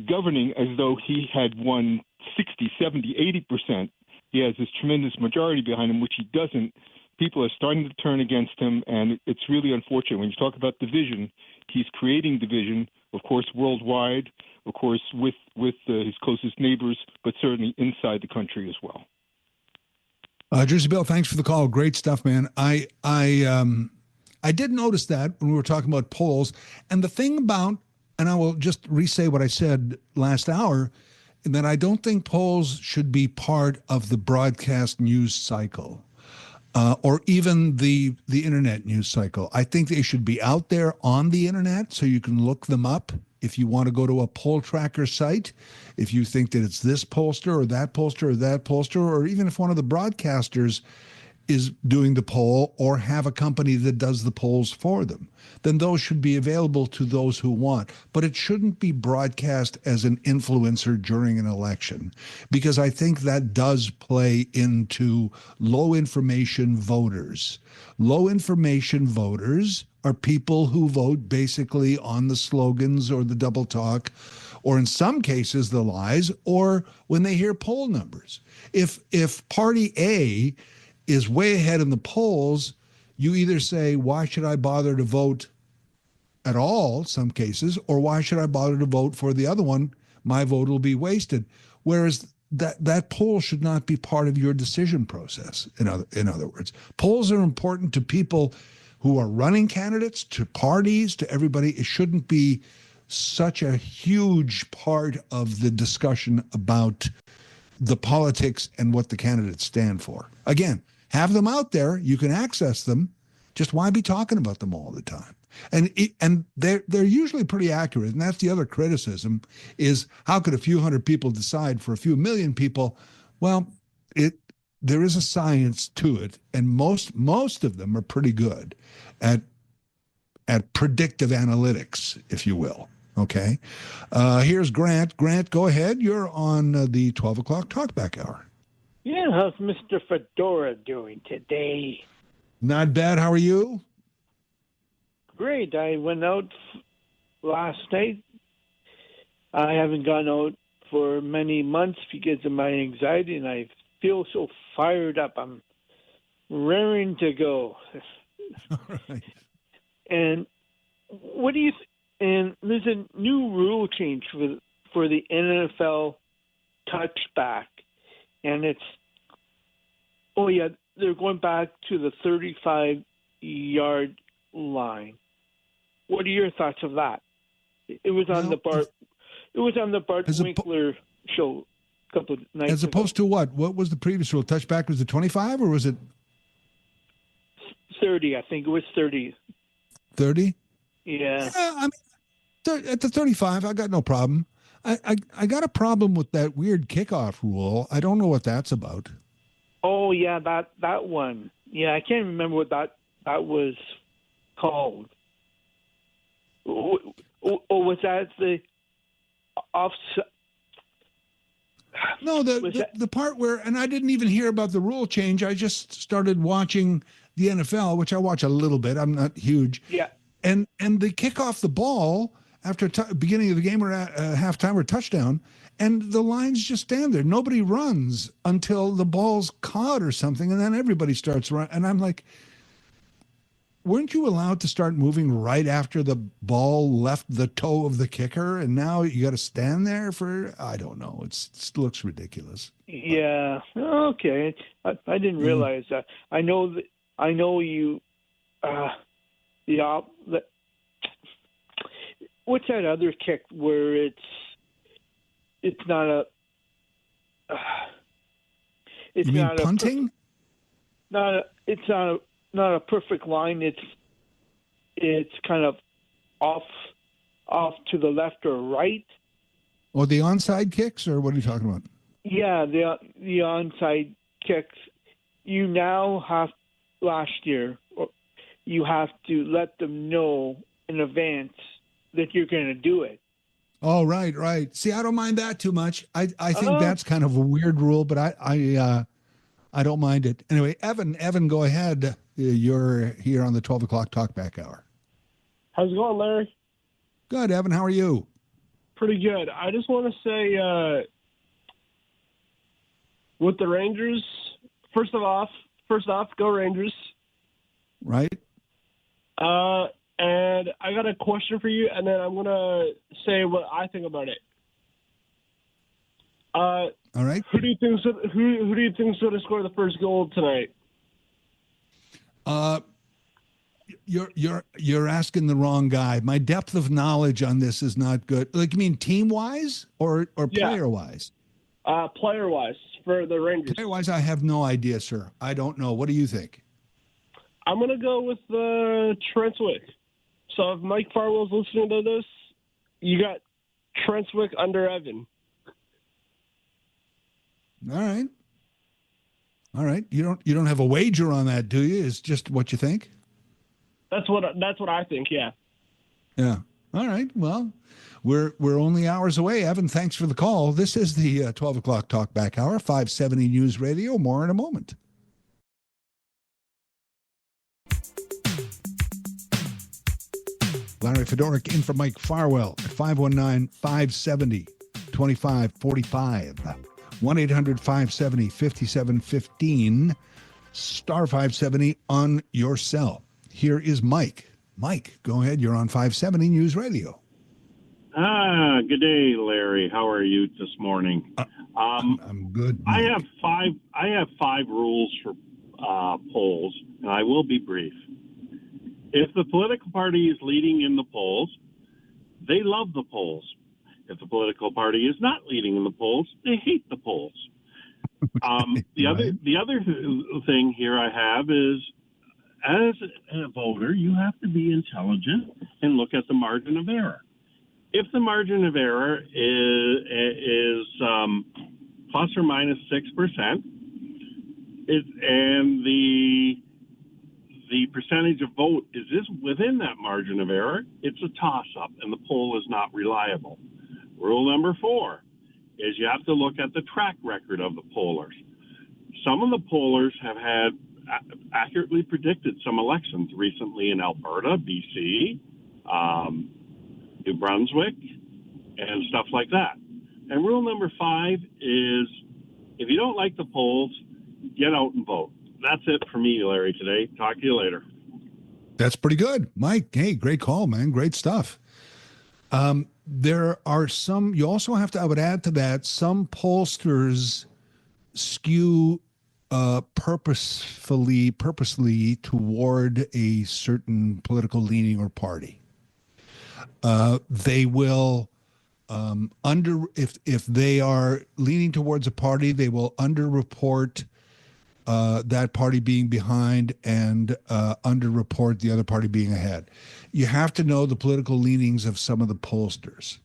governing as though he had won 60, 70, 80%. He has this tremendous majority behind him, which he doesn't. People are starting to turn against him, and it's really unfortunate. When you talk about division, he's creating division, of course, worldwide, of course, with his closest neighbors, but certainly inside the country as well. Jersey Bill, thanks for the call. Great stuff, man. I did notice that when we were talking about polls, and the thing about, and I will just re-say what I said last hour, that I don't think polls should be part of the broadcast news cycle, or even the internet news cycle. I think they should be out there on the internet so you can look them up. If you want to go to a poll tracker site, if you think that it's this pollster or that pollster or that pollster, or even if one of the broadcasters is doing the poll or have a company that does the polls for them, then those should be available to those who want. But it shouldn't be broadcast as an influencer during an election, because I think that does play into low information voters. Low information voters are people who vote basically on the slogans or the double talk, or in some cases the lies, or when they hear poll numbers. If party A is way ahead in the polls, you either say, why should I bother to vote at all, some cases, or why should I bother to vote for the other one? My vote will be wasted. Whereas that poll should not be part of your decision process, in other words. Polls are important to people who are running candidates, to parties, to everybody. It shouldn't be such a huge part of the discussion about the politics and what the candidates stand for. Again, Have them out there. You can access them. Just why be talking about them all the time? And they're usually pretty accurate. And that's the other criticism is how could a few hundred people decide for a few million people? Well, there is a science to it, and most of them are pretty good at predictive analytics, if you will. Okay. Here's Grant. Grant, go ahead. You're on the 12 o'clock Talkback Hour. Yeah, how's Mr. Fedora doing today? Not bad. How are you? Great. I went out last night. I haven't gone out for many months because of my anxiety, and I feel so fired up. I'm raring to go. All right. And what do you? And there's a new rule change for the NFL touchback, and it's they're going back to the 35-yard line. What are your thoughts of that? It was on the Bart Winkler show a couple of nights As opposed to what? What was the previous rule? Touchback was the 25 or was it 30? I think it was 30. 30? Yeah. I mean, at the 35, I got no problem. I got a problem with that weird kickoff rule. I don't know what that's about. Oh yeah, that one. Yeah, I can't remember what that was called. Or was that the offside? No, the part where, and I didn't even hear about the rule change. I just started watching the NFL, which I watch a little bit. I'm not huge. Yeah. And they kick off the ball after beginning of the game or halftime or touchdown, and the lines just stand there. Nobody runs until the ball's caught or something, and then everybody starts running. And I'm like, weren't you allowed to start moving right after the ball left the toe of the kicker? And now you got to stand there for, I don't know. It looks ridiculous. Yeah. Okay. I didn't realize that. I know you. What's that other kick where it's not a. It's you mean not punting? It's not a perfect line. It's kind of off to the left or right. Or the onside kicks, or what are you talking about? Yeah, the onside kicks. You now have last year. You have to let them know in advance that you're going to do it. Oh, right. See, I don't mind that too much. I think that's kind of a weird rule, but I don't mind it. Anyway, Evan, go ahead. You're here on the 12 o'clock Talkback Hour. How's it going, Larry? Good, Evan. How are you? Pretty good. I just want to say, with the Rangers, first off, go Rangers. Right. And I got a question for you, and then I'm going to say what I think about it. All right. Who do you think's going to score the first goal tonight? You're asking the wrong guy. My depth of knowledge on this is not good. Like, you mean team-wise or player-wise? Player-wise for the Rangers. Player-wise, I have no idea, sir. I don't know. What do you think? I'm going to go with Trentwick. So if Mike Farwell's listening to this, you got Trentwick under Evan. All right. You don't have a wager on that, do you? It's just what you think? That's what I think, yeah. Yeah. All right. Well, we're only hours away. Evan, thanks for the call. This is the 12 o'clock Talkback Hour, 570 News Radio. More in a moment. Larry Fedoruk in for Mike Farwell at 519-570-2545. 1-800-570-5715. Star 570 on your cell. Here is Mike. Mike, go ahead. You're on 570 News Radio. Good day, Larry. How are you this morning? I'm good. Mike. I have five rules for polls, and I will be brief. If the political party is leading in the polls, they love the polls. If the political party is not leading in the polls, they hate the polls. The other thing here I have is, as a voter, you have to be intelligent and look at the margin of error. If the margin of error is plus or minus 6%, and the percentage of vote is within that margin of error, it's a toss-up, and the poll is not reliable. Rule number 4 is you have to look at the track record of the pollers. Some of the pollers have had accurately predicted some elections recently in Alberta, BC, New Brunswick, and stuff like that. And rule number 5 is if you don't like the polls, get out and vote. That's it for me, Larry, today. Talk to you later. That's pretty good. Mike, hey, great call, man. Great stuff. There are some, you also have to, I would add to that, some pollsters skew purposely toward a certain political leaning or party. They will if they are leaning towards a party, they will underreport that party being behind and underreport the other party being ahead. You have to know the political leanings of some of the pollsters.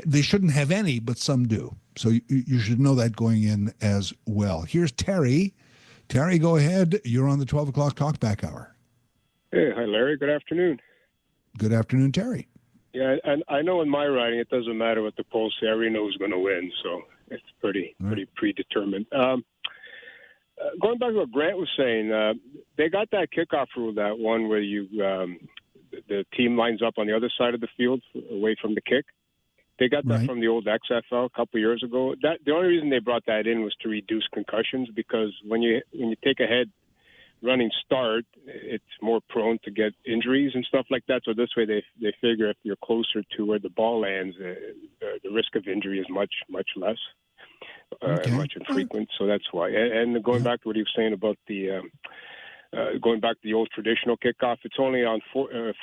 They shouldn't have any, but some do. So you should know that going in as well. Here's Terry. Terry, go ahead. You're on the 12 o'clock Talkback Hour. Hey, hi, Larry. Good afternoon. Good afternoon, Terry. Yeah, and I know in my riding it doesn't matter what the polls say. I already know who's going to win, so it's pretty predetermined. Going back to what Grant was saying, they got that kickoff rule, that one where you the team lines up on the other side of the field away from the kick. They got that from the old XFL a couple of years ago. That the only reason they brought that in was to reduce concussions, because when you take a head running start, it's more prone to get injuries and stuff like that. So this way they figure if you're closer to where the ball lands, the risk of injury is much less, much infrequent. So that's why. And going back to what he was saying about the going back to the old traditional kickoff, it's only on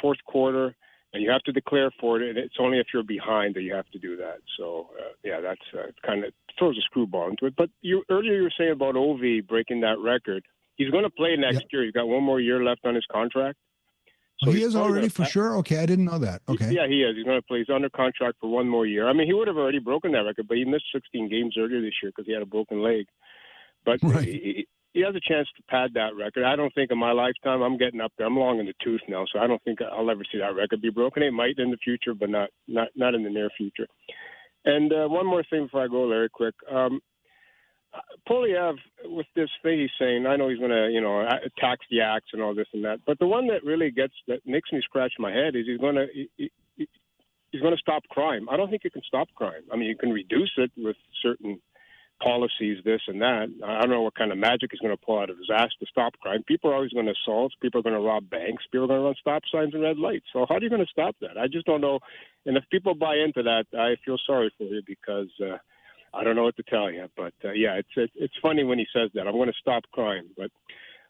fourth quarter, and you have to declare for it, and it's only if you're behind that you have to do that. So, that's kind of throws a screwball into it. But earlier you were saying about Ovi breaking that record. He's going to play next year. He's got one more year left on his contract. So he is already for sure? Okay, I didn't know that. Okay. Yeah, he is. He's going to play. He's under contract for one more year. I mean, he would have already broken that record, but he missed 16 games earlier this year because he had a broken leg. But he has a chance to pad that record. I don't think in my lifetime, I'm getting up there. I'm long in the tooth now, so I don't think I'll ever see that record be broken. It might in the future, but not in the near future. And one more thing before I go, Larry, quick. Polyev, with this thing he's saying, I know he's going to, tax the acts and all this and that. But the one that really makes me scratch my head is he's going to stop crime. I don't think you can stop crime. I mean, you can reduce it with certain policies, this and that. I don't know what kind of magic he's going to pull out of his ass to stop crime. People are always going to assault. People are going to rob banks. People are going to run stop signs and red lights. So how are you going to stop that? I just don't know. And if people buy into that, I feel sorry for you, because I don't know what to tell you, but it's funny when he says that. I'm going to stop crime, but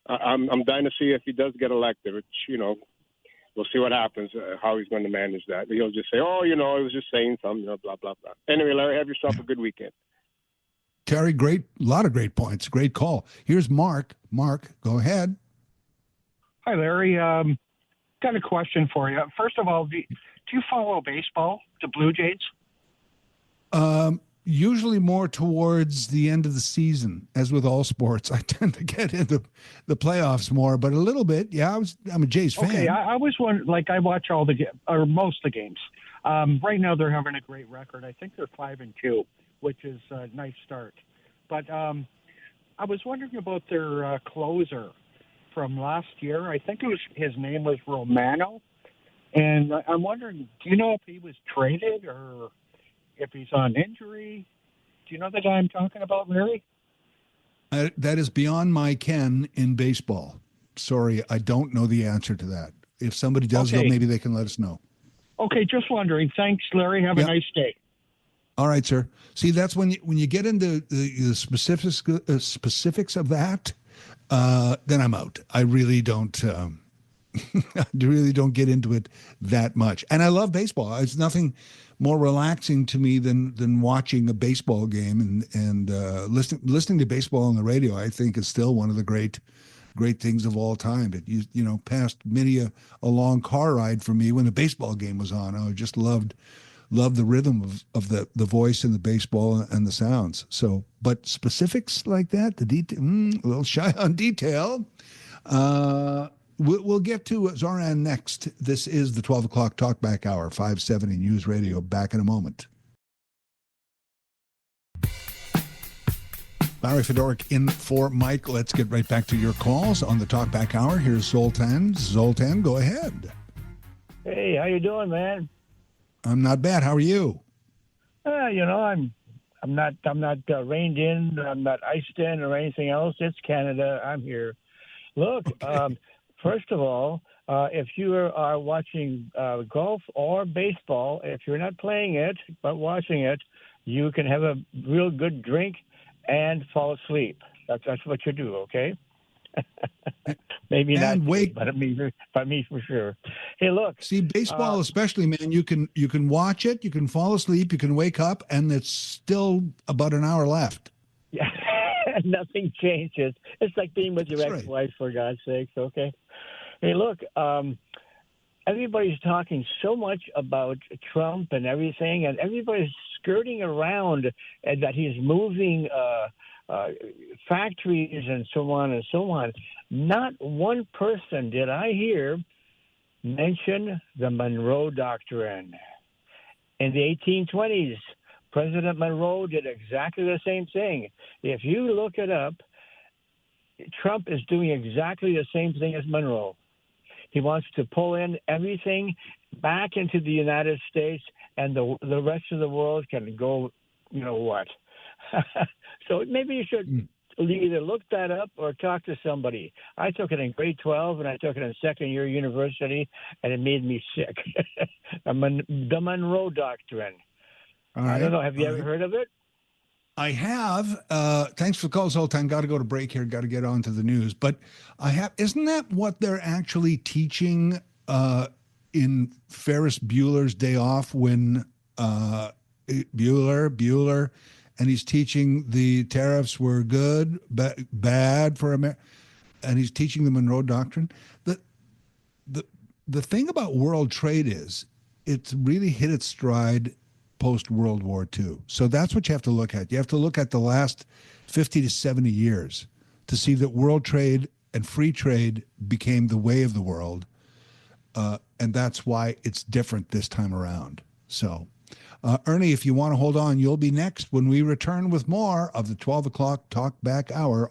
I'm dying to see if he does get elected. Which we'll see what happens. How he's going to manage that. He'll just say, "Oh, I was just saying something," blah blah blah. Anyway, Larry, have yourself a good weekend. Terry, a lot of great points. Great call. Here's Mark. Mark, go ahead. Hi, Larry. Got a question for you. First of all, do you follow baseball, the Blue Jays? Usually more towards the end of the season, as with all sports. I tend to get into the playoffs more, but a little bit. Yeah, I'm a Jays fan. Okay, I was wondering, I watch all most of the games. Right now they're having a great record. I think they're 5-2, which is a nice start. But I was wondering about their closer from last year. I think his name was Romano. And I'm wondering, do you know if he was traded or if he's on injury? Do you know the guy I'm talking about, Larry? That is beyond my ken in baseball. Sorry, I don't know the answer to that. If somebody does know, maybe they can let us know. Okay, just wondering. Thanks, Larry. Have a nice day. All right, sir. See, that's when you get into the specifics of that, then I'm out. I really don't. I really don't get into it that much. And I love baseball. It's nothing more relaxing to me than watching a baseball game and listening to baseball on the radio. I think is still one of the great things of all time. It passed many a long car ride for me when the baseball game was on. I just loved the rhythm of the voice and the baseball and the sounds. So, but specifics like that, the detail, a little shy on detail. We'll get to Zoran next. This is the 12 o'clock Talkback Hour, 570 News Radio. Back in a moment. Larry Fedoruk in for Mike. Let's get right back to your calls on the Talkback Hour. Here's Zoltan. Zoltan, go ahead. Hey, how you doing, man? I'm not bad. How are you? I'm not reined in. I'm not iced in or anything else. It's Canada. I'm here. Look, first of all, if you are watching golf or baseball, if you're not playing it but watching it, you can have a real good drink and fall asleep. That's what you do, okay? Maybe and not, wake, but me for sure. Hey, look. See, baseball especially, man. You can watch it, you can fall asleep, you can wake up, and it's still about an hour left. Yeah, nothing changes. It's like being with your ex-wife, for God's sakes. Okay. Hey, look. Everybody's talking so much about Trump and everything, and everybody's skirting around and that he's moving factories and so on and so on. Not one person did I hear mention the Monroe Doctrine. In the 1820s, President Monroe did exactly the same thing. If you look it up, Trump is doing exactly the same thing as Monroe. He wants to pull in everything back into the United States, and the rest of the world can go, what. So maybe you should either look that up or talk to somebody. I took it in grade 12, and I took it in second-year university, and it made me sick. The Monroe Doctrine. I don't know. Have you ever heard of it? I have. Thanks for the call, Zoltan. Got to go to break here. Got to get on to the news. But I have. Isn't that what they're actually teaching in Ferris Bueller's Day Off when Bueller, and he's teaching the tariffs were good, bad for America, and he's teaching the Monroe Doctrine. The thing about world trade is it's really hit its stride post-World War II. So that's what you have to look at. You have to look at the last 50 to 70 years to see that world trade and free trade became the way of the world. And that's why it's different this time around. So, Ernie, if you want to hold on, you'll be next when we return with more of the 12 o'clock Talkback Hour.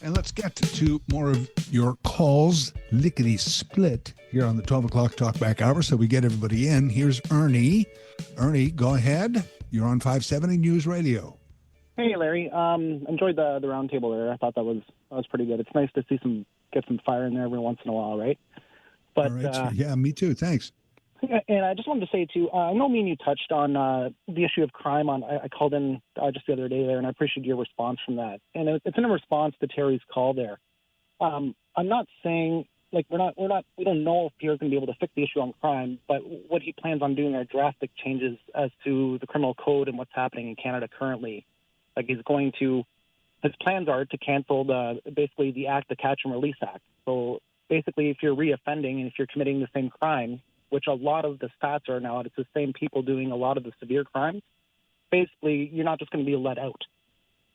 And let's get to more of your calls, lickety-split, here on the 12 o'clock Talkback Hour, so we get everybody in. Here's Ernie. Ernie, go ahead. You're on 570 News Radio. Hey, Larry. Enjoyed the round table there. I thought that was pretty good. It's nice to see get some fire in there every once in a while, right? But all right. Yeah, me too. Thanks. And I just wanted to say, too, I know me and you touched on the issue of crime. I called in just the other day there, and I appreciate your response from that. And it's in a response to Terry's call there. I'm not saying, we don't know if Pierre's going to be able to fix the issue on crime, but what he plans on doing are drastic changes as to the criminal code and what's happening in Canada currently. His plans are to cancel basically the Act, the Catch and Release Act. So basically, if you're reoffending and if you're committing the same crime, which a lot of the stats are now, it's the same people doing a lot of the severe crimes, basically, you're not just going to be let out.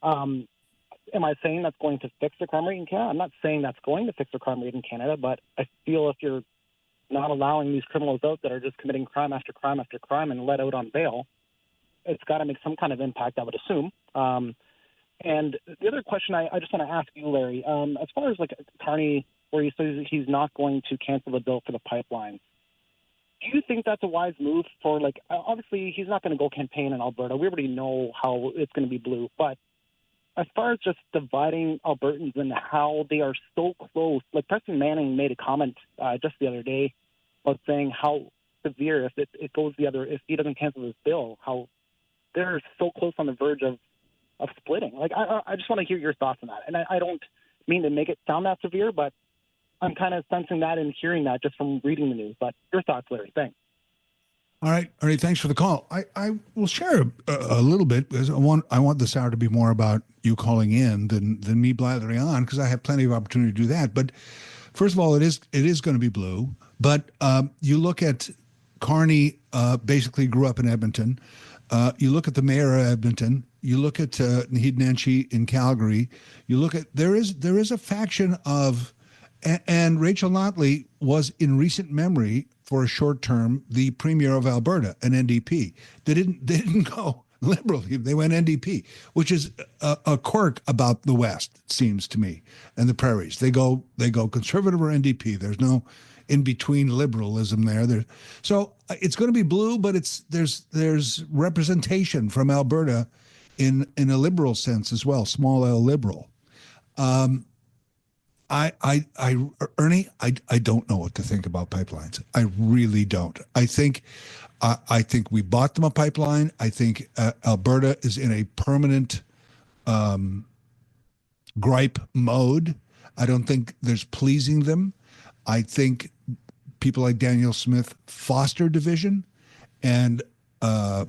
Am I saying that's going to fix the crime rate in Canada? I'm not saying that's going to fix the crime rate in Canada, but I feel if you're not allowing these criminals out that are just committing crime after crime after crime and let out on bail, it's got to make some kind of impact, I would assume. And the other question I just want to ask you, Larry, as far as Carney, where he says he's not going to cancel the bill for the pipeline, do you think that's a wise move for, obviously he's not going to go campaign in Alberta. We already know how it's going to be blue. But as far as just dividing Albertans and how they are so close, Preston Manning made a comment just the other day about saying how severe if it goes if he doesn't cancel this bill, how they're so close on the verge of splitting. I just want to hear your thoughts on that. And I don't mean to make it sound that severe, but I'm kind of sensing that and hearing that just from reading the news. But your thoughts, Larry? Thanks. All right, Ernie, thanks for the call. I will share a little bit because I want this hour to be more about you calling in than me blathering on, because I have plenty of opportunity to do that. But first of all, it is going to be blue. But you look at Carney, basically grew up in Edmonton. You look at the mayor of Edmonton. You look at Naheed Nenshi in Calgary. You look at there is a faction of, and Rachel Notley was in recent memory for a short term the premier of Alberta, an NDP. They didn't go Liberal. They went NDP, which is a quirk about the West, it seems to me, and the prairies. They go conservative or NDP. There's no in between liberalism there. So it's going to be blue, but there's representation from Alberta in a liberal sense as well, small L liberal. Ernie, I don't know what to think about pipelines. I really don't. I think we bought them a pipeline. I think Alberta is in a permanent gripe mode. I don't think there's pleasing them. I think people like Daniel Smith foster division, and at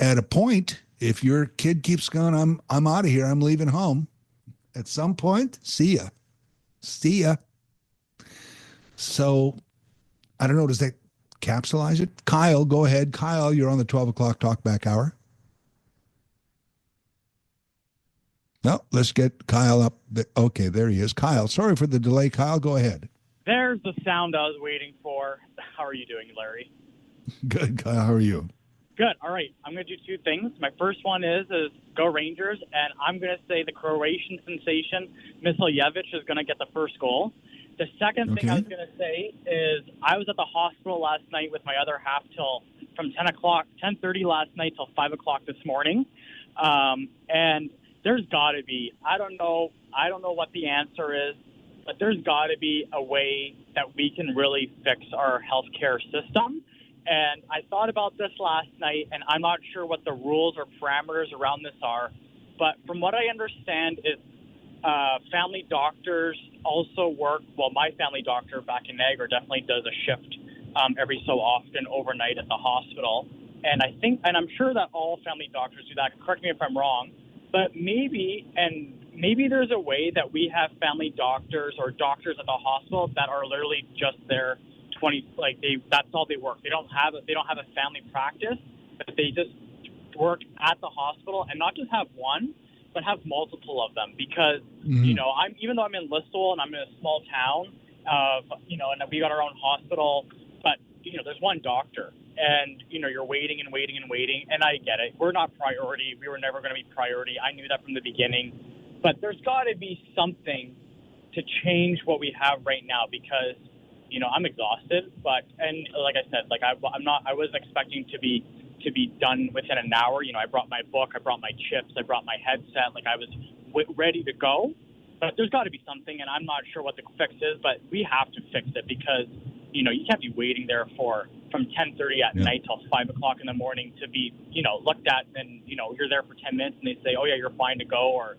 a point, if your kid keeps going, I'm out of here. I'm leaving home. At some point, see ya. So, I don't know. Does that capsulize it? Kyle, go ahead. Kyle, you're on the 12 o'clock Talkback Hour. No, let's get Kyle up. Okay, there he is. Kyle, sorry for the delay. Kyle, go ahead. There's the sound I was waiting for. How are you doing, Larry? Good, Kyle. How are you? Good. All right. I'm going to do two things. My first one is go Rangers, and I'm going to say the Croatian sensation, Misljevic, is going to get the first goal. The second thing I was going to say is I was at the hospital last night with my other half from 10:30 last night till 5 o'clock this morning. And there's got to be, I don't know what the answer is, but there's got to be a way that we can really fix our healthcare system. And I thought about this last night, and I'm not sure what the rules or parameters around this are. But from what I understand is family doctors also work. Well, my family doctor back in Niagara definitely does a shift every so often overnight at the hospital. And I'm sure that all family doctors do that. Correct me if I'm wrong. But maybe there's a way that we have family doctors or doctors at the hospital that are literally just there 20, that's all they work. They don't have a family practice, but they just work at the hospital, and not just have one, but have multiple of them. Because even though I'm in Listowel and I'm in a small town, and we got our own hospital, but there's one doctor, and you're waiting and waiting and waiting. And I get it. We're not priority. We were never going to be priority. I knew that from the beginning. But there's got to be something to change what we have right now, because I'm exhausted, and like I said, I wasn't expecting to be done within an hour. I brought my book, I brought my chips, I brought my headset, I was ready to go. But there's got to be something, and I'm not sure what the fix is, but we have to fix it, because you can't be waiting there from 10:30 at night till 5 o'clock in the morning to be looked at, and you're there for 10 minutes and they say, oh yeah, you're fine to go, or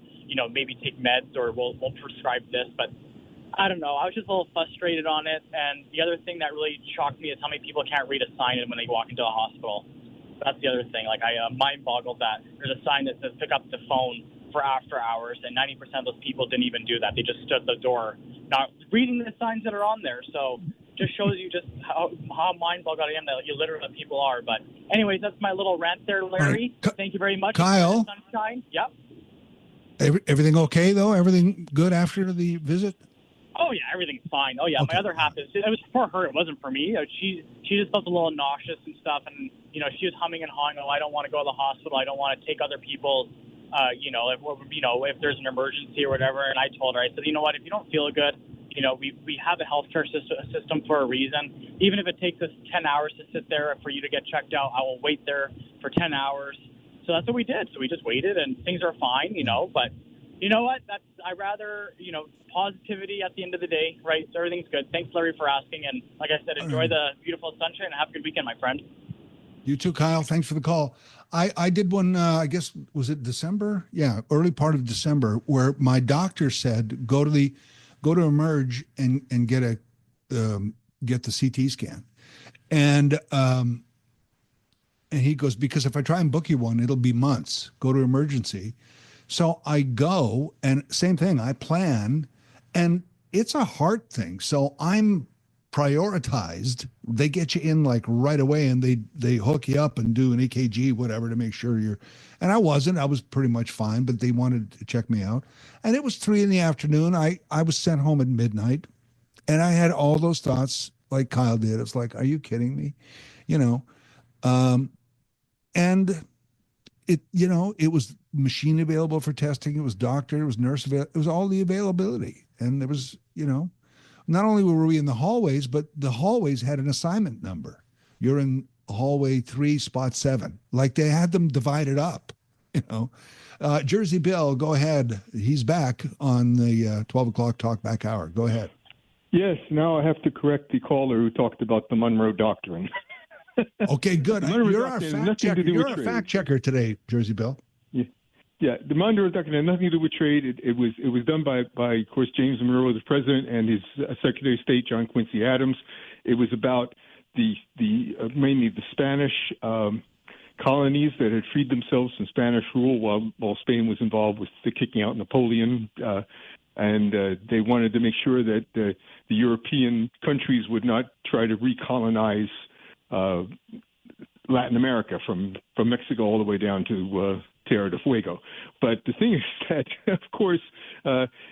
maybe take meds, or we'll prescribe this. But I don't know. I was just a little frustrated on it. And the other thing that really shocked me is how many people can't read a sign when they walk into a hospital. That's the other thing. I mind boggled that there's a sign that says pick up the phone for after hours, and 90% of those people didn't even do that. They just stood at the door, not reading the signs that are on there. So just shows you just how mind boggled I am that illiterate people are. But anyways, that's my little rant there, Larry. Right. Thank you very much. Kyle. Sunshine. Yep. Everything okay though? Everything good after the visit? Oh yeah, everything's fine. Oh yeah, okay. My other half it was for her. It wasn't for me. She just felt a little nauseous and stuff, and she was humming and hawing. Oh, I don't want to go to the hospital. I don't want to take other people's. If there's an emergency or whatever. And I told her, I said, you know what? If you don't feel good, we have a healthcare system for a reason. Even if it takes us 10 hours to sit there for you to get checked out, I will wait there for 10 hours. So that's what we did. So we just waited, and things are fine. But. You know what? I rather, positivity at the end of the day, right? So everything's good. Thanks, Larry, for asking. And like I said, enjoy the beautiful sunshine and have a good weekend, my friend. You too, Kyle. Thanks for the call. I did one, I guess, was it December? Yeah, early part of December, where my doctor said, go to Emerge and get the CT scan. And he goes, because if I try and book you one, it'll be months. Go to emergency. So I go, and same thing, I plan, and it's a heart thing. So I'm prioritized. They get you in like right away, and they hook you up and do an EKG, whatever, to make sure you're, and I was pretty much fine, but they wanted to check me out. And it was 3 p.m. I was sent home at midnight, and I had all those thoughts like Kyle did. It's like, are you kidding me? And it was machine available for testing. It was doctor, it was nurse available. It was all the availability. And there was, not only were we in the hallways, but the hallways had an assignment number. You're in hallway 3, spot 7. Like they had them divided up, Jersey Bill, go ahead. He's back on the 12 o'clock Talkback Hour. Go ahead. Yes, now I have to correct the caller who talked about the Monroe Doctrine. Okay, good. You're our fact checker. You're our fact checker today, Jersey Bill. Yeah, the Monroe Doctrine had nothing to do with trade. It was done by of course, James Monroe, the president, and his Secretary of State, John Quincy Adams. It was about mainly the Spanish colonies that had freed themselves from Spanish rule while Spain was involved with the kicking out Napoleon. And they wanted to make sure that the European countries would not try to recolonize Latin America from Mexico all the way down to Tierra del Fuego. But the thing is that, of course,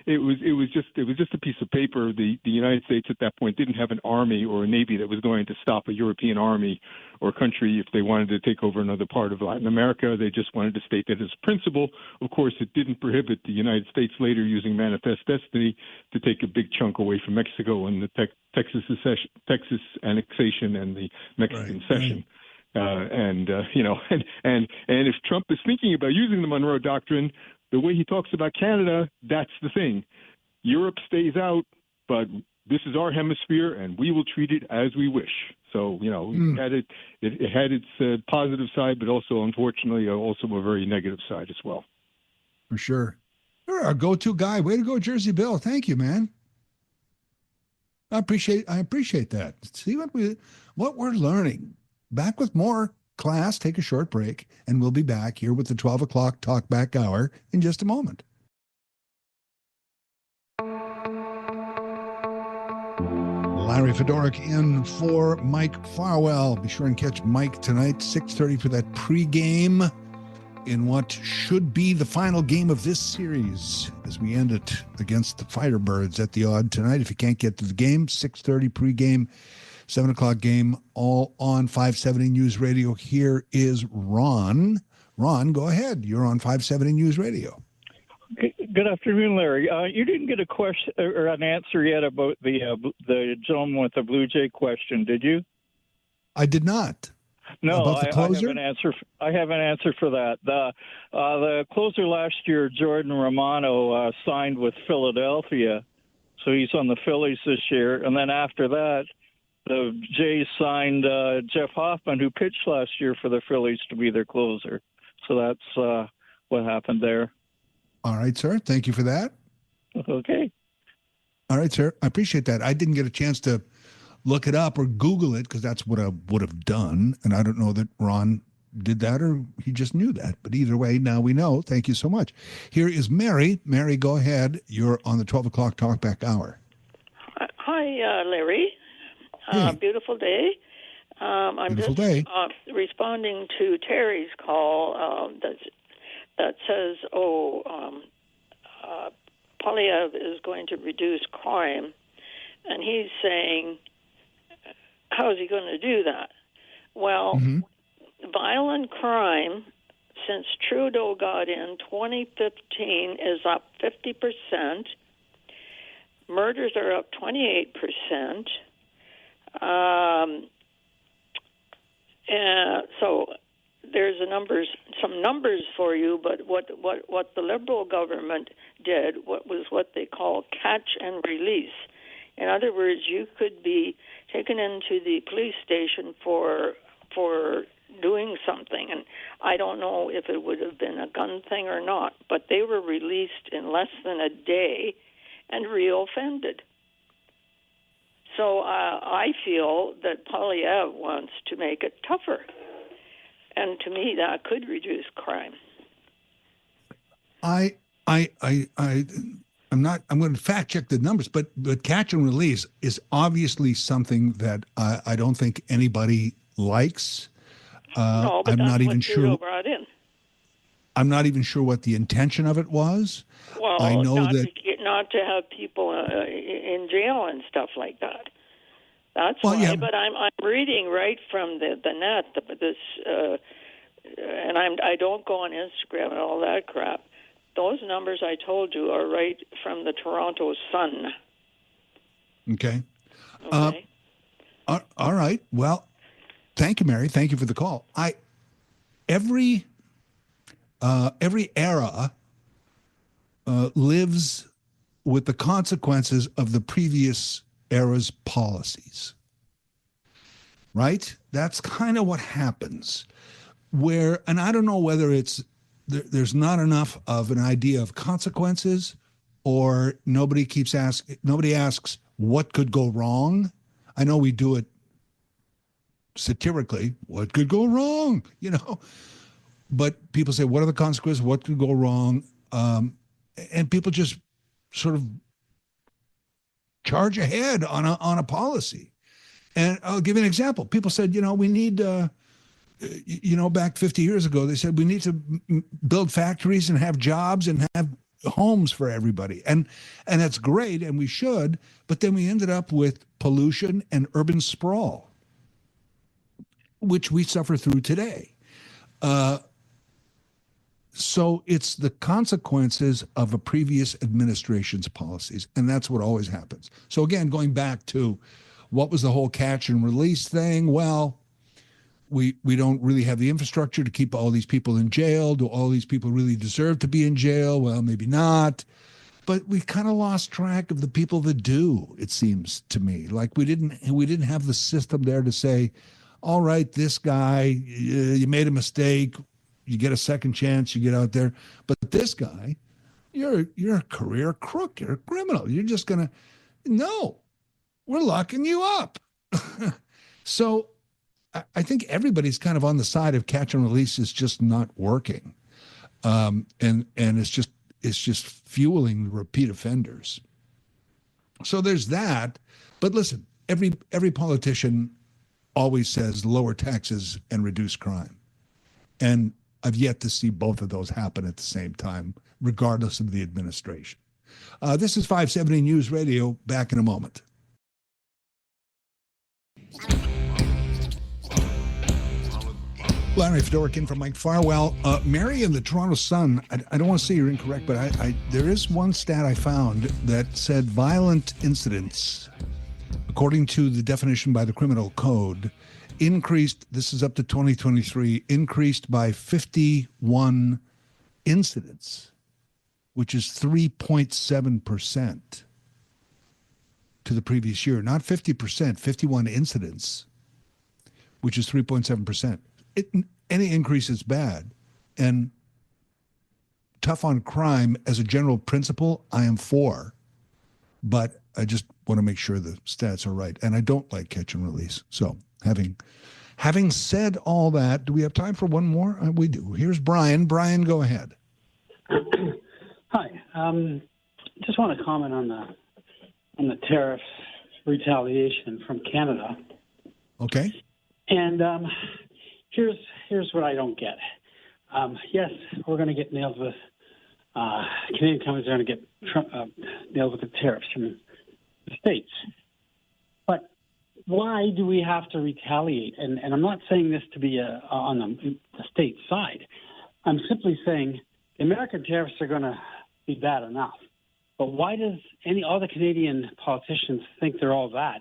it was just a piece of paper. The United States at that point didn't have an army or a navy that was going to stop a European army or country if they wanted to take over another part of Latin America. They just wanted to state that as a principle. Of course, it didn't prohibit the United States later using Manifest Destiny to take a big chunk away from Mexico and the Texas annexation and the Mexican cession. And if Trump is thinking about using the Monroe Doctrine, the way he talks about Canada, that's the thing. Europe stays out, but this is our hemisphere, and we will treat it as we wish. So, it had its positive side, but also, unfortunately, also a very negative side as well. For sure. You're our go-to guy. Way to go, Jersey Bill. Thank you, man. I appreciate that. See what we're learning. Back with more class. Take a short break, and we'll be back here with the 12 o'clock Talkback Hour in just a moment. Larry Fedoruk in for Mike Farwell. Be sure and catch Mike tonight, 6:30 for that pregame in what should be the final game of this series as we end it against the Firebirds at the Odd tonight. If you can't get to the game, 6:30 pregame, 7 o'clock game, all on 570 News Radio. Here is Ron. Ron, go ahead. You're on 570 News Radio. Good afternoon, Larry. You didn't get a question or an answer yet about the gentleman with the Blue Jay question, did you? I did not. No, about the closer? I have an answer for that. The closer last year, Jordan Romano, signed with Philadelphia, so he's on the Phillies this year. And then after that, the Jays signed Jeff Hoffman, who pitched last year for the Phillies, to be their closer. So that's what happened there. All right, sir. Thank you for that. Okay. All right, sir. I appreciate that. I didn't get a chance to look it up or Google it because that's what I would have done. And I don't know that Ron did that or he just knew that. But either way, now we know. Thank you so much. Here is Mary. Mary, go ahead. You're on the 12 o'clock Talkback Hour. Hi, Larry. Hey. Beautiful day. I'm Beautiful just day. Responding to Terry's call that says, Polyev is going to reduce crime. And he's saying, how is he going to do that? Well, violent crime, since Trudeau got in 2015, is up 50%. Murders are up 28%. So there's some numbers for you, but what the Liberal government did was what they call catch and release. In other words, you could be taken into the police station for doing something. And I don't know if it would have been a gun thing or not, but they were released in less than a day and reoffended. So I feel that Polyev wants to make it tougher. And to me, that could reduce crime. I'm going to fact check the numbers, but catch and release is obviously something that I don't think anybody likes. No, but I'm that's not even what sure. Trudeau brought in. I'm not even sure what the intention of it was. Well, I know not to have people in jail and stuff like that. That's why. Yeah. But I'm reading right from the net. And I don't go on Instagram and all that crap. Those numbers I told you are right from the Toronto Sun. Okay. Okay. All right. Well, thank you, Mary. Thank you for the call. Every era lives with the consequences of the previous era's policies. Right? That's kind of what happens. And I don't know whether there's not enough of an idea of consequences, or nobody asks what could go wrong. I know we do it satirically, what could go wrong, but people say, what are the consequences? What could go wrong? And people just sort of charge ahead on a policy. And I'll give you an example. People said, we need, back 50 years ago, they said we need to build factories and have jobs and have homes for everybody. And that's great, and we should, but then we ended up with pollution and urban sprawl, which we suffer through today. So it's the consequences of a previous administration's policies, and that's what always happens. So again, going back to what was the whole catch and release thing? Well, we don't really have the infrastructure to keep all these people in jail. Do all these people really deserve to be in jail? Well, maybe not. But we kind of lost track of the people that do, it seems to me. Like we didn't have the system there to say, all right, this guy, you made a mistake. You get a second chance, you get out there. But this guy, you're a career crook. You're a criminal. You're just going to, no, we're locking you up. So I think everybody's kind of on the side of catch and release is just not working. And it's just fueling the repeat offenders. So there's that. But listen, every politician always says lower taxes and reduce crime. And I've yet to see both of those happen at the same time, regardless of the administration. This is 570 News Radio. Back in a moment. Larry Fedoruk in for Mike Farwell. Mary in the Toronto Sun, I don't want to say you're incorrect, but there is one stat I found that said violent incidents, according to the definition by the criminal code, increased, this is up to 2023, increased by 51 incidents, which is 3.7% to the previous year. Not 50%, 51 incidents, which is 3.7%. Any increase is bad. And tough on crime as a general principle, I am for. But I just want to make sure the stats are right. And I don't like catch and release. So having said all that, do we have time for one more? We do. Here's Brian. Brian, go ahead. Hi. Just want to comment on the tariff retaliation from Canada. Okay. And here's what I don't get. Yes, we're going to get nailed with Canadian companies are going to get nailed with the tariffs from the States. But why do we have to retaliate? And I'm not saying this to be on the state side. I'm simply saying the American tariffs are going to be bad enough. But why does all the Canadian politicians think they're all that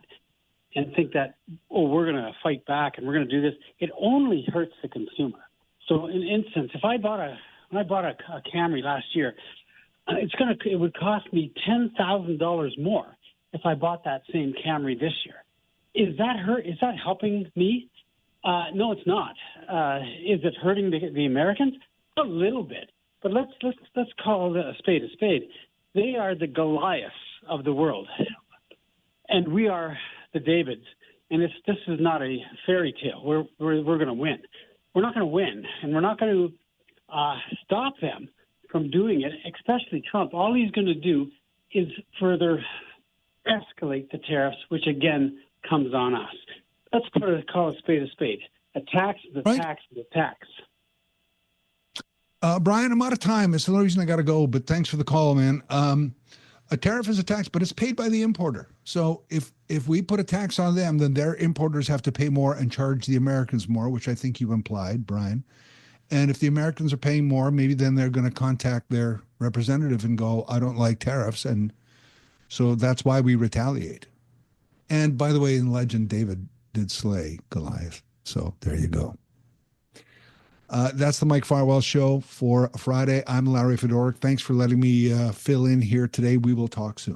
and think that, we're going to fight back and we're going to do this? It only hurts the consumer. So in instance, when I bought a Camry last year, it would cost me $10,000 more if I bought that same Camry this year. Is that helping me? No, it's not. is it hurting the Americans? A little bit, but let's call a spade a spade. They are the Goliaths of the world, and we are the Davids. And this is not a fairy tale. We're going to win. We're not going to win, and we're not going to stop them from doing it. Especially Trump. All he's going to do is further escalate the tariffs, which again comes on us. Let's call a spade a spade. A tax is a tax is a tax. Brian, I'm out of time. It's the only reason I got to go, but thanks for the call, man. A tariff is a tax, but it's paid by the importer. So if we put a tax on them, then their importers have to pay more and charge the Americans more, which I think you implied, Brian. And if the Americans are paying more, maybe then they're going to contact their representative and go, I don't like tariffs. And so that's why we retaliate. And by the way, in legend, David did slay Goliath. So there you go. That's the Mike Farwell Show for Friday. I'm Larry Fedoruk. Thanks for letting me fill in here today. We will talk soon.